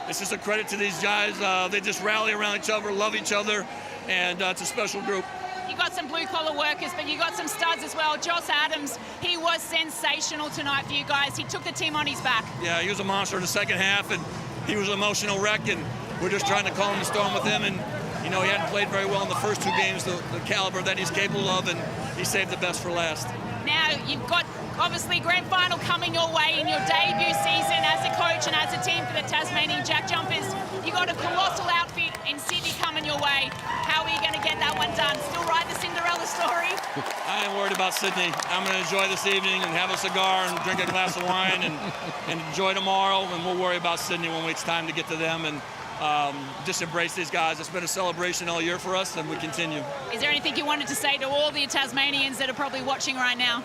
It's just a credit to these guys. They just rally around each other, love each other, and it's a special group. You got some blue-collar workers, but you got some studs as well. Josh Adams, he was sensational tonight for you guys. He took the team on his back. Yeah, he was a monster in the second half, and he was an emotional wreck, and we're just trying to calm the storm with him. And, you know, he hadn't played very well in the first 2 games, the caliber that he's capable of, and he saved the best for last. Now, you've got, obviously, grand final coming your way in your debut season as a coach and as a team for the Tasmanian JackJumpers. You got a colossal outfit in Sydney coming your way. How are you going to get that one done? Still ride the Cinderella story? I ain't worried about Sydney. I'm going to enjoy this evening and have a cigar and drink a glass of wine and enjoy tomorrow, and we'll worry about Sydney when it's time to get to them and just embrace these guys. It's been a celebration all year for us, and we continue. Is there anything you wanted to say to all the Tasmanians that are probably watching right now?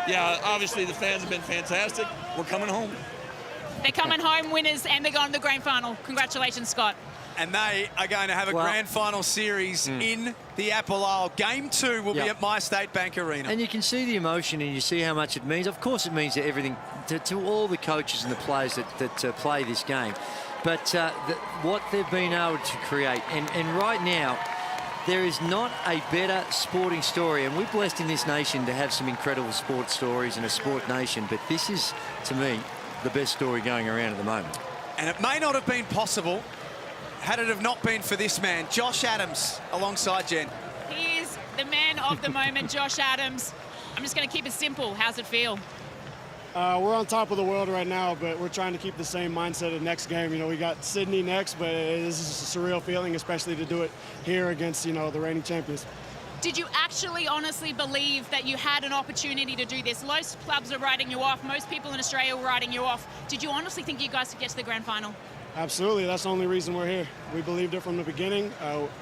Yeah, obviously the fans have been fantastic. We're coming home. They're coming home winners, and they're going to the grand final. Congratulations, Scott. And they are going to have a grand final series in the Apple Isle. Game 2 will be at My State Bank Arena. And you can see the emotion, and you see how much it means. Of course, it means everything to all the coaches and the players that play this game. But what they've been able to create, and right now, there is not a better sporting story, and we're blessed in this nation to have some incredible sports stories and a sport nation, but this is, to me, the best story going around at the moment. And it may not have been possible had it have not been for this man, Josh Adams, alongside Jen. He is the man of the moment, Josh Adams. I'm just going to keep it simple. How's it feel? We're on top of the world right now, but we're trying to keep the same mindset of next game. You know, we got Sydney next, but this is a surreal feeling, especially to do it here against, you know, the reigning champions. Did you actually honestly believe that you had an opportunity to do this? Most clubs are writing you off. Most people in Australia were writing you off. Did you honestly think you guys could get to the grand final? Absolutely. That's the only reason we're here. We believed it from the beginning,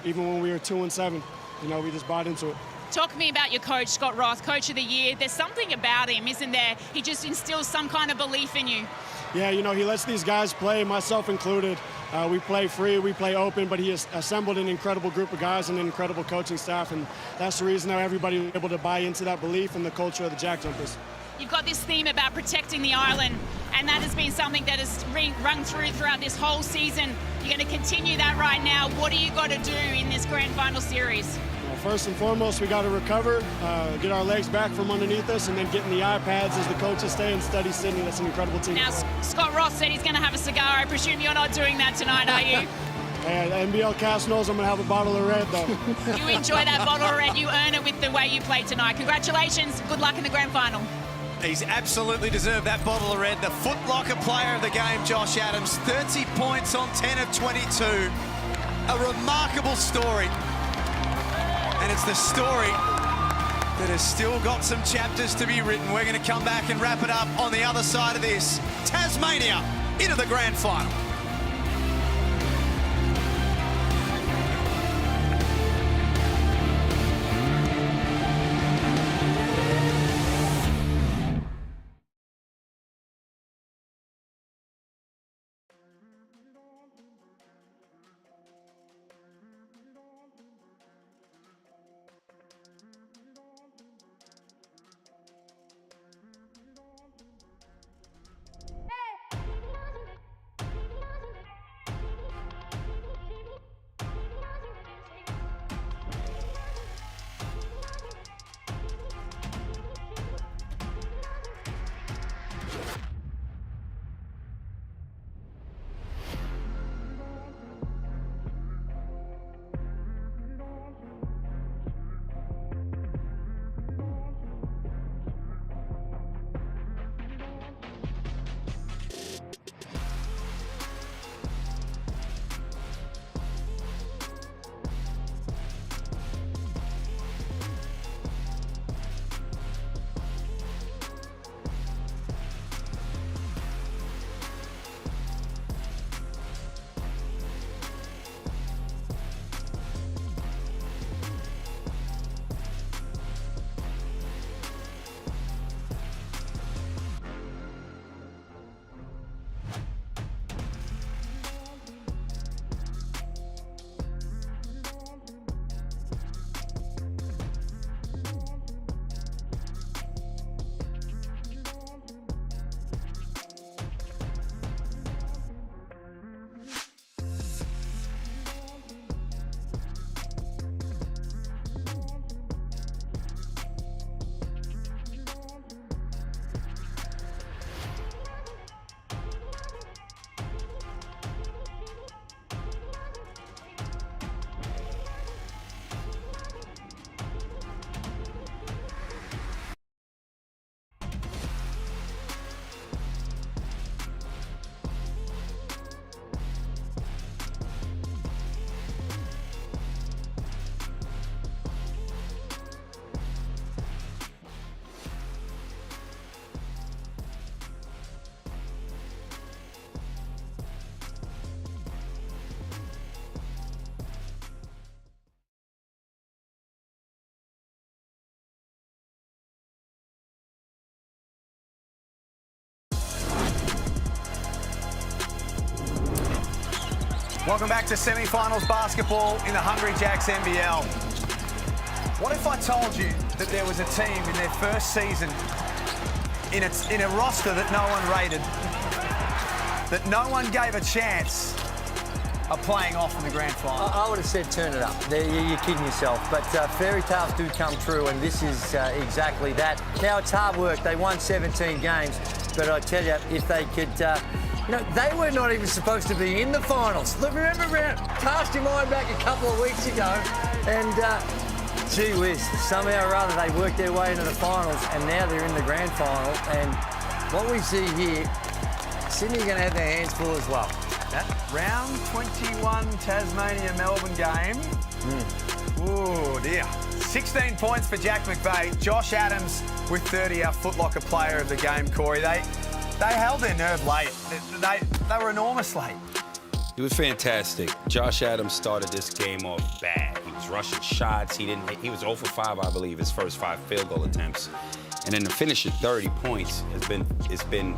even when we were 2-7. You know, we just bought into it. Talk to me about your coach, Scott Ross, Coach of the Year. There's something about him, isn't there? He just instills some kind of belief in you. Yeah, you know, he lets these guys play, myself included. We play free, we play open, but he has assembled an incredible group of guys and an incredible coaching staff, and that's the reason how everybody was able to buy into that belief and the culture of the JackJumpers. You've got this theme about protecting the island, and that has been something that has rung through throughout this whole season. You're going to continue that right now. What do you got to do in this grand final series? Well, first and foremost, we got to recover, get our legs back from underneath us, and then get in the iPads as the coaches stay and study Sydney. That's an incredible team. Now, Scott Ross said he's going to have a cigar. I presume you're not doing that tonight, are you? Hey, the NBL cast knows I'm going to have a bottle of red, though. You enjoy that bottle of red. You earn it with the way you play tonight. Congratulations. Good luck in the grand final. He's absolutely deserved that bottle of red. The Foot Locker player of the game, Josh Adams, 30 points on 10 of 22. A remarkable story. And it's the story that has still got some chapters to be written. We're going to come back and wrap it up on the other side of this. Tasmania into the grand final. Welcome back to semi-finals basketball in the Hungry Jacks NBL. What if I told you that there was a team in their first season in a roster that no one rated, that no one gave a chance of playing off in the grand final? I would have said turn it up. You're kidding yourself. But fairy tales do come true, and this is exactly that. Now, it's hard work. They won 17 games, but I tell you, if they could... they were not even supposed to be in the finals. Look, remember, cast your mind back a couple of weeks ago, and gee whiz, somehow or other they worked their way into the finals, and now they're in the grand final. And what we see here, Sydney are going to have their hands full as well. That round 21 Tasmania-Melbourne game. Oh, dear. 16 points for Jack McVeigh. Josh Adams with 30, our Foot Locker player of the game, Corey. They held their nerve late. They were enormous late. It was fantastic. Josh Adams started this game off bad. He was rushing shots. He was 0 for 5, I believe, his first 5 field goal attempts. And then to finish at 30 points it's been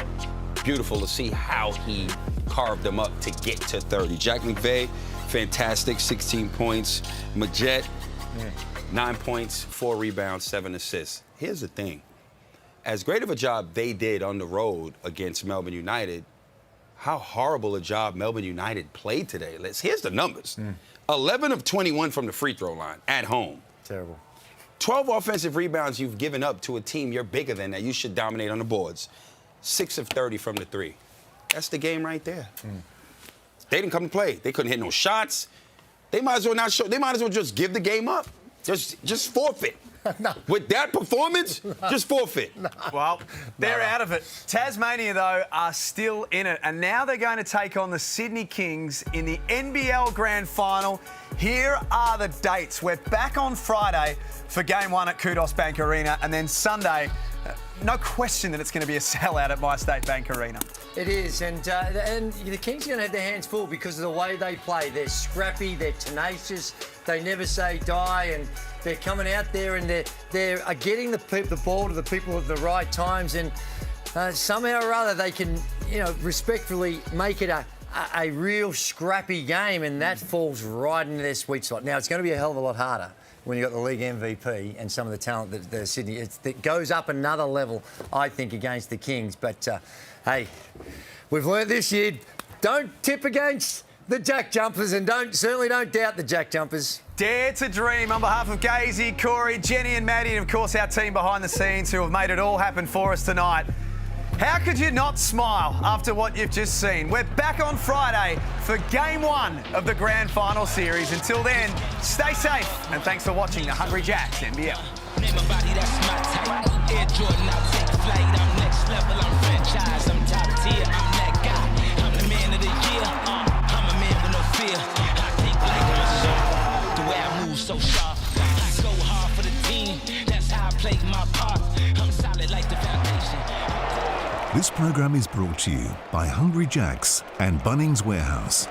beautiful to see how he carved them up to get to 30. Jack McVeigh, fantastic, 16 points. Majette, 9 points, 4 rebounds, 7 assists. Here's the thing. As great of a job they did on the road against Melbourne United, how horrible a job Melbourne United played today. Here's the numbers. 11 of 21 from the free throw line at home. Terrible. 12 offensive rebounds you've given up to a team you're bigger than that you should dominate on the boards. 6 of 30 from the 3. That's the game right there. They didn't come to play. They couldn't hit no shots. They might as well not show. They might as well just give the game up. Just forfeit. No. With that performance, just forfeit. No. Well, they're out of it. Tasmania, though, are still in it. And now they're going to take on the Sydney Kings in the NBL Grand Final. Here are the dates. We're back on Friday for Game 1 at Kudos Bank Arena. And then Sunday, no question that it's going to be a sellout at MyState Bank Arena. It is, and the Kings are going to have their hands full because of the way they play. They're scrappy, they're tenacious, they never say die, and they're coming out there and they're getting the ball to the people at the right times, and somehow or other they can, respectfully make it a real scrappy game, and that falls right into their sweet spot. Now, it's going to be a hell of a lot harder when you've got the league MVP and some of the talent that Sydney... It goes up another level, I think, against the Kings. But, hey, we've learnt this year, don't tip against the JackJumpers, and certainly don't doubt the JackJumpers. Dare to dream. On behalf of Gazy, Corey, Jenny and Maddie, and, of course, our team behind the scenes who have made it all happen for us tonight. How could you not smile after what you've just seen? We're back on Friday for Game 1 of the Grand Final Series. Until then, stay safe, and thanks for watching the Hungry Jacks NBL. So sharp, I go hard for the team. That's how I play my part. I'm solid like the foundation. This program is brought to you by Hungry Jacks and Bunnings Warehouse.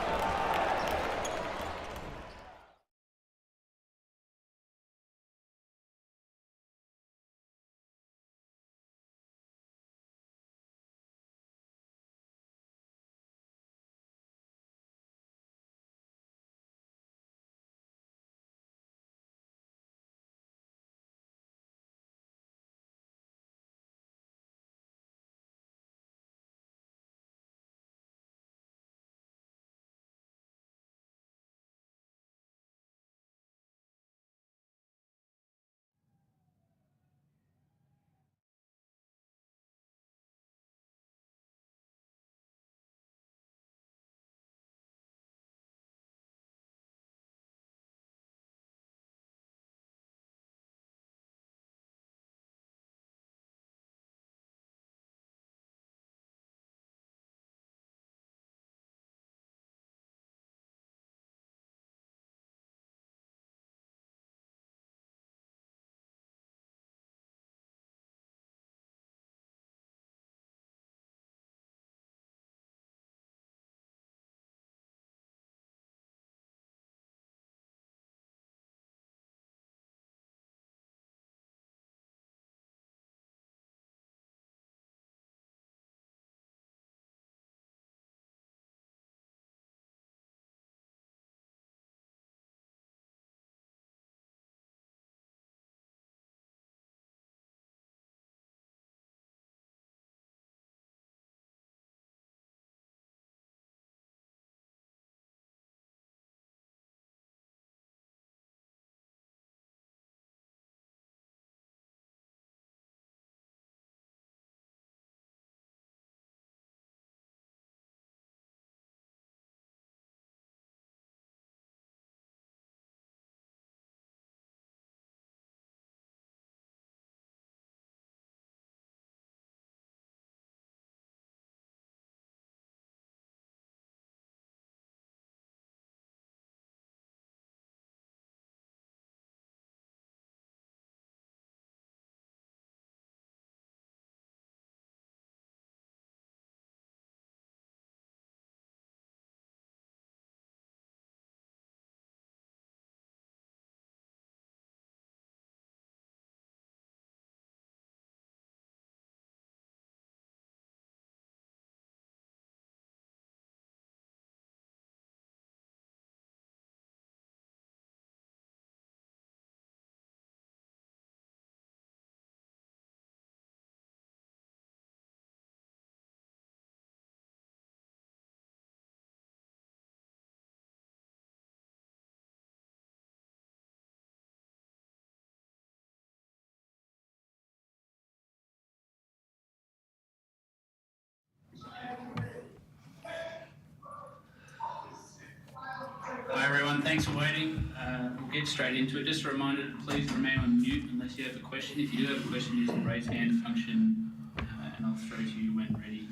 everyone. Thanks for waiting. We'll get straight into it. Just a reminder to please remain on mute unless you have a question. If you do have a question, use the raise hand function and I'll throw to you when ready.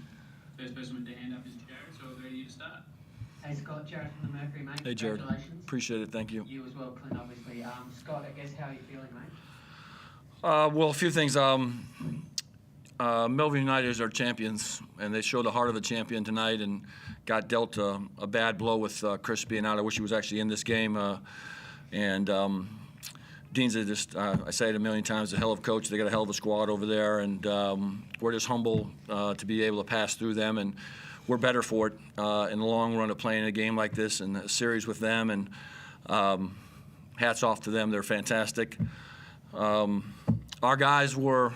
First person with their hand up is Jared, so I'll go to you to start. Hey Scott, Jared from the Mercury, mate. Hey Jared, Congratulations. appreciate it, thank you. You as well, Clint, obviously. Scott, I guess how are you feeling, mate? Well, a few things. Melbourne United is our champions, and they showed the heart of a champion tonight and got dealt a bad blow with Chris being out. I wish he was actually in this game. Dean's just, I say it a million times, a hell of a coach. They got a hell of a squad over there, and we're just humble to be able to pass through them, and we're better for it in the long run of playing a game like this and a series with them, and hats off to them. They're fantastic. Our guys were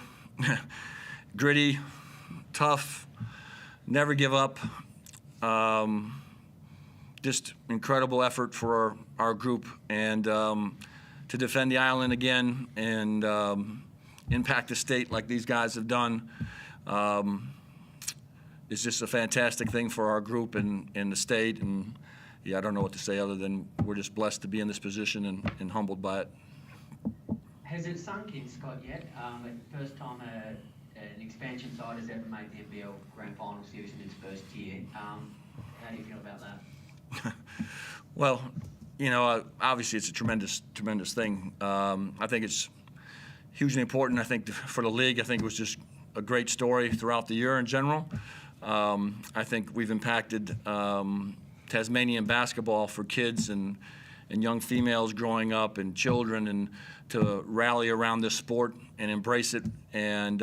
gritty, tough, never give up. Just incredible effort for our group, and to defend the island again and impact the state like these guys have done is just a fantastic thing for our group and the state. And yeah, I don't know what to say other than we're just blessed to be in this position and humbled by it. Has it sunk in, Scott, yet? First time an expansion side has ever made the NBL Grand Final series in its first year. How do you feel about that? Well, you know, obviously it's a tremendous thing. I think it's hugely important. I think for the league, I think it was just a great story throughout the year in general. I think we've impacted Tasmanian basketball for kids and young females growing up and children, and to rally around this sport and embrace it. And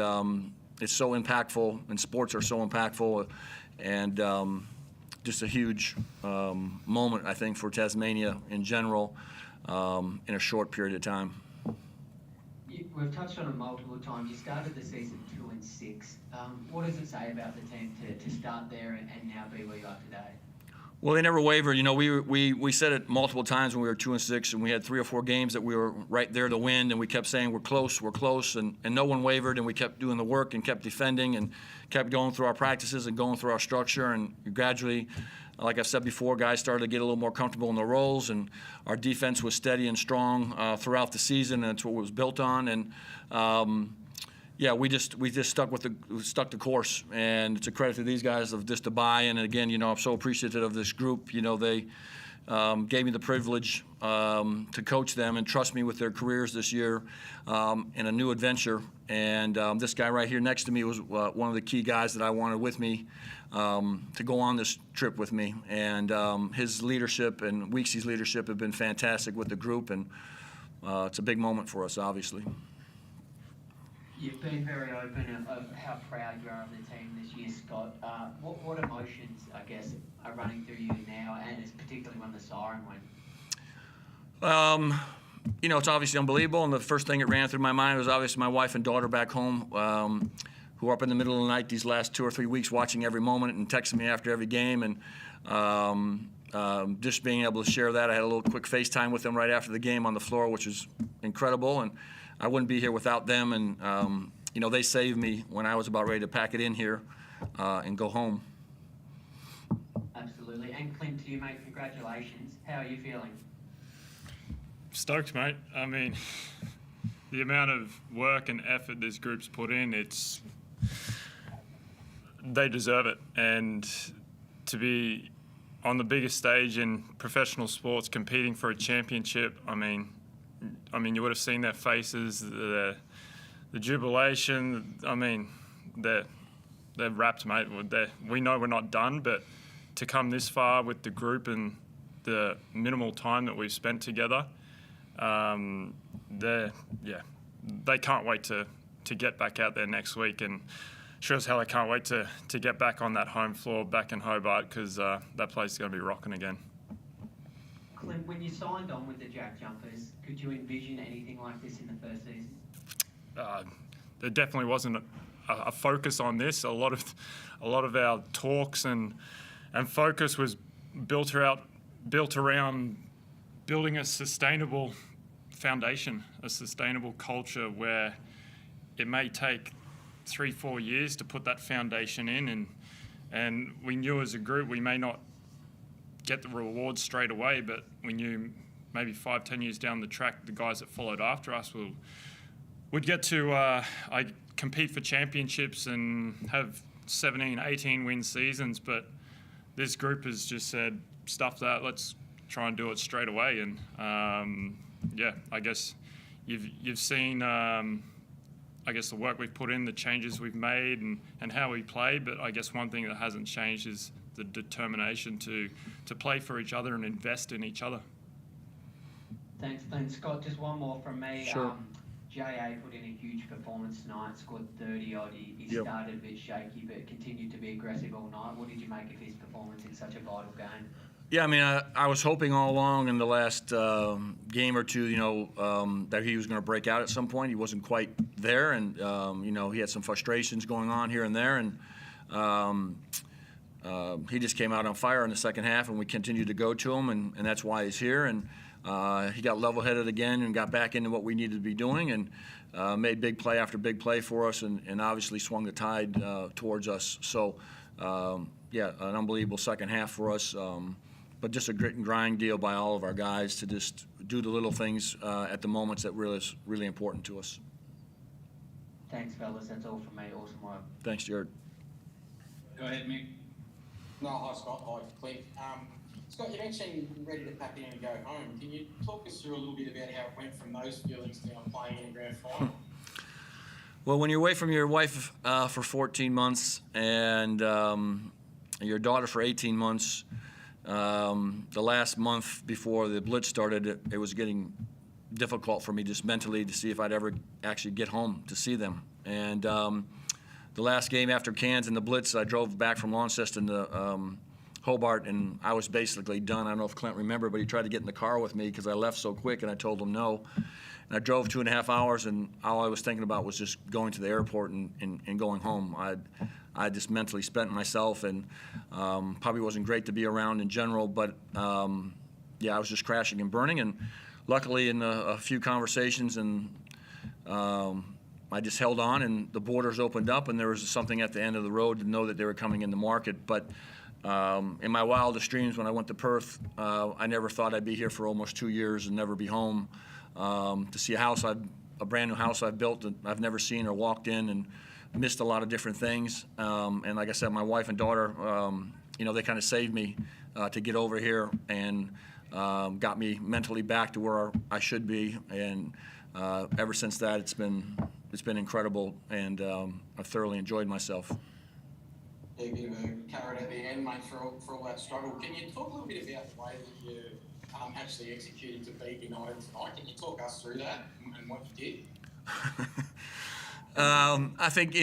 it's so impactful, and sports are so impactful, and just a huge moment, I think, for Tasmania in general in a short period of time. We've touched on it multiple times. You started the season 2-6. What does it say about the team to start there and now be where you are today? Well, they never wavered. You know, we said it multiple times when we were 2-6, and we had 3 or 4 games that we were right there to win, and we kept saying we're close, and no one wavered, and we kept doing the work and kept defending and kept going through our practices and going through our structure, and gradually, like I've said before, guys started to get a little more comfortable in their roles, and our defense was steady and strong throughout the season, and that's what it was built on. And yeah, we just stuck the course, and it's a credit to these guys of just to buy in. And again, you know, I'm so appreciative of this group. You know, they gave me the privilege to coach them and trust me with their careers this year in a new adventure. And this guy right here next to me was one of the key guys that I wanted with me to go on this trip with me. And his leadership and Weeksy's leadership have been fantastic with the group, and it's a big moment for us, obviously. You've been very open of how proud you are of the team this year, Scott. What emotions, I guess, are running through you now, and it's particularly when the siren went? You know, it's obviously unbelievable, and the first thing that ran through my mind was obviously my wife and daughter back home, who are up in the middle of the night these last 2 or 3 weeks watching every moment and texting me after every game, and just being able to share that. I had a little quick FaceTime with them right after the game on the floor, which was incredible, and I wouldn't be here without them. And you know, they saved me when I was about ready to pack it in here and go home. Absolutely. And Clint, to you, mate, congratulations. How are you feeling? Stoked, mate. I mean, the amount of work and effort this group's put in, they deserve it. And to be on the biggest stage in professional sports, competing for a championship, I mean, you would have seen their faces, the jubilation. I mean, they're wrapped, mate. We know we're not done, but to come this far with the group and the minimal time that we've spent together, they can't wait to get back out there next week, and sure as hell I can't wait to get back on that home floor back in Hobart, because that place is going to be rocking again. Clint, when you signed on with the JackJumpers, could you envision anything like this in the first season? There definitely wasn't a focus on this. A lot of our talks and focus was built around building a sustainable foundation, a sustainable culture where it may take 3-4 years to put that foundation in, and we knew as a group we may not get the rewards straight away, but when you maybe 5-10 years down the track, the guys that followed after us would get to compete for championships and have 17-18 win seasons, but this group has just said, stuff that, let's try and do it straight away. And yeah, I guess you've seen I guess the work we've put in, the changes we've made, and how we play. But I guess one thing that hasn't changed is the determination to play for each other and invest in each other. Thanks, Scott. Just one more from me. Sure. J.A. put in a huge performance tonight, scored 30 odd. He started a bit shaky, but continued to be aggressive all night. What did you make of his performance in such a vital game? Yeah, I mean, I was hoping all along in the last game or two, that he was going to break out at some point. He wasn't quite there, and he had some frustrations going on here and there, and he just came out on fire in the second half, and we continued to go to him, and that's why he's here. And he got level-headed again and got back into what we needed to be doing, and made big play after big play for us, and obviously swung the tide towards us. So, yeah, an unbelievable second half for us. But just a grit and grind deal by all of our guys to just do the little things at the moments that really is really important to us. Thanks, fellas. That's all from me. Awesome work. Thanks, Jared. Go ahead, Mick. No, hi, Scott. Hi, Clint. Scott, you mentioned ready to pack in and go home. Can you talk us through a little bit about how it went from those feelings to playing in a grand final? Well, when you're away from your wife for 14 months and your daughter for 18 months, the last month before the blitz started, it was getting difficult for me just mentally to see if I'd ever actually get home to see them. And the last game after Cairns and the blitz, I drove back from Launceston to Hobart, and I was basically done. I don't know if Clint remembered, but he tried to get in the car with me because I left so quick, and I told him no. And I drove 2.5 hours, and all I was thinking about was just going to the airport and going home. I just mentally spent myself, and probably wasn't great to be around in general, but yeah, I was just crashing and burning. And luckily in a few conversations, and I just held on, and the borders opened up, and there was something at the end of the road to know that they were coming in the market. But in my wildest dreams when I went to Perth, I never thought I'd be here for almost 2 years and never be home. To see a brand new house I've built that I've never seen or walked in, and missed a lot of different things. And like I said, my wife and daughter, they kind of saved me to get over here, and got me mentally back to where I should be. And ever since that, it's been incredible, and I've thoroughly enjoyed myself. Yeah, a bit of a carrot at the end, mate, for all that struggle. Can you talk a little bit about the way that you actually executed to beat United tonight? Can you talk us through that and what you did? I think,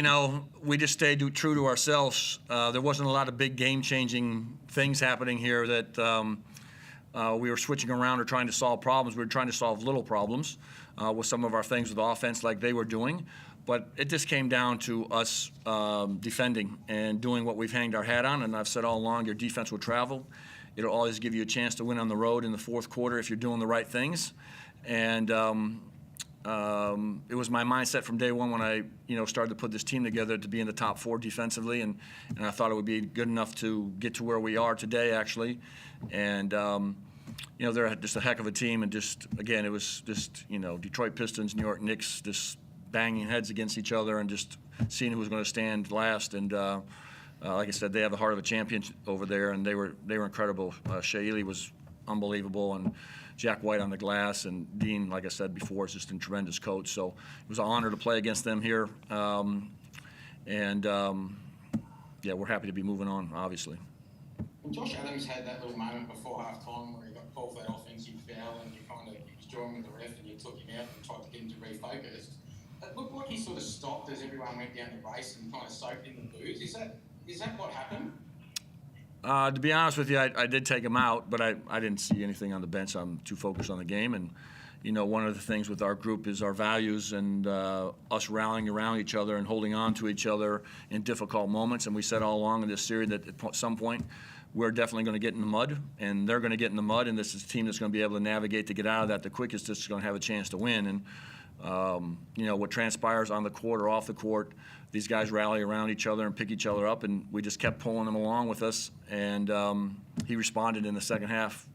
we just stayed true to ourselves. There wasn't a lot of big game-changing things happening here that we were switching around or trying to solve problems. We were trying to solve little problems with some of our things with offense like they were doing. But it just came down to us defending and doing what we've hanged our hat on. And I've said all along, your defense will travel. It'll always give you a chance to win on the road in the fourth quarter if you're doing the right things. And it was my mindset from day one when I, started to put this team together to be in the top 4 defensively, and I thought it would be good enough to get to where we are today, actually. And they're just a heck of a team, and just again, it was just Detroit Pistons, New York Knicks, just banging heads against each other and just seeing who was going to stand last. And like I said, they have the heart of a champion over there, and they were incredible. Shea Ely was unbelievable, and Jack White on the glass, and Dean, like I said before, is just a tremendous coach. So it was an honor to play against them here. Yeah, we're happy to be moving on, obviously. Josh Adams had that little moment before half-time where he got called for that offensive foul, and you kind of was joined with the ref and you took him out and tried to get him to refocus. It looked like he sort of stopped as everyone went down the race and kind of soaked in the booze. Is that what happened? To be honest with you, I did take him out, but I didn't see anything on the bench. I'm too focused on the game. And, one of the things with our group is our values and us rallying around each other and holding on to each other in difficult moments. And we said all along in this series that at some point we're definitely going to get in the mud, and they're going to get in the mud, and this is a team that's going to be able to navigate to get out of that the quickest that's going to have a chance to win. And, what transpires on the court or off the court, these guys rally around each other and pick each other up, and we just kept pulling them along with us. And he responded in the second half.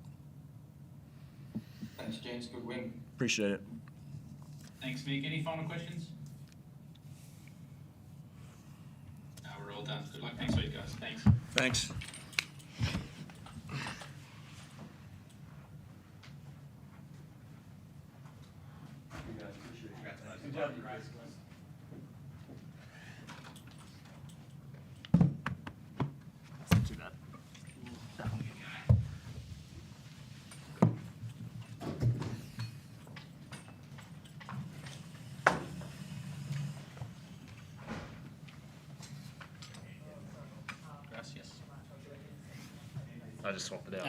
Thanks, gents. Good win. Appreciate it. Thanks, Mick. Any final questions? No, we're all done. Good luck next week, guys. Thanks. Thanks. Good job, guys. Gracias. I just swapped it out.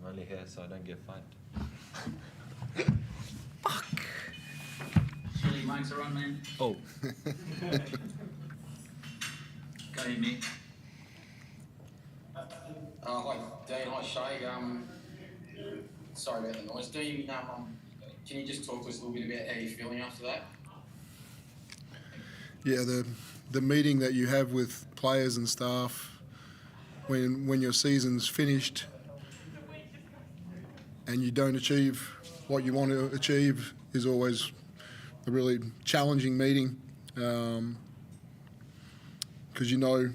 I'm only here so I don't get fined. Surely your mics are on, man. Oh. Go ahead, Mick. Hi, Dean. Hi, Shay. Sorry about the noise. Dean, can you just talk to us a little bit about how you're feeling after that? Yeah, the meeting that you have with players and staff when your season's finished and you don't achieve what you want to achieve is always a really challenging meeting because you know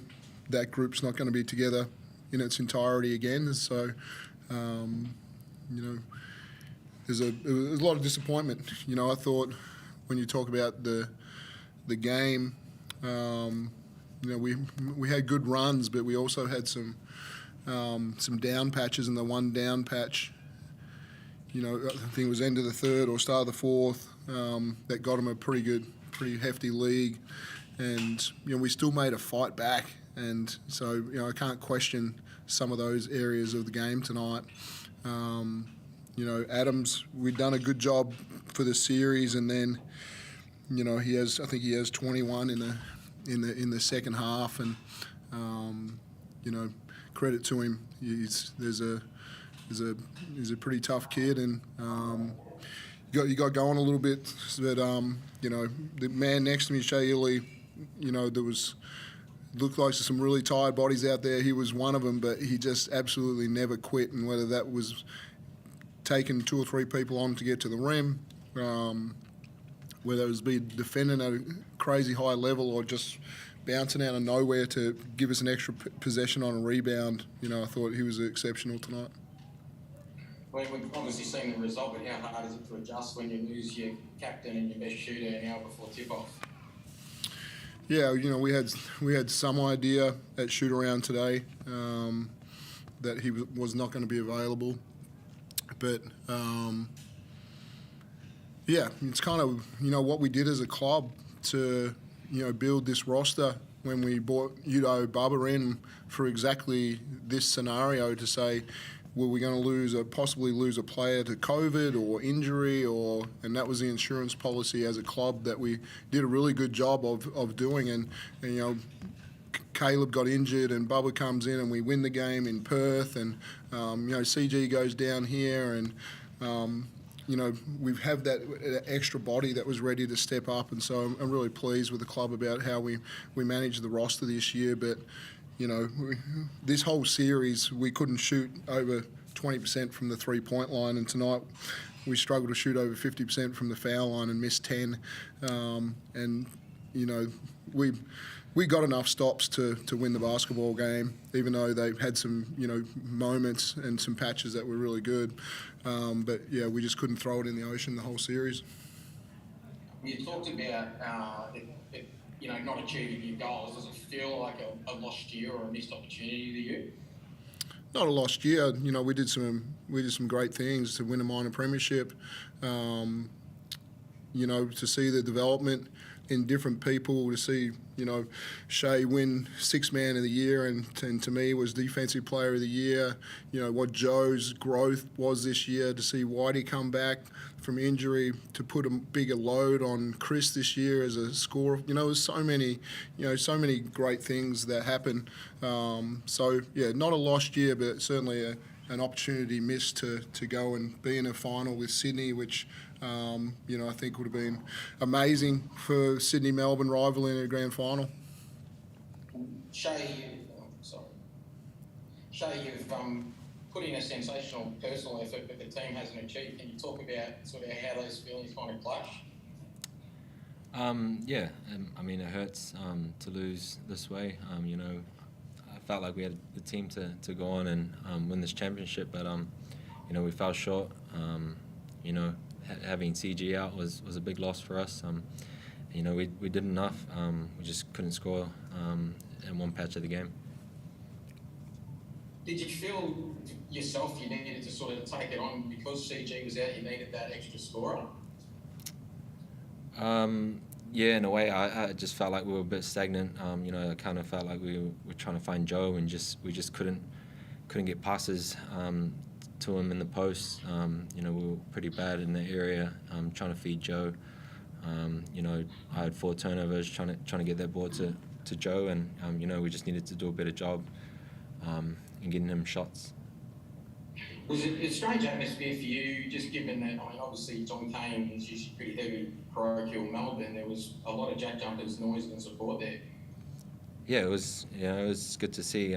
that group's not going to be together in its entirety again. So, there's a lot of disappointment. I thought when you talk about the game, we had good runs, but we also had some down patches, and the one down patch, I think it was end of the third or start of the fourth, that got them a pretty hefty lead, and we still made a fight back, and so I can't question some of those areas of the game tonight. Adams, we'd done a good job for the series, and then he has 21 in the second half, and credit to him. He's a pretty tough kid, and you got going a little bit. But the man next to me, Shea Ely, there looked like some really tired bodies out there. He was one of them, but he just absolutely never quit. And whether that was taking 2 or 3 people on to get to the rim, whether it was defending at a crazy high level or just bouncing out of nowhere to give us an extra possession on a rebound. I thought he was exceptional tonight. Well, we've obviously seen the result, but how hard is it to adjust when you lose your captain and your best shooter an hour before tip-off? Yeah, we had some idea at shoot-around today that he was not going to be available. But, it's kind of, what we did as a club to, build this roster when we brought Udo Bubba in for exactly this scenario to say, were we going to possibly lose a player to COVID or injury, and that was the insurance policy as a club that we did a really good job of doing. And Caleb got injured and Bubba comes in and we win the game in Perth, and CG goes down here, and we have that extra body that was ready to step up. And so I'm really pleased with the club about how we managed the roster this year. But this whole series, we couldn't shoot over 20% from the three-point line, and tonight we struggled to shoot over 50% from the foul line and missed 10. We got enough stops to win the basketball game, even though they had some moments and some patches that were really good. But we just couldn't throw it in the ocean the whole series. You talked about not achieving your goals. Does it feel like a lost year or a missed opportunity to you? Not a lost year. We did some great things to win a minor premiership. To see the development in different people, to see Shea win Sixth Man of the Year, and to me was Defensive Player of the Year. What Joe's growth was this year, to see Whitey come back from injury, to put a bigger load on Chris this year as a scorer. There's so many great things that happen. Not a lost year, but certainly an opportunity missed to go and be in a final with Sydney, which I think would have been amazing for Sydney-Melbourne rival in a grand final. Shea, you've put in a sensational personal effort, but the team hasn't achieved. Can you talk about sort of how those feelings kind of clash? It hurts to lose this way. I felt like we had the team to go on and win this championship, but we fell short. Having CG out was a big loss for us. We did enough. We just couldn't score in one patch of the game. Did you feel yourself you needed to sort of take it on because CG was out? You needed that extra scorer. In a way, I just felt like we were a bit stagnant. I kind of felt like we were trying to find Joe, and we just couldn't get passes to him in the post. We were pretty bad in the area, trying to feed Joe. I had 4 turnovers trying to get that ball to Joe, and we just needed to do a better job in getting him shots. Was it a strange atmosphere for you, just given that, obviously John Kane is usually pretty heavy parochial Melbourne. There was a lot of JackJumpers noise and support there. Yeah, it was good to see,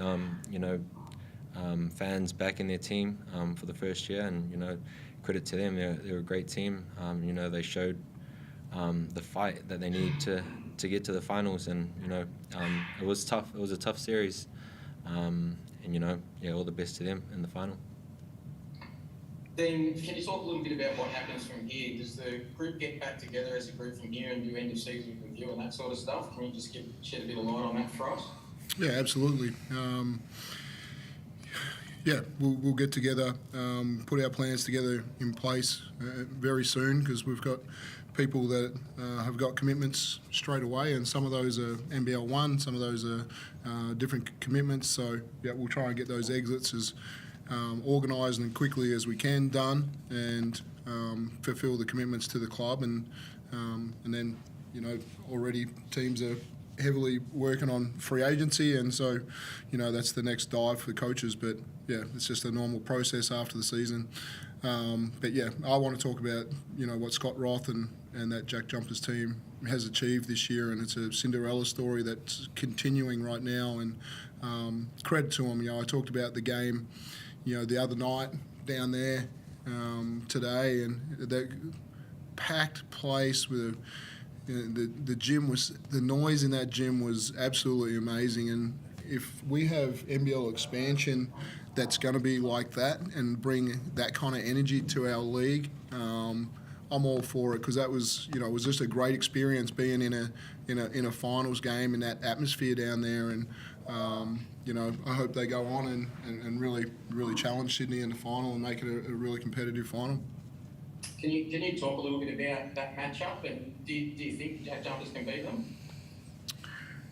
fans backing their team for the first year, and, credit to them. They're a great team. They showed the fight that they need to get to the finals, and, it was tough. It was a tough series, and, all the best to them in the final. Then can you talk a little bit about what happens from here? Does the group get back together as a group from here and do end of season review and that sort of stuff? Can you just shed a bit of light on that for us? Yeah, absolutely. We'll get together, put our plans together in place very soon, because we've got people that have got commitments straight away, and some of those are NBL1, some of those are different commitments. So we'll try and get those exits as organised and quickly as we can done, and fulfil the commitments to the club, and then already teams are heavily working on free agency, and so that's the next dive for coaches. But it's just a normal process after the season. I want to talk about what Scott Roth and that JackJumpers team has achieved this year, and it's a Cinderella story that's continuing right now, and credit to them. I talked about the game the other night down there today, and that packed place with the gym was, the noise in that gym was absolutely amazing. And if we have NBL expansion that's going to be like that and bring that kind of energy to our league, I'm all for it, because that was, it was just a great experience being in a finals game in that atmosphere down there. And I hope they go on and really challenge Sydney in the final and make it a really competitive final. Can you talk a little bit about that matchup, and do you think JackJumpers can beat them?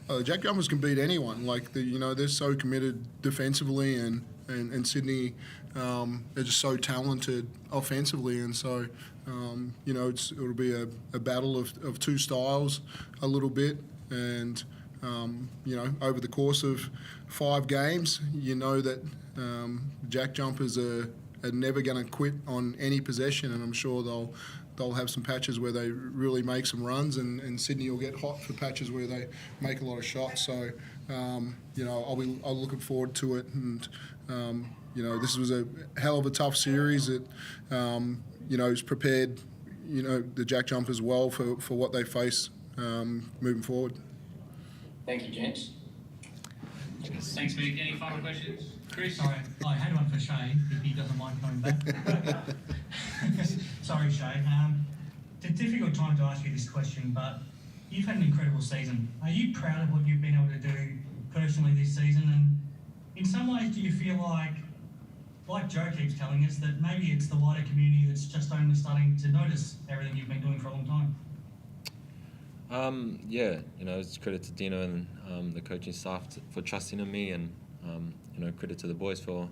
JackJumpers can beat anyone. They're so committed defensively, and Sydney are just so talented offensively, and so it'll be a battle of two styles a little bit, and over the course of 5 games, that JackJumpers are never going to quit on any possession, and I'm sure they'll have some patches where they really make some runs, and Sydney will get hot for patches where they make a lot of shots. So I'll looking forward to it, and this was a hell of a tough series that has prepared the JackJumpers well for what they face moving forward. Thank you, gents. Thanks, Mick. Any final questions? Chris? Sorry, I had one for Shay, if he doesn't mind coming back. Sorry, Shay. It's a difficult time to ask you this question, but you've had an incredible season. Are you proud of what you've been able to do personally this season? And in some ways, do you feel like Joe keeps telling us, that maybe it's the wider community that's just only starting to notice everything you've been doing for a long time? It's credit to Dino and the coaching staff for trusting in me, and credit to the boys for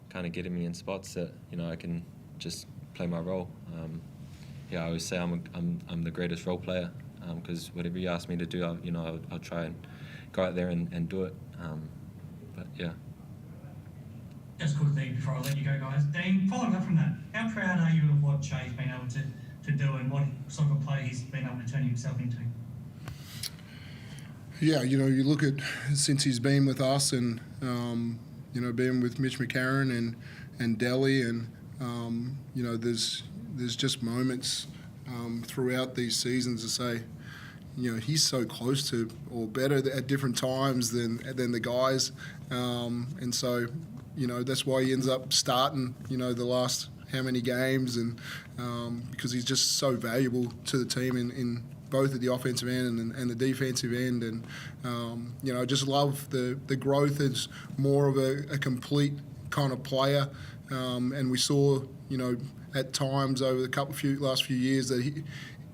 kind of getting me in spots that I can just play my role. I always say I'm the greatest role player, because whatever you ask me to do, I'll try and go out there and do it. Just quickly before I let you go, guys. Dean, following up from that, how proud are you of what Shay's been able to do, and what sort of a player he's been able to turn himself into? Yeah, you look at since he's been with us, and being with Mitch McCarron and Delhi, and there's just moments throughout these seasons to say, he's so close to or better at different times than the guys, and so that's why he ends up starting the last how many games, and because he's just so valuable to the team in both at the offensive end and the defensive end, and I just love the growth as more of a complete kind of player, and we saw at times over the last few years that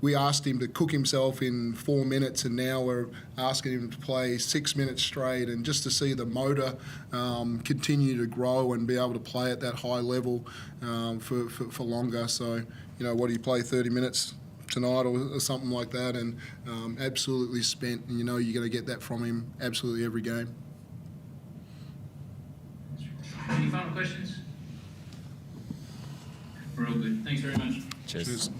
we asked him to cook himself in 4 minutes, and now we're asking him to play 6 minutes straight, and just to see the motor continue to grow and be able to play at that high level for longer. So what do you play 30 minutes tonight or something like that, and absolutely spent, and you're going to get that from him absolutely every game. Any final questions? We're all good. Thanks very much. Cheers.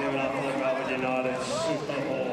Give it up for the Melbourne United Super Bowl.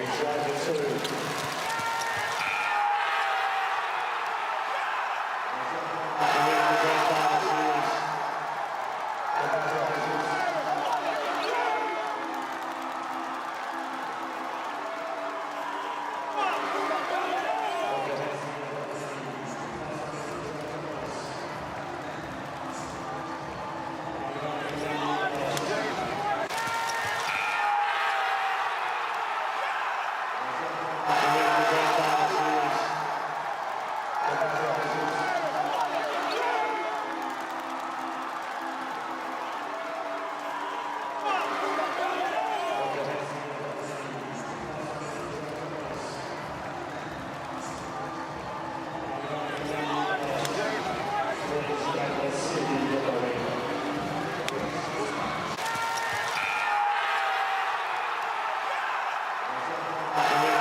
Thank you.